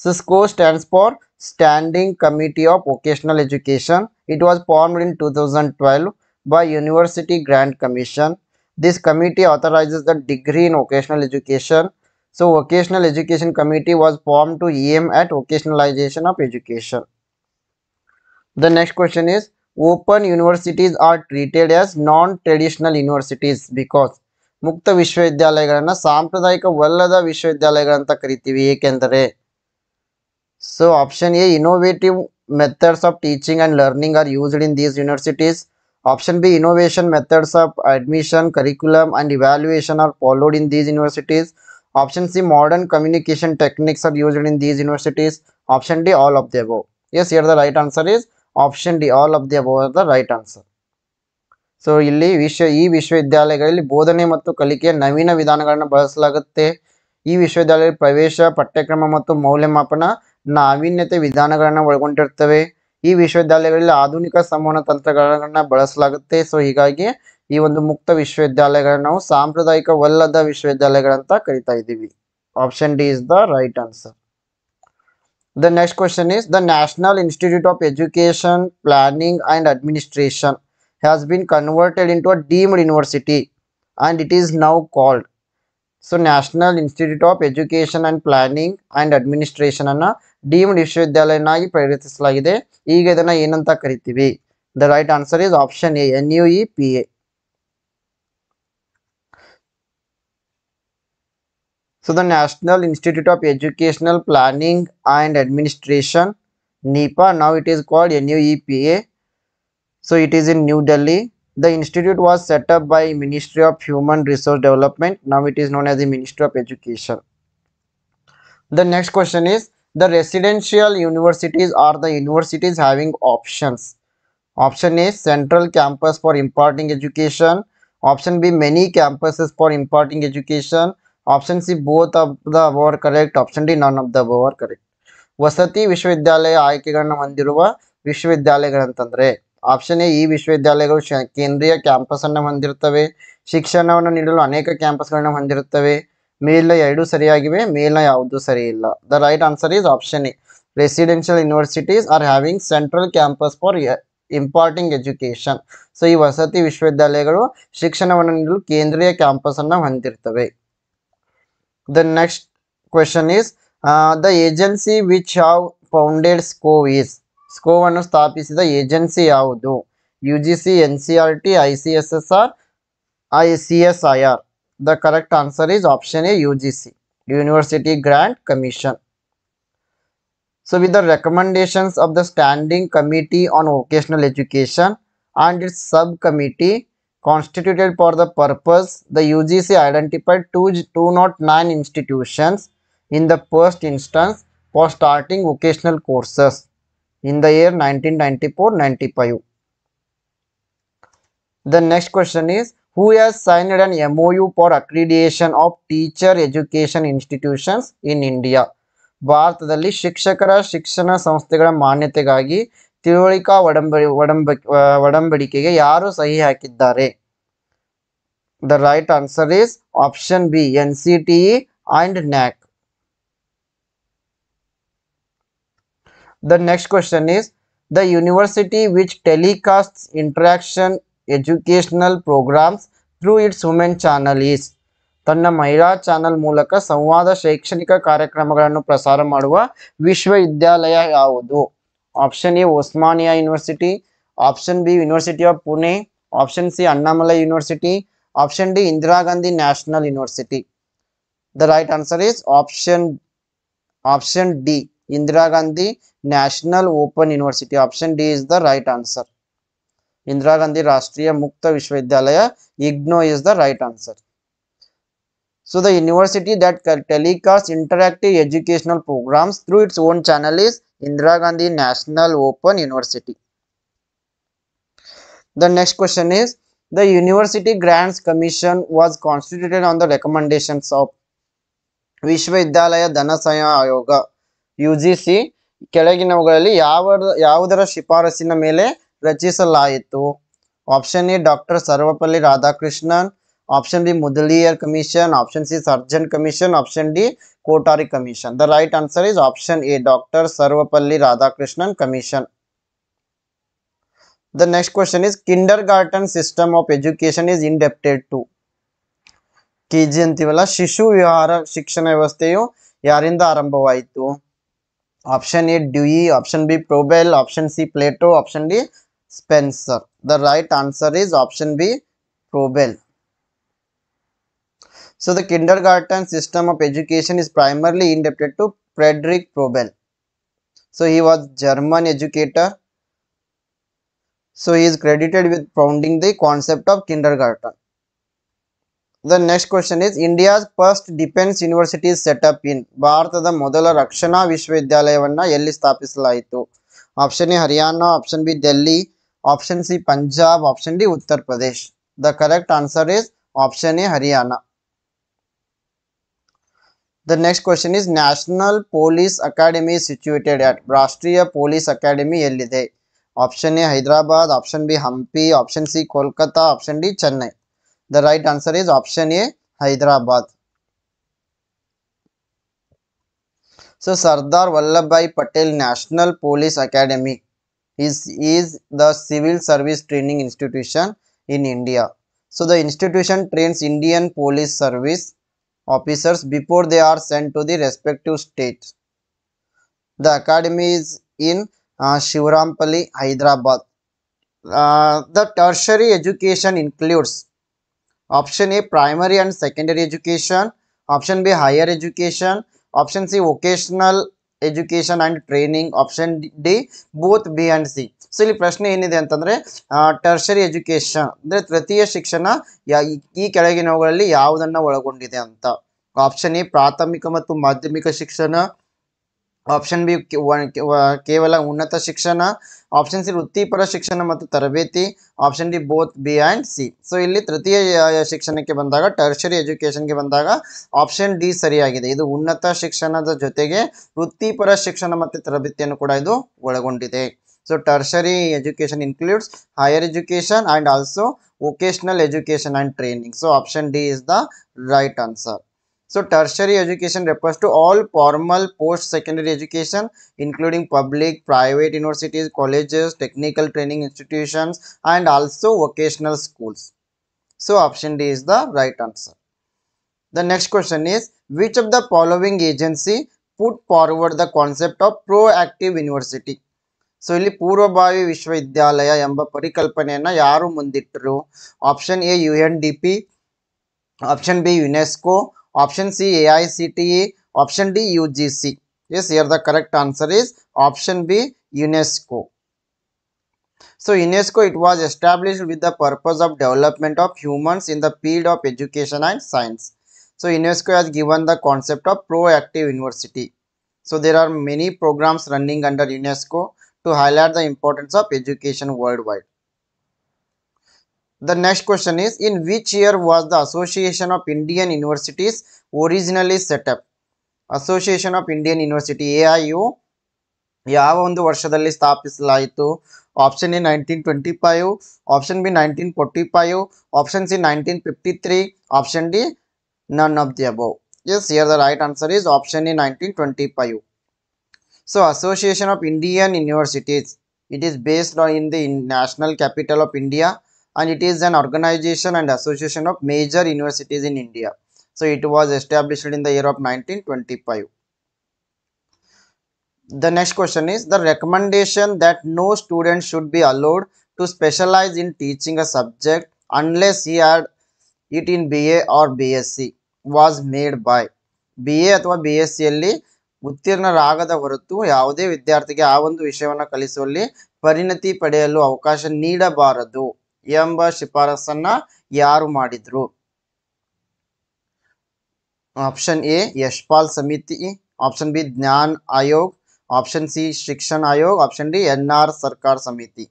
So SCOE stands for Standing Committee of Vocational Education. It was formed in 2012 by University Grant Commission. This committee authorizes the degree in vocational education. So Vocational Education Committee was formed to aim at vocationalization of education. The next question is open universities are treated as non-traditional universities because ಮುಕ್ತ ವಿಶ್ವವಿದ್ಯಾಲಯಗಳನ್ನು ಸಾಂಪ್ರದಾಯಿಕವಲ್ಲದ ವಿಶ್ವವಿದ್ಯಾಲಯಗಳಂತ ಕರಿತೀವಿ, ಏಕೆಂದರೆ. So option A, innovative methods of teaching and learning are used in these universities. Option B, innovation methods of admission, curriculum and evaluation are followed in these universities. Option C, modern communication techniques are used in these universities. Option D, all of the above. Yes, here the right answer is option D, all of the above are the right answer. So ಇಲ್ಲಿ ಈ ವಿಶ್ವವಿದ್ಯಾಲಯಗಳಲ್ಲಿ ಬೋಧನೆ ಮತ್ತು ಕಲಿಕೆಯ ನವೀನ ವಿಧಾನಗಳನ್ನು ಬಳಸಲಾಗುತ್ತೆ. ಈ ವಿಶ್ವವಿದ್ಯಾಲಯದ ಪ್ರವೇಶ, ಪಠ್ಯಕ್ರಮ ಮತ್ತು ಮೌಲ್ಯಮಾಪನ ನಾವೀನ್ಯತೆ ವಿಧಾನಗಳನ್ನು ಒಳಗೊಂಡಿರ್ತವೆ. ಈ ವಿಶ್ವವಿದ್ಯಾಲಯಗಳಲ್ಲಿ ಆಧುನಿಕ ಸಂವಹನ ತಂತ್ರಗಳನ್ನು ಬಳಸಲಾಗುತ್ತೆ. ಸೊ ಹೀಗಾಗಿ ಈ ಒಂದು ಮುಕ್ತ ವಿಶ್ವವಿದ್ಯಾಲಯಗಳನ್ನು ನಾವು ಸಾಂಪ್ರದಾಯಿಕವಲ್ಲದ ವಿಶ್ವವಿದ್ಯಾಲಯಗಳಂತ ಕರಿತಾ ಇದ್ದೀವಿ. Option D is the right answer. The next question is the National Institute of Education, Planning and Administration has been converted into a deemed university and it is now called. So National Institute of Education and Planning and Administration ಅನ್ನು deemed ವಿಶ್ವವಿದ್ಯಾಲಯನಾಗಿ ಪರಿವರ್ತಿಸಲಾಗಿದೆ. ಈಗ ಇದನ್ನು ಏನಂತ ಕರಿತೀವಿ? The right answer is option A, NUEPA. So the National Institute of Educational Planning and Administration, NEPA, now it is called NUEPA. So it is in New Delhi. The institute was set up by Ministry of Human Resource Development. Now it is known as the Ministry of Education. The next question is the residential universities are the universities having options. Option A, central campus for imparting education. Option B, many campuses for imparting education. Option C, both of the above are correct. Option D, none of the above are correct. ವಸತಿ ವಿಶ್ವವಿದ್ಯಾಲಯ ಆಯ್ಕೆಗಳನ್ನು ಹೊಂದಿರುವ ವಿಶ್ವವಿದ್ಯಾಲಯಗಳಂತಂದರೆ option A, ಈ ವಿಶ್ವವಿದ್ಯಾಲಯಗಳು ಕೇಂದ್ರೀಯ campus ಅನ್ನು ಹೊಂದಿರುತ್ತವೆ. ಶಿಕ್ಷಣವನ್ನು ನೀಡಲು ಅನೇಕ ಕ್ಯಾಂಪಸ್ಗಳನ್ನು ಹೊಂದಿರುತ್ತವೆ. ಮೇಲಿನ ಎರಡು ಸರಿಯಾಗಿವೆ, ಮೇಲಿನ ಯಾವುದು ಸರಿ ಇಲ್ಲ. The right answer is option A, residential universities are having central campus for imparting education. So ಈ ವಸತಿ ವಿಶ್ವವಿದ್ಯಾಲಯಗಳು ಶಿಕ್ಷಣವನ್ನು ನೀಡಲು ಕೇಂದ್ರೀಯ ಕ್ಯಾಂಪಸ್ ಅನ್ನು ಹೊಂದಿರ್ತವೆ. The next question is the agency which have founded SCOE is. SCOE ಅನ್ನು ಸ್ಥಾಪಿಸಿದ ಏಜೆನ್ಸಿ ಯಾವುದು? UGC, NCERT, ICSSR, ICSIR. The correct answer is option A, UGC, University Grant Commission. So with the recommendations of the Standing Committee on Vocational Education and its subcommittee constituted for the purpose, the UGC identified 209 institutions in the first instance for starting vocational courses in the year 1994-95. The next question is, who has signed an MOU for accreditation of teacher education institutions in India? ಭಾರತದಲ್ಲಿ ಶಿಕ್ಷಕರ ಶಿಕ್ಷಣ ಸಂಸ್ಥೆಗಳ ಮಾನ್ಯತೆಗಾಗಿ ತಿಳುವಳಿಕಾ ಒಡಂಬಡಿಕೆಗೆ ಯಾರು ಸಹಿ ಹಾಕಿದ್ದಾರೆ? The right answer is option B, NCTE and NAC. The next question is, the university which telecasts interaction educational programs through its women channel is. ತನ್ನ ಮಹಿಳಾ ಚಾನಲ್ ಮೂಲಕ ಸಂವಾದ ಶೈಕ್ಷಣಿಕ ಕಾರ್ಯಕ್ರಮಗಳನ್ನು ಪ್ರಸಾರ ಮಾಡುವ ವಿಶ್ವವಿದ್ಯಾಲಯ ಯಾವುದು? Option A Osmania University, option B University of Pune, option C Annamalai University, option D Indira Gandhi National University. The right answer is option D, Indira Gandhi National Open University. Option D is the right answer. Indira Gandhi Rashtriya Mukta Vishwavidyalaya, IGNOU is the right answer. So the university that telecasts interactive educational programs through its own channel is Indira Gandhi National Open University. The next question is, the University Grants Commission was constituted on the recommendations of Vishwavidyalaya Dhanasahaya Ayoga UGC ಕೆಳಗಿನವುಗಳಲ್ಲಿ ಯಾವುದರ ಶಿಫಾರಸಿನ ಮೇಲೆ ರಚಿಸಲಾಯಿತು? Option A doctor Sarvepalli Radhakrishnan, option B Mudaliar Commission, option C Sargent Commission, option D Kothari Commission. The right answer is option A, doctor Sarvepalli Radhakrishnan Commission. The next question is, kindergarten system of education is indebted to. KG ಅಂತೀವಲ್ಲ, ಶಿಶು ವಿಹಾರ ಶಿಕ್ಷಣ ವ್ಯವಸ್ಥೆಯು ಯಾರಿಂದ ಆರಂಭವಾಯಿತು? Option A Dewey, option B ಪ್ರೋಬೆಲ್, option C Plato, option D Spencer. The right answer is option B ಪ್ರೋಬೆಲ್. So the kindergarten system of education is primarily indebted to Frederick Probel. So he was German educator. So he is credited with founding the concept of kindergarten. The next question is, India's first defense university is set up in. ಭಾರತದ ಮೊದಲ ರಕ್ಷಣಾ ವಿಶ್ವವಿದ್ಯಾಲಯವನ್ನ ಎಲ್ಲಿ ಸ್ಥಾಪಿಸಲಾಯಿತು? Option A Haryana, option B Delhi, option C Punjab, option D Uttar Pradesh. The correct answer is option A Haryana. The next question is, National Police Academy is situated at. ರಾಷ್ಟ್ರೀಯ police academy ಎಲ್ಲಿದೆ? Option A Hyderabad, option B Hampi, option C Kolkata, option D Chennai. The right answer is option A, Hyderabad. So Sardar Vallabhbhai Patel National Police Academy is the civil service training institution in India. So the institution trains Indian police service officers before they are sent to the respective states. The academy is in Shivrampally, Hyderabad. The tertiary education includes option A, primary and secondary education, option B, higher education, option C, vocational education and training, option D, both B and C. So ಇಲ್ಲಿ ಪ್ರಶ್ನೆ ಏನಿದೆ ಅಂತಂದ್ರೆ, tertiary education ಅಂದ್ರೆ ತೃತೀಯ ಶಿಕ್ಷಣ ಈ ಕೆಳಗಿನವುಗಳಲ್ಲಿ ಯಾವುದನ್ನ ಒಳಗೊಂಡಿದೆ ಅಂತ. ಆಪ್ಷನ್ ಎ ಪ್ರಾಥಮಿಕ ಮತ್ತು ಮಾಧ್ಯಮಿಕ ಶಿಕ್ಷಣ, ಆಪ್ಷನ್ ಬಿ ಕೇವಲ ಉನ್ನತ ಶಿಕ್ಷಣ, ಆಪ್ಷನ್ ಸಿ ವೃತ್ತಿಪರ ಶಿಕ್ಷಣ ಮತ್ತು ತರಬೇತಿ, option D both B and C. So ಇಲ್ಲಿ ತೃತೀಯ ಶಿಕ್ಷಣಕ್ಕೆ ಬಂದಾಗ, ಟರ್ಷರಿ ಎಜುಕೇಷನ್ಗೆ ಬಂದಾಗ ಆಪ್ಷನ್ ಡಿ ಸರಿಯಾಗಿದೆ. ಇದು ಉನ್ನತ ಶಿಕ್ಷಣದ ಜೊತೆಗೆ ವೃತ್ತಿಪರ ಶಿಕ್ಷಣ ಮತ್ತು ತರಬೇತಿಯನ್ನು ಕೂಡ ಇದು ಒಳಗೊಂಡಿದೆ. So tertiary education includes higher education and also vocational education and training. So option D is the right answer. So tertiary education refers to all formal post-secondary education, including public, private universities, colleges, technical training institutions, and also vocational schools. So option D is the right answer. The next question is, which of the following agency put forward the concept of proactive university? So ಇಲ್ಲಿ ಪೂರ್ವಭಾವಿ ವಿಶ್ವವಿದ್ಯಾಲಯ ಎಂಬ ಪರಿಕಲ್ಪನೆಯನ್ನ ಯಾರು ಮುಂದಿಟ್ಟರು? Option A UNDP, option B UNESCO, option C AICTE, option D UGC. Yes, here the correct answer is option B, UNESCO. So UNESCO, it was established with the purpose of development of humans in the field of education and science. So UNESCO has given the concept of proactive university. So there are many programs running under UNESCO to highlight the importance of education worldwide. The next question is, in which year was the Association of Indian Universities originally set up? Association of Indian University AIU ಯಾವ ಒಂದು ವರ್ಷದಲ್ಲಿ ಸ್ಥಾಪಿಸಲಾಯಿತು? Option A 1925, option B 1945, option C 1953, option D none of the above. Yes, here the right answer is option A, 1925. So Association of Indian Universities, it is based on in the national capital of India, and it is an organization and association of major universities in India. So it was established in the year of 1925. The next question is, the recommendation that no student should be allowed to specialize in teaching a subject unless he had it in BA or BSc was made by. BA ಅಥವಾ BSc ಯಲ್ಲಿ ಉತ್ತೀರ್ಣರಾಗದ ಹೊರತು ಯಾವುದೇ ವಿದ್ಯಾರ್ಥಿಗೆ ಆ ಒಂದು ವಿಷಯವನ್ನು ಕಲಿಸುವಲ್ಲಿ ಪರಿಣತಿ ಪಡೆಯಲು ಅವಕಾಶ ನೀಡಬಾರದು ಎಂಬ ಶಿಫಾರಸನ್ನ ಯಾರು ಮಾಡಿದ್ರು? ಆಪ್ಷನ್ ಎ ಯಶ್ಪಾಲ್ ಸಮಿತಿ, option B Gyan Aayog, option C Shikshan Ayog, option D NR Sarkar Samiti.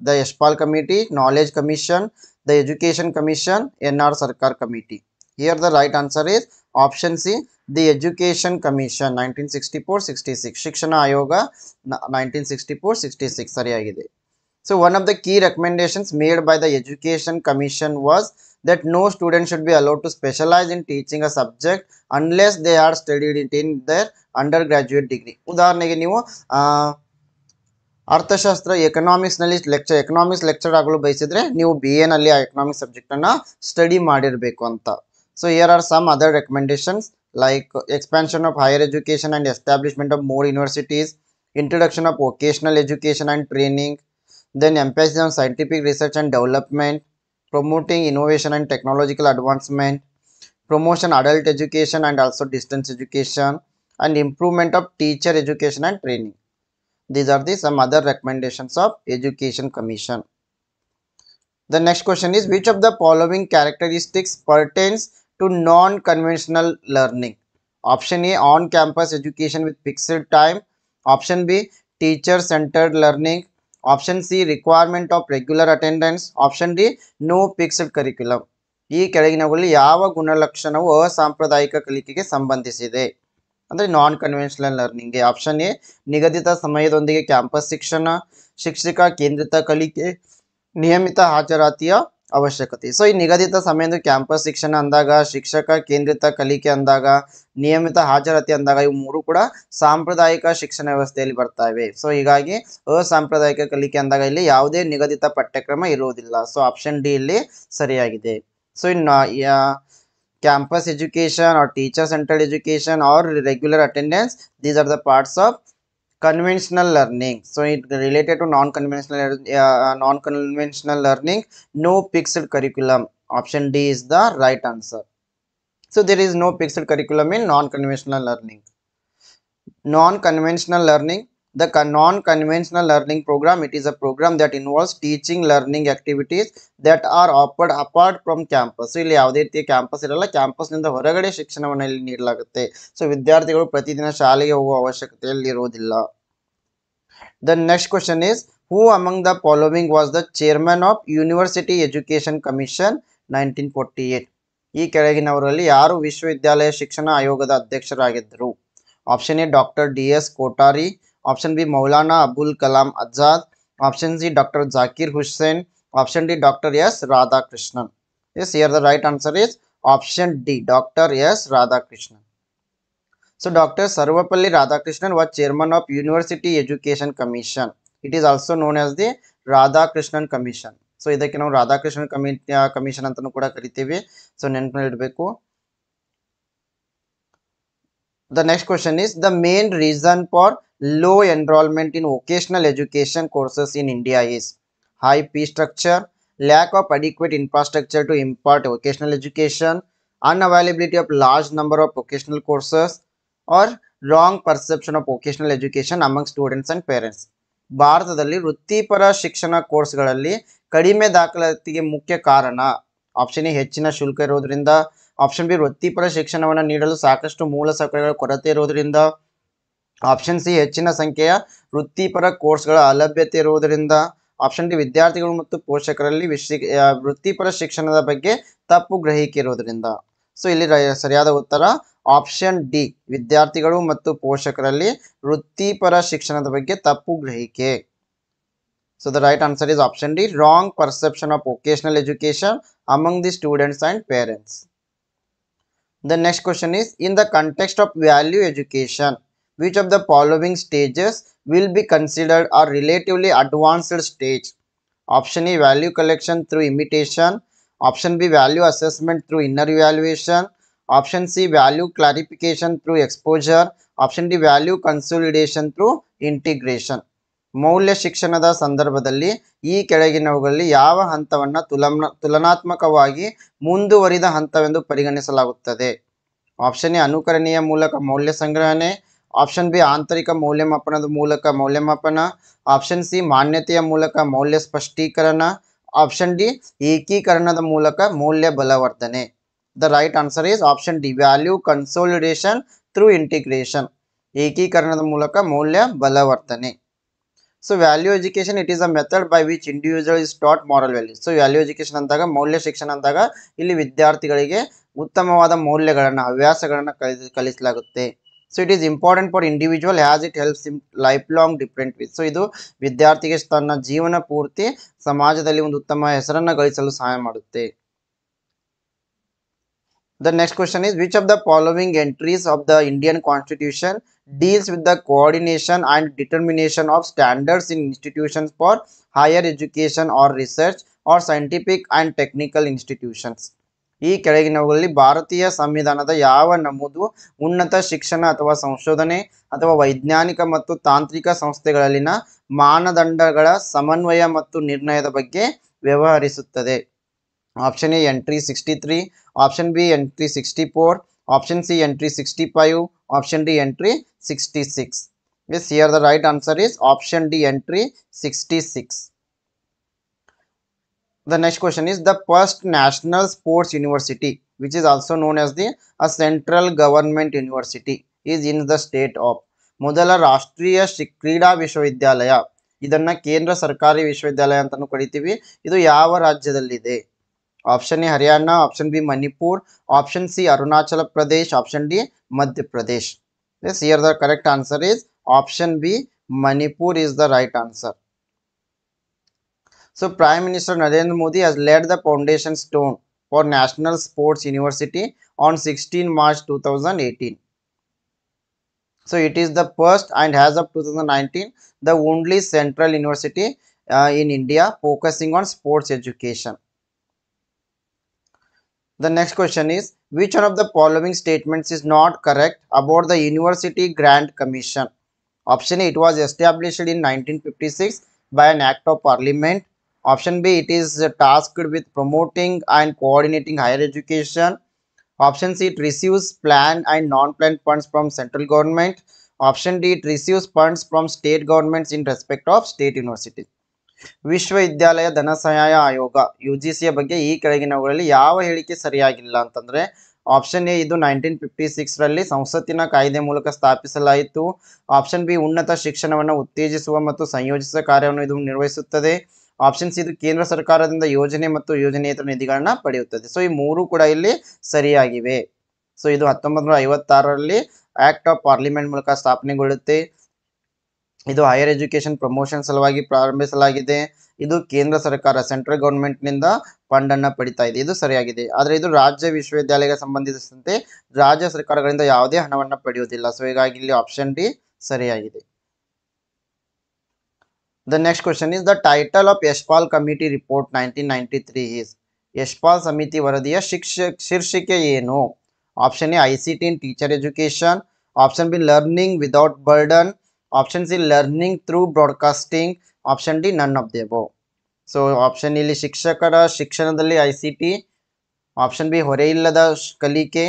The Yashpal Committee, Knowledge Commission, the Education Commission, NR Sarkar Committee. Here the right answer is option C, the Education Commission, 1964-66. Shikshana Ayoga 1964-66 ಸರಿಯಾಗಿದೆ. So one of the key recommendations made by the Education Commission was that no student should be allowed to specialize in teaching a subject unless they had studied it in their undergraduate degree. ಉದಾಹರಣೆಗೆ ನೀವು ಅರ್ಥಶಾಸ್ತ್ರ ಎಕನಾಮಿಕ್ಸ್ನಲ್ಲಿ economics lecture ಆಗಲು ಬಯಸಿದ್ರೆ ನೀವು BA ನಲ್ಲಿ ಆ economics ಸಬ್ಜೆಕ್ಟನ್ನು study ಮಾಡಿರಬೇಕು ಅಂತ. So here are some other recommendations like expansion of higher education and establishment of more universities, introduction of vocational education and training, then emphasis on scientific research and development, promoting innovation and technological advancement, promotion adult education and also distance education, and improvement of teacher education and training. These are the some other recommendations of Education Commission. The next question is, which of the following characteristics pertains to non-conventional learning? Option A, on campus education with fixed time, option B, teacher centered learning, option C, requirement of regular attendance, option D, no fixed curriculum. ಈ ಕೆಳಗಿನವುಗಳಲ್ಲಿ ಯಾವ ಗುಣಲಕ್ಷಣವು ಅಸಾಂಪ್ರದಾಯಿಕ ಕಲಿಕೆಗೆ ಸಂಬಂಧಿಸಿದೆ? ಅಂದರೆ non conventional ಲರ್ನಿಂಗ್ಗೆ. Option A, ನಿಗದಿತ ಸಮಯದೊಂದಿಗೆ campus ಶಿಕ್ಷಣ, ಶಿಕ್ಷಕ ಕೇಂದ್ರಿತ ಕಲಿಕೆ, ನಿಯಮಿತ ಹಾಜರಾತಿಯ ಅವಶ್ಯಕತೆ. ಸೊ ಈ ನಿಗದಿತ ಸಮಯದ ಕ್ಯಾಂಪಸ್ ಶಿಕ್ಷಣ ಅಂದಾಗ, ಶಿಕ್ಷಕ ಕೇಂದ್ರಿತ ಕಲಿಕೆ ಅಂದಾಗ, ನಿಯಮಿತ ಹಾಜರಾತಿ ಅಂದಾಗ ಇವು ಮೂರು ಕೂಡ ಸಾಂಪ್ರದಾಯಿಕ ಶಿಕ್ಷಣ ವ್ಯವಸ್ಥೆಯಲ್ಲಿ ಬರ್ತಾವೆ. ಸೊ ಹೀಗಾಗಿ ಅಸಾಂಪ್ರದಾಯಿಕ ಕಲಿಕೆ ಅಂದಾಗ ಇಲ್ಲಿ ಯಾವುದೇ ನಿಗದಿತ ಪಠ್ಯಕ್ರಮ ಇರುವುದಿಲ್ಲ. ಸೊ ಆಪ್ಷನ್ ಡಿ ಇಲ್ಲಿ ಸರಿಯಾಗಿದೆ. So in campus education or teacher centered education or regular attendance, these are the parts of conventional learning. So it related to non-conventional learning, no fixed curriculum. Option D is the right answer. So there is no fixed curriculum in non-conventional learning. Non-conventional learning, the non-conventional learning program, it is a program that involves teaching learning activities that are offered apart from campus. So ಇಲ್ಲಿ ಯಾವುದೇ ರೀತಿಯ campus ಇರಲ್ಲ, ಕ್ಯಾಂಪಸ್ನಿಂದ ಹೊರಗಡೆ ಶಿಕ್ಷಣವನ್ನು ಇಲ್ಲಿ ನೀಡಲಾಗುತ್ತೆ. So ವಿದ್ಯಾರ್ಥಿಗಳು ಪ್ರತಿದಿನ ಶಾಲೆಗೆ ಹೋಗುವ ಅವಶ್ಯಕತೆಯಲ್ಲಿ ಇರುವುದಿಲ್ಲ. The next question is, who among the following was the chairman of University Education Commission 1948? ಈ ಕೆಳಗಿನವರಲ್ಲಿ ಯಾರು ವಿಶ್ವವಿದ್ಯಾಲಯ ಶಿಕ್ಷಣ ಆಯೋಗದ ಅಧ್ಯಕ್ಷರಾಗಿದ್ದರು? Option A doctor DS Kothari, option B Maulana Abul Kalam Azad, option C doctor Zakir Hussain, option D doctor S Radhakrishnan. Yes, here the right answer is option D, Dr. S Radhakrishnan. So Dr. Sarvapalli Radhakrishnan was chairman of University Education Commission. It is also known as the Radhakrishnan Commission. So ಇದಕ್ಕೆ ನಾವು Radhakrishnan commission ಅಂತಾನೂ ಕೂಡ ಕರಿತೀವಿ. So ನೆನಪಿನಲ್ಲಿ ಇಡಬೇಕು. The next question is, the main reason for low enrollment in vocational education courses in India is high fee structure, lack of adequate infrastructure to impart vocational education, unavailability of large number of vocational courses, or wrong perception of vocational education among students and parents. ಭಾರತದಲ್ಲಿ ವೃತ್ತಿಪರ ಶಿಕ್ಷಣ ಕೋರ್ಸ್ಗಳಲ್ಲಿ ಕಡಿಮೆ ದಾಖಲಾತಿಗೆ ಮುಖ್ಯ ಕಾರಣ option A ಹೆಚ್ಚಿನ ಶುಲ್ಕ ಇರೋದ್ರಿಂದ, option B ವೃತ್ತಿಪರ ಶಿಕ್ಷಣವನ್ನು ನೀಡಲು ಸಾಕಷ್ಟು ಮೂಲ ಸೌಕರ್ಯಗಳ ಕೊರತೆ ಇರೋದ್ರಿಂದ, ಆಪ್ಷನ್ ಸಿ ಹೆಚ್ಚಿನ ಸಂಖ್ಯೆಯ ವೃತ್ತಿಪರ ಕೋರ್ಸ್ಗಳ ಅಲಭ್ಯತೆ ಇರುವುದರಿಂದ, ಆಪ್ಷನ್ ಡಿ ವಿದ್ಯಾರ್ಥಿಗಳು ಮತ್ತು ಪೋಷಕರಲ್ಲಿ ವೃತ್ತಿಪರ ಶಿಕ್ಷಣದ ಬಗ್ಗೆ ತಪ್ಪು ಗ್ರಹಿಕೆ ಇರೋದ್ರಿಂದ. ಸೊ ಇಲ್ಲಿ ಸರಿಯಾದ ಉತ್ತರ ಆಪ್ಷನ್ ಡಿ, ವಿದ್ಯಾರ್ಥಿಗಳು ಮತ್ತು ಪೋಷಕರಲ್ಲಿ ವೃತ್ತಿಪರ ಶಿಕ್ಷಣದ ಬಗ್ಗೆ ತಪ್ಪು ಗ್ರಹಿಕೆ. So the right answer is option D, wrong perception of vocational education among the students and parents. The next question is, in the context of value education, which of the following stages will be considered a relatively advanced stage? Option A, value collection through imitation. Option B, value assessment through inner evaluation. Option C, value clarification through exposure. Option D, value consolidation through integration. ಮೌಲ್ಯ ಶಿಕ್ಷಣದ ಸಂದರ್ಭದಲ್ಲಿ ಈ ಕೆಳಗಿನವುಗಳಲ್ಲಿ ಯಾವ ಹಂತವನ್ನು ತುಲನಾತ್ಮಕವಾಗಿ ಮುಂದುವರಿದ ಹಂತವೆಂದು ಪರಿಗಣಿಸಲಾಗುತ್ತದೆ? ಆಪ್ಷನ್ ಎ ಅನುಕರಣೆಯ ಮೂಲಕ ಮೌಲ್ಯ ಸಂಗ್ರಹಣೆ, ಆಪ್ಷನ್ ಬಿ ಆಂತರಿಕ ಮೌಲ್ಯಮಾಪನದ ಮೂಲಕ ಮೌಲ್ಯಮಾಪನ, ಆಪ್ಷನ್ ಸಿ ಮಾನ್ಯತೆಯ ಮೂಲಕ ಮೌಲ್ಯ ಸ್ಪಷ್ಟೀಕರಣ, ಆಪ್ಷನ್ ಡಿ ಏಕೀಕರಣದ ಮೂಲಕ ಮೌಲ್ಯ ಬಲವರ್ಧನೆ. The right answer is option D, value consolidation through integration. ಏಕೀಕರಣದ ಮೂಲಕ ಮೌಲ್ಯ ಬಲವರ್ಧನೆ. So value education it is a method by which individual is taught moral values. So value education ಅಂದಾಗ, ಮೌಲ್ಯ ಶಿಕ್ಷಣ ಅಂದಾಗ ಇಲ್ಲಿ ವಿದ್ಯಾರ್ಥಿಗಳಿಗೆ ಉತ್ತಮವಾದ ಮೌಲ್ಯಗಳನ್ನು, ಹವ್ಯಾಸಗಳನ್ನು ಕಲಿಸಲಾಗುತ್ತೆ. So it is important for individual as it helps in life long different with. So ಇದು ವಿದ್ಯಾರ್ಥಿಗೆ ತನ್ನ ಜೀವನ ಪೂರ್ತಿ ಸಮಾಜದಲ್ಲಿ ಒಂದು ಉತ್ತಮ ಹೆಸರನ್ನು ಗಳಿಸಲು ಸಹಾಯ ಮಾಡುತ್ತೆ. The next question is, which of the following entries of the Indian Constitution deals with the coordination and determination of standards in institutions for higher education or research or scientific and technical institutions? ಈ ಕೆಳಗಿನವುಗಳಲ್ಲಿ ಭಾರತೀಯ ಸಂವಿಧಾನದ ಯಾವ ನಮೂದು ಉನ್ನತ ಶಿಕ್ಷಣ ಅಥವಾ ಸಂಶೋಧನೆ ಅಥವಾ ವೈಜ್ಞಾನಿಕ ಮತ್ತು ತಾಂತ್ರಿಕ ಸಂಸ್ಥೆಗಳಲ್ಲಿನ ಮಾನದಂಡಗಳ ಸಮನ್ವಯ ಮತ್ತು ನಿರ್ಣಯದ ಬಗ್ಗೆ ವ್ಯವಹರಿಸುತ್ತದೆ? Option A entry 63, option B entry 64, option C entry 65, option D entry 66. Yes, here the right answer is option D, entry 66. The next question is, the first national sports university, which is also known as the central government university, is in the state of. ಮೊದಲ ರಾಷ್ಟ್ರೀಯ ಕ್ರೀಡಾ ವಿಶ್ವವಿದ್ಯಾಲಯ, ಇದನ್ನ ಕೇಂದ್ರ ಸರ್ಕಾರಿ ವಿಶ್ವವಿದ್ಯಾಲಯ ಅಂತಾನು ಕರಿತೀವಿ. ಇದು ಯಾವ ರಾಜ್ಯದಲ್ಲಿದೆ? Option A Haryana, option B Manipur, option C Arunachal Pradesh, option D Madhya Pradesh. Yes, here the correct answer is option B, Manipur is the right answer. So Prime Minister Narendra Modi has laid the foundation stone for National Sports University on 16 March 2018. So it is the first and as of 2019 the only central university in India focusing on sports education. The next question is, which one of the following statements is not correct about the University Grant Commission? Option A, it was established in 1956 by an act of parliament. Option B, it is tasked with promoting and coordinating higher education. Option C, it receives planned and non-planned funds from central government. Option D, it receives funds from state governments in respect of state universities. ವಿಶ್ವವಿದ್ಯಾಲಯ ಧನ ಸಹಾಯ ಆಯೋಗ UGCಯ ಬಗ್ಗೆ ಈ ಕೆಳಗಿನವುಗಳಲ್ಲಿ ಯಾವ ಹೇಳಿಕೆ ಸರಿಯಾಗಿಲ್ಲ ಅಂತಂದ್ರೆ, ಆಪ್ಷನ್ ಎ ಇದು 1956 ರಲ್ಲಿ ಸಂಸತ್ತಿನ ಕಾಯ್ದೆ ಮೂಲಕ ಸ್ಥಾಪಿಸಲಾಯಿತು. ಆಪ್ಷನ್ ಬಿ ಉನ್ನತ ಶಿಕ್ಷಣವನ್ನು ಉತ್ತೇಜಿಸುವ ಮತ್ತು ಸಂಯೋಜಿಸುವ ಕಾರ್ಯವನ್ನು ಇದು ನಿರ್ವಹಿಸುತ್ತದೆ. ಆಪ್ಷನ್ ಸಿ ಇದು ಕೇಂದ್ರ ಸರ್ಕಾರದಿಂದ ಯೋಜನೆ ಮತ್ತು ಯೋಜನೆಯೇತರ ನಿಧಿಗಳನ್ನ ಪಡೆಯುತ್ತದೆ. ಸೊ ಈ ಮೂರು ಕೂಡ ಇಲ್ಲಿ ಸರಿಯಾಗಿವೆ. ಸೊ ಇದು 1956ರಲ್ಲಿ ಆಕ್ಟ್ ಆಫ್ ಪಾರ್ಲಿಮೆಂಟ್ ಮೂಲಕ ಸ್ಥಾಪನೆಗೊಳ್ಳುತ್ತೆ. ಇದು ಹೈಯರ್ ಎಜುಕೇಶನ್ ಪ್ರಮೋಷನ್ ಸಲುವಾಗಿ ಪ್ರಾರಂಭಿಸಲಾಗಿದೆ. ಇದು ಕೇಂದ್ರ ಸರ್ಕಾರ ಸೆಂಟ್ರಲ್ ಗವರ್ಮೆಂಟ್ ನಿಂದ ಫಂಡ್ ಅನ್ನ ಪಡಿತಾ ಇದೆ. ಇದು ಸರಿಯಾಗಿದೆ. ಆದರೆ ಇದು ರಾಜ್ಯ ವಿಶ್ವವಿದ್ಯಾಲಯಕ್ಕೆ ಸಂಬಂಧಿಸಿದಂತೆ ರಾಜ್ಯ ಸರ್ಕಾರಗಳಿಂದ ಯಾವುದೇ ಹಣವನ್ನ ಪಡೆಯುವುದಿಲ್ಲ. ಸೊ ಹೀಗಾಗಿ ಇಲ್ಲಿ ಆಪ್ಷನ್ ಡಿ ಸರಿಯಾಗಿದೆ. The next question is, the title of Yashpal committee report 1993 is. Yashpal ಸಮಿತಿ ವರದಿಯ ಶೀರ್ಷಿಕೆ ಏನು? Option A ICT in teacher education, option B learning without burden, option C learning through broadcasting, option D none of the above. So option ಇಲ್ಲಿ ಶಿಕ್ಷಕರ ಶಿಕ್ಷಣದಲ್ಲಿ ICT, option B ಹೊರೆಯಿಲ್ಲದ ಕಲಿಕೆ,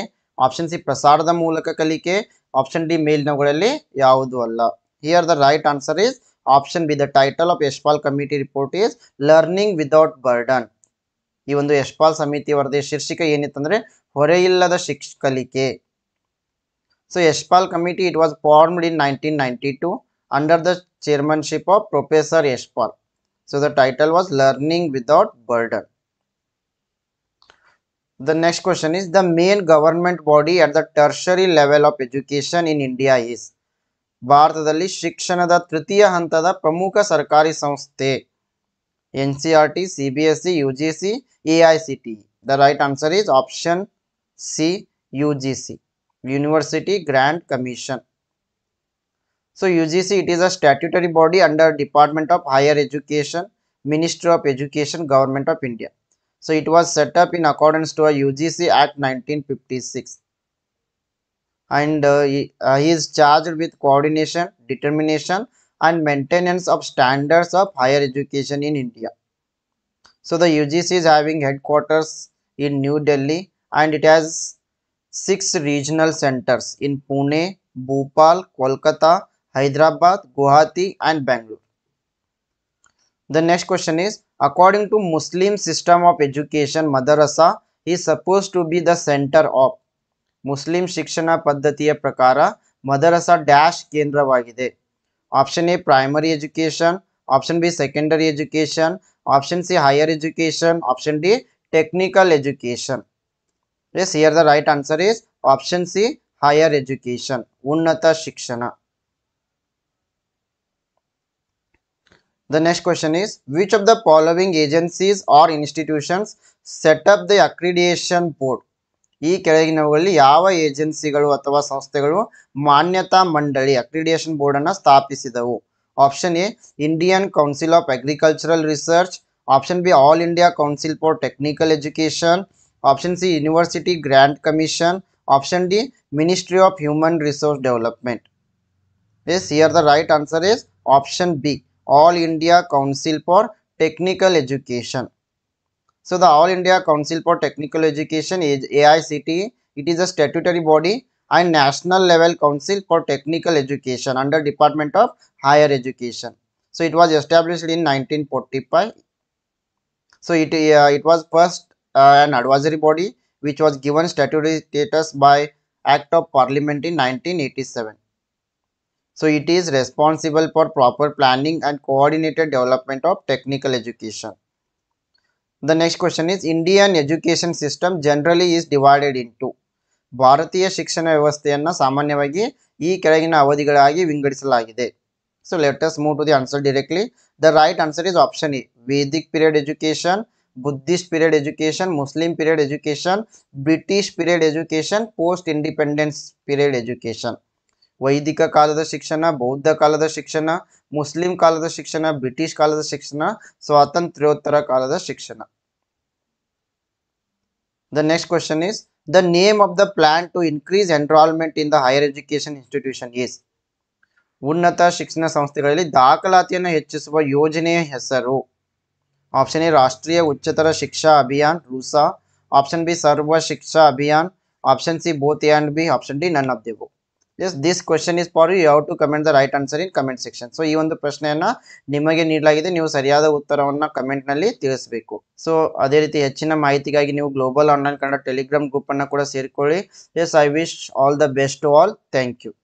option C ಪ್ರಸಾರದ ಮೂಲಕ ಕಲಿಕೆ, ಆಪ್ಷನ್ ಡಿ ಮೇಲಿನವುಗಳಲ್ಲಿ ಯಾವುದು ಅಲ್ಲ. Here the right answer is option B. The title of Yashpal committee report is learning without burden. ಈ ಒಂದು ಯಶ್ಪಾಲ್ ಸಮಿತಿ ವರದಿಯ ಶೀರ್ಷಿಕೆ ಏನಿತ್ತಂದ್ರೆ ಹೊರೆಯಿಲ್ಲದ ಕಲಿಕೆ. So Yashpal committee it was formed in 1992 under the chairmanship of Professor Yashpal. So the title was Learning Without Burden. The next question is the main government body at the tertiary level of education in India is. ಭಾರತದಲ್ಲಿ ಶಿಕ್ಷಣದ ತೃತೀಯ ಹಂತದ ಪ್ರಮುಖ ಸರ್ಕಾರಿ ಸಂಸ್ಥೆ NCERT, CBSE, UGC, AICTE. The right answer is option C, UGC, University Grant Commission. So UGC, it is a statutory body under Department of Higher Education, Ministry of Education, Government of India. So it was set up in accordance to a UGC Act 1956. And he is charged with coordination, determination and maintenance of standards of higher education in India. So the UGC is having headquarters in New Delhi and it has 6 regional centers in Pune, Bhopal, Kolkata, Hyderabad, Guwahati and Bangalore. The next question is, according to Muslim system of education, madrasa is supposed to be the center of. Muslim ಶಿಕ್ಷಣ ಪದ್ಧತಿಯ ಪ್ರಕಾರ ಮದರಸಾ dash ಕೇಂದ್ರವಾಗಿದೆ. Option A primary education, option B secondary education, option C higher education, option D technical education. Yes, here the right answer is option C, higher education, ಉನ್ನತ ಶಿಕ್ಷಣ. The next question is, which of the following agencies or institutions set up the accreditation board? ಈ ಕೆಳಗಿನವುಗಳಲ್ಲಿ ಯಾವ ಏಜೆನ್ಸಿಗಳು ಅಥವಾ ಸಂಸ್ಥೆಗಳು ಮಾನ್ಯತಾ ಮಂಡಳಿ accreditation board ಅನ್ನು ಸ್ಥಾಪಿಸಿದವು? Option A Indian council of Agricultural Research, option B All India Council for Technical Education, option C University grant Commission, option D Ministry of Human resource Development. Yes, here the right answer is option B, All India Council for Technical Education. So the All India Council for Technical Education is AICTE. It is a statutory body and national level council for technical education under Department of Higher Education. So it was established in 1945. So it was first an advisory body which was given statutory status by Act of Parliament in 1987. So it is responsible for proper planning and coordinated development of technical education. The next question is, Indian education system generally is divided into. ಭಾರತೀಯ ಶಿಕ್ಷಣ ವ್ಯವಸ್ಥೆಯನ್ನು ಸಾಮಾನ್ಯವಾಗಿ ಈ ಕೆಳಗಿನ ಅವಧಿಗಳಾಗಿ ವಿಂಗಡಿಸಲಾಗಿದೆ. So let us move to the answer directly. The right answer is option A, Vedic period education, Buddhist period education, Muslim period education, British period education, post independence period education. ವೈದಿಕ ಕಾಲದ ಶಿಕ್ಷಣ, ಬೌದ್ಧ ಕಾಲದ ಶಿಕ್ಷಣ, ಮುಸ್ಲಿಂ ಕಾಲದ ಶಿಕ್ಷಣ, British ಕಾಲದ ಶಿಕ್ಷಣ, ಸ್ವಾತಂತ್ರ್ಯೋತ್ತರ ಕಾಲದ ಶಿಕ್ಷಣ. The next question is, the name of the plan to increase enrollment in the higher education institution is. ಉನ್ನತ ಶಿಕ್ಷಣ ಸಂಸ್ಥೆಗಳಲ್ಲಿ ದಾಖಲಾತಿಯನ್ನು ಹೆಚ್ಚಿಸುವ ಯೋಜನೆಯ ಹೆಸರು. Option A Rashtriya Uchchatar Shiksha Abhiyan RUSA, option B Sarva Shiksha Abhiyan, option C both A and B, option D none of the above. Yes, this question is for you. You have to comment the right answer in comment section. So ಈ ಒಂದು ಪ್ರಶ್ನೆಯನ್ನ ನಿಮಗೆ ನೀಡಲಾಗಿದೆ, ನೀವು ಸರಿಯಾದ ಉತ್ತರವನ್ನ comment ನಲ್ಲಿ ತಿಳಿಸಬೇಕು. ಸೊ ಅದೇ ರೀತಿ ಹೆಚ್ಚಿನ ಮಾಹಿತಿಗಾಗಿ ನೀವು global online Kannada Telegram group ಅನ್ನ ಕೂಡ ಸೇರಿಕೊಳ್ಳಿ. Yes, I wish all the best to all. Thank you.